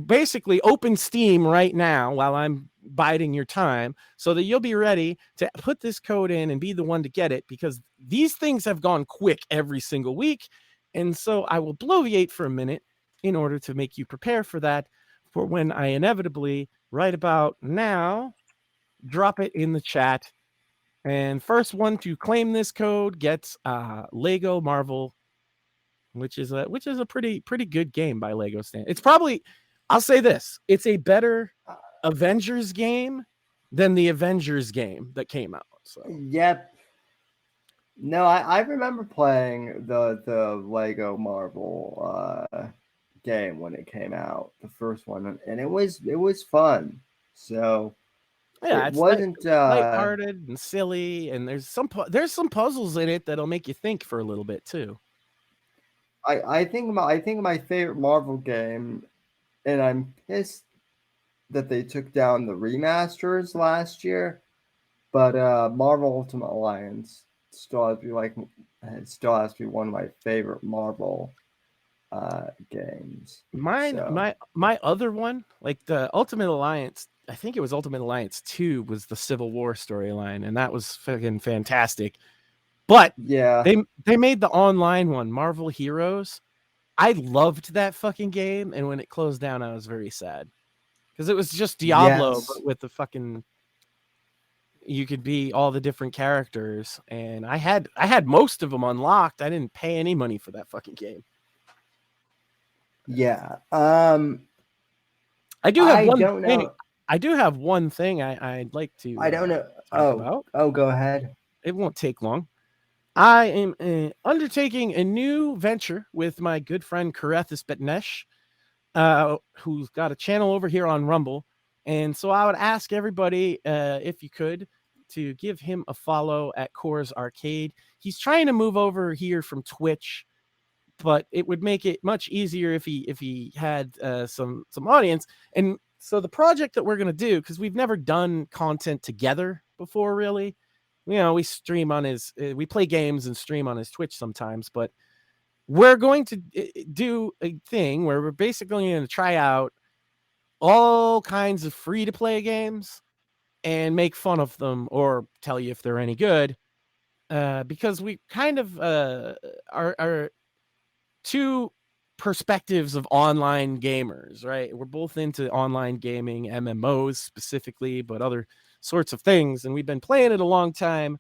Basically open Steam right now while I'm biding your time so that you'll be ready to put this code in and be the one to get it, because these things have gone quick every single week. And so I will bloviate for a minute in order to make you prepare for that, for when I inevitably, right about now, drop it in the chat. And first one to claim this code gets Lego Marvel, which is a pretty good game by Lego stand. It's probably, I'll say this, it's a better Avengers game than the Avengers game that came out. So Yep. No, I remember playing the Lego Marvel game when it came out, the first one, and it was fun. So yeah, it it's wasn't lighthearted and silly, and there's some puzzles in it that'll make you think for a little bit too. I think my favorite Marvel game, and I'm pissed that they took down the remasters last year, but Marvel Ultimate Alliance still has to be one of my favorite Marvel games. My other one, like the Ultimate Alliance, I think it was Ultimate Alliance 2 was the Civil War storyline, and that was fucking fantastic. But yeah, they made the online one, Marvel Heroes. I loved that fucking game, and when it closed down, I was very sad. Because it was just Diablo, yes, but with the fucking, you could be all the different characters, and I had most of them unlocked. I didn't pay any money for that fucking game. yeah. I do have I one don't thing. know. I do have one thing I'd like to I don't know. talk about. Go ahead. It won't take long. I am undertaking a new venture with my good friend Karethis Betnesh, who's got a channel over here on Rumble. And so I would ask everybody, if you could, to give him a follow at Coors Arcade. He's trying to move over here from Twitch, but it would make it much easier if he had some audience. And so the project that we're going to do, because we've never done content together before, really, we stream on his, we play games and stream on his Twitch sometimes, but we're going to do a thing where we're basically going to try out all kinds of free to play games and make fun of them or tell you if they're any good, because we kind of are two perspectives of online gamers, right? We're both into online gaming, MMOs specifically, but other sorts of things, and we've been playing it a long time,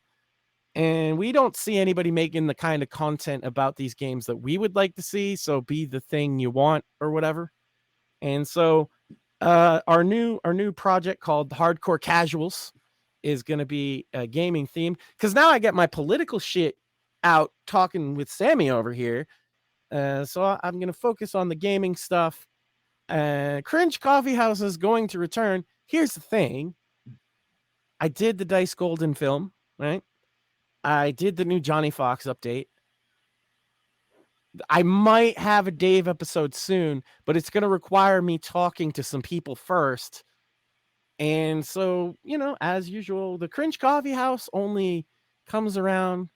and we don't see anybody making the kind of content about these games that we would like to see. So be the thing you want or whatever. And so our new project called Hardcore Casuals is going to be a gaming theme, because now I get my political shit out talking with Sammy over here. So I'm going to focus on the gaming stuff. Cringe Coffee House is going to return. Here's the thing. I did the Dice Golden film, right? I did the new Johnny Fox update. I might have a Dave episode soon, but it's going to require me talking to some people first. And so, as usual, the Cringe Coffee House only comes around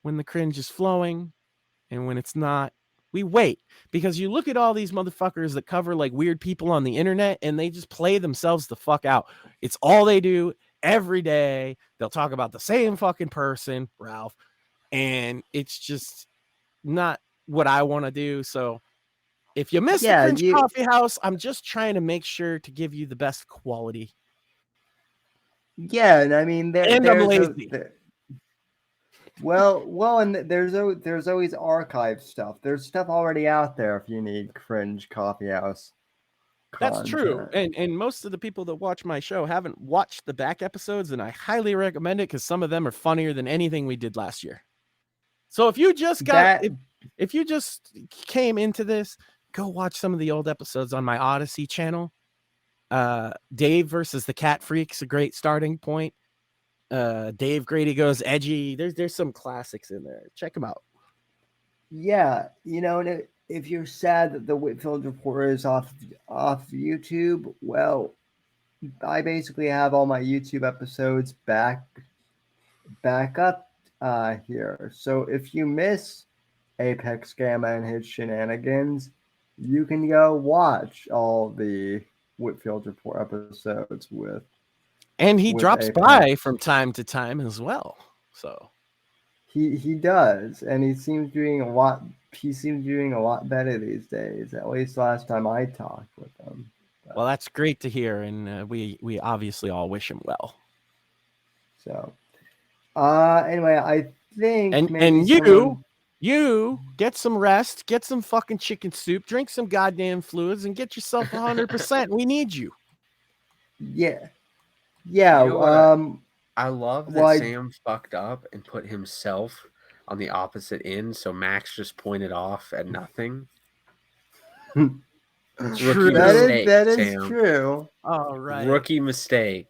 when the cringe is flowing, and when it's not, we wait. Because you look at all these motherfuckers that cover like weird people on the internet, and they just play themselves the fuck out. It's all they do every day. They'll talk about the same fucking person, Ralph, and it's just not what I want to do. So if you miss the Cringe Coffee House, I'm just trying to make sure to give you the best quality. Yeah, and I mean, I'm lazy. And there's always archive stuff. There's stuff already out there if you need Cringe Coffee House. That's true. content. And most of the people that watch my show haven't watched the back episodes, and I highly recommend it because some of them are funnier than anything we did last year. So if you just if you just came into this, go watch some of the old episodes on my Odyssey channel. Dave versus the Cat Freak's a great starting point. Dave Grady Goes Edgy. There's some classics in there. Check them out. Yeah, and if you're sad that the Whitfield Report is off YouTube, well, I basically have all my YouTube episodes back up here. So if you miss Apex Gamma and his shenanigans, you can go watch all the Whitfield Report episodes And he with drops Apex. by from time to time as well. So he does, and he seems doing a lot. He seems doing a lot better these days. At least last time I talked with him. well, that's great to hear, and we obviously all wish him well. So, anyway, I think And you get some rest, get some fucking chicken soup, drink some goddamn fluids, and get yourself 100%. We need you. Yeah. You know what I love that Sam fucked up and put himself on the opposite end, so Max just pointed off at nothing. True. Rookie mistake, that is Sam. true. All right. Rookie mistake.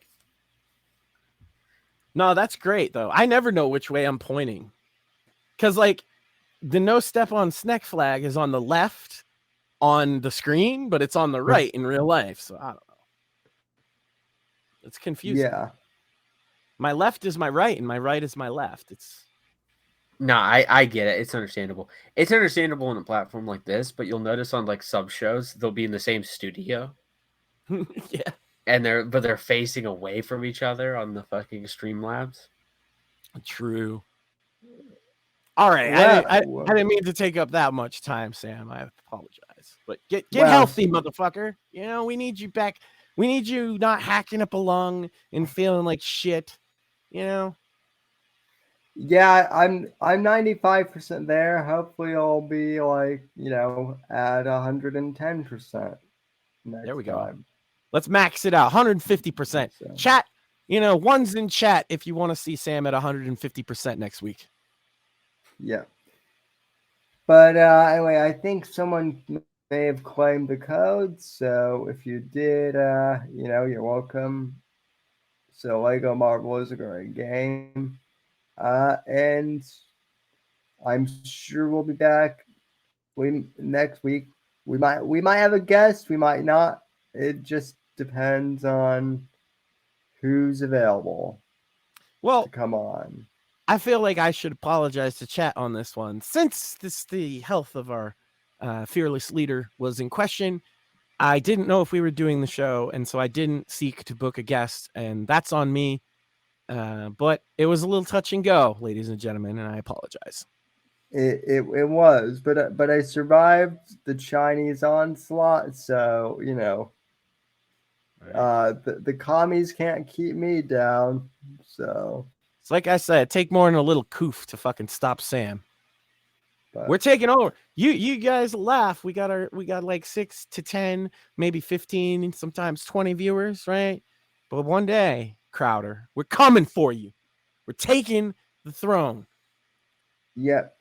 No, that's great though. I never know which way I'm pointing, because like the no step on Sneck flag is on the left on the screen, but it's on the right in real life. So I don't know. It's confusing. Yeah. My left is my right, and my right is my left. No, I get it. It's understandable. It's understandable on a platform like this, but you'll notice on like sub shows, they'll be in the same studio. Yeah. And they're facing away from each other on the fucking Streamlabs. True. All right. Well, I didn't mean to take up that much time, Sam. I apologize. But get healthy, motherfucker. You know, we need you back. We need you not hacking up a lung and feeling like shit. You know? Yeah, I'm 95% there. Hopefully I'll be like, at 110% next There we go. time. Let's max it out. 150%. So. Chat, one's in chat if you want to see Sam at 150% next week. Yeah. But anyway, I think someone may have claimed the code. So if you did, you're welcome. So Lego Marvel is a great game. And I'm sure we'll be back next week. We might have a guest, we might not. It just depends on who's available to come on. I feel like I should apologize to chat on this one. Since the health of our fearless leader was in question, I didn't know if we were doing the show, and so I didn't seek to book a guest, and that's on me. But it was a little touch and go, ladies and gentlemen, and I apologize. It was, but I survived the Chinese onslaught, so the commies can't keep me down. So it's like I said, take more than a little coof to fucking stop Sam. But we're taking over. You guys laugh. We got like 6 to 10, maybe 15, sometimes 20 viewers, right? But one day, Crowder, we're coming for you. We're taking the throne. Yep.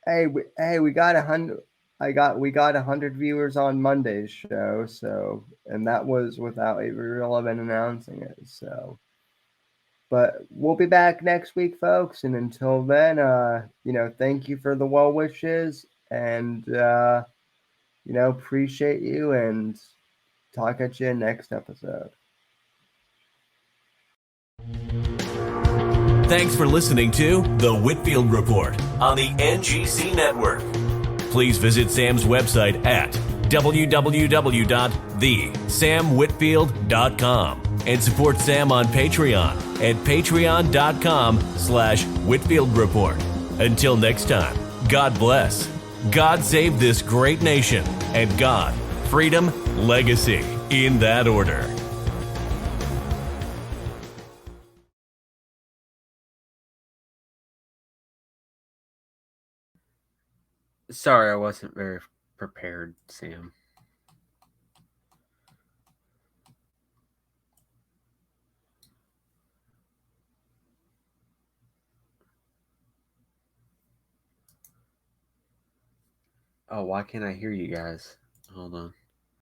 Hey, we got 100. We got 100 viewers on Monday's show, and that was without Avril even announcing it. So, but we'll be back next week, folks. And until then, thank you for the well wishes, and appreciate you, and talk at you next episode. Thanks for listening to The Whitfield Report on the NGC Network. Please visit Sam's website at www.thesamwhitfield.com and support Sam on Patreon at patreon.com/Whitfield Report. Until next time, God bless, God save this great nation, and God, freedom, legacy, in that order. Sorry, I wasn't very prepared, Sam. Oh, why can't I hear you guys? Hold on.